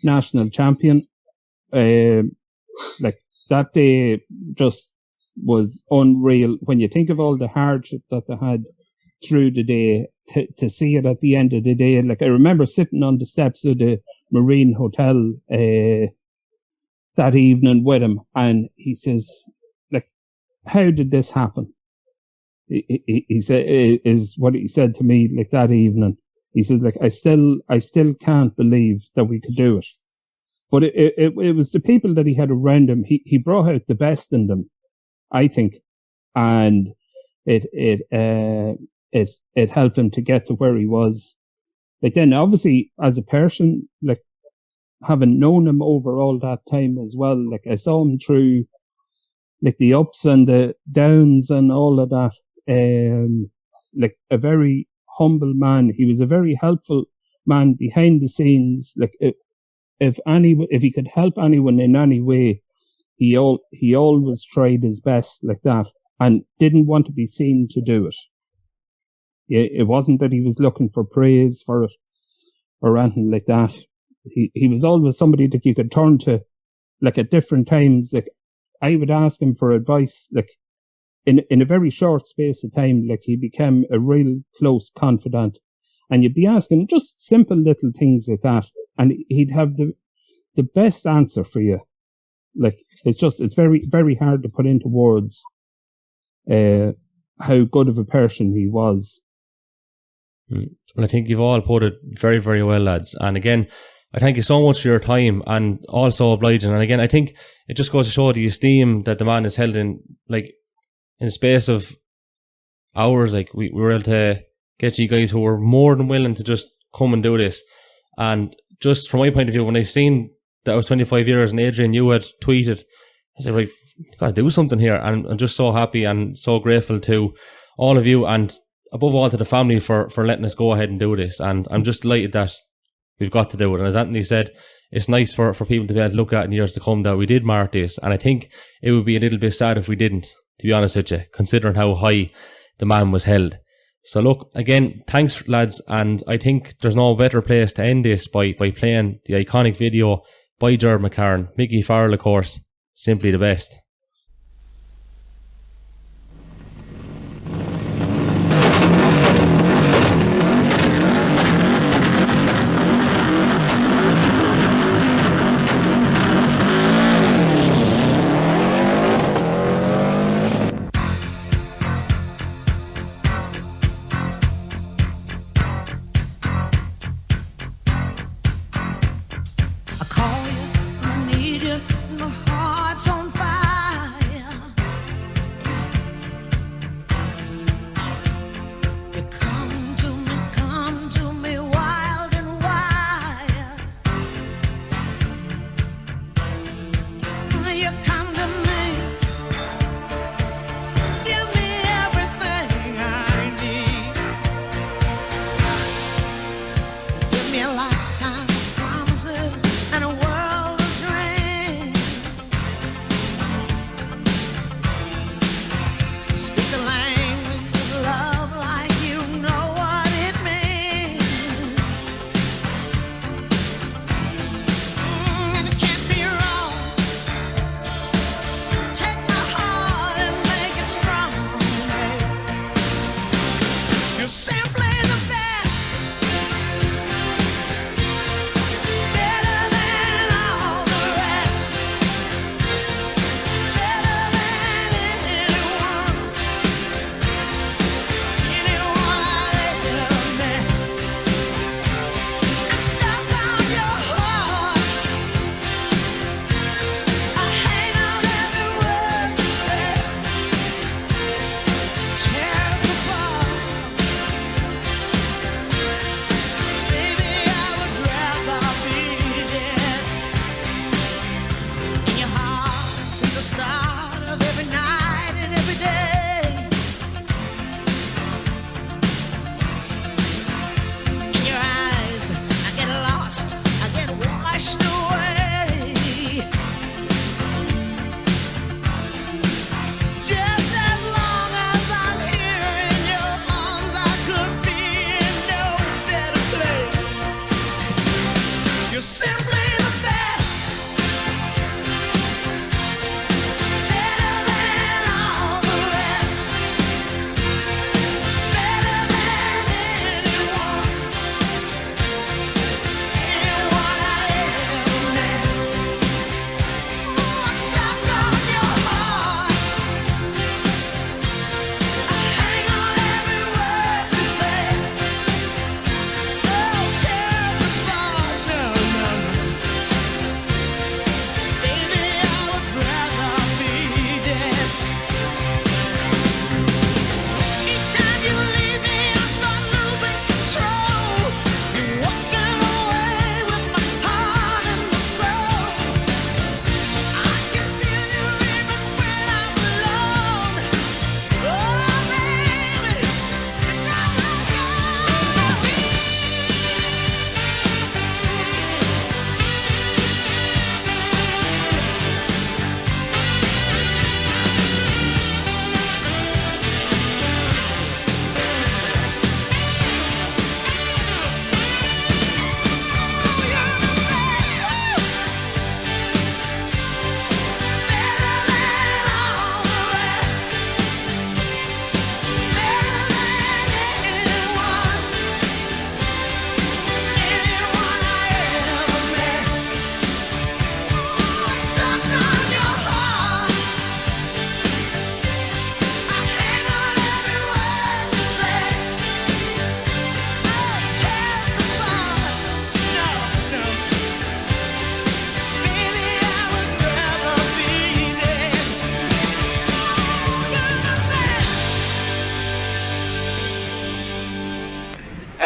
Speaker 3: national champion, like, that day just was unreal. When you think of all the hardship that they had through the day to see it at the end of the day. Like, I remember sitting on the steps of the Marine Hotel that evening with him, and he says, like, how did this happen? He said, is what he said to me, like, that evening. He says, like, I still can't believe that we could do it. But it was the people that he had around him. He brought out the best in them, I think, and it helped him to get to where he was. Like, then obviously as a person, like, having known him over all that time as well, like, I saw him through, like, the ups and the downs and all of that. Like, a very humble man. He was a very helpful man behind the scenes. Like, if he could help anyone in any way, he always tried his best like that, and didn't want to be seen to do it. It wasn't that he was looking for praise for it or anything like that. He was always somebody that you could turn to, like, at different times. Like, I would ask him for advice, like, in a very short space of time. Like, he became a real close confidant, and you'd be asking just simple little things like that, and he'd have the best answer for you. Like, it's very, very hard to put into words how good of a person he was.
Speaker 1: And I think you've all put it very, very well, lads. And again, I thank you so much for your time, and also obliging. And again, I think it just goes to show the esteem that the man is held in, like, in the space of hours. Like, we were able to get you guys who were more than willing to just come and do this. And just from my point of view, when I seen that was 25 years and Adrian, you had tweeted, I said, right, gotta do something here. And I'm just so happy and so grateful to all of you, and above all to the family for letting us go ahead and do this. And I'm just delighted that we've got to do it. And as Anthony said, it's nice for people to be able to look at in years to come that we did mark this. And I think it would be a little bit sad if we didn't, to be honest with you, considering how high the man was held. So look, again, thanks, lads. And I think there's no better place to end this by playing the iconic video by Gerard McCarron. Mickey Farrell, of course, simply the best.
Speaker 6: I call you, I need you, my heart's on fire.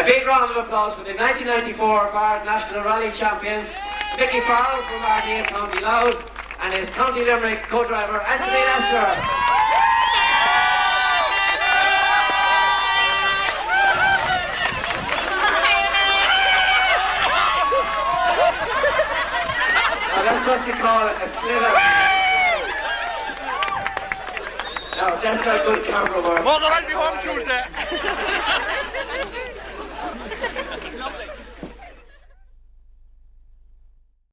Speaker 6: big round of applause for the 1994 Bard National Rally Champions, Mickey Farrell from RDA County Louth, and his County Limerick co-driver, Anthony Nestor. Now that's what you call a slither. Now that's not good camera work.
Speaker 7: Mother, I'll be home Tuesday.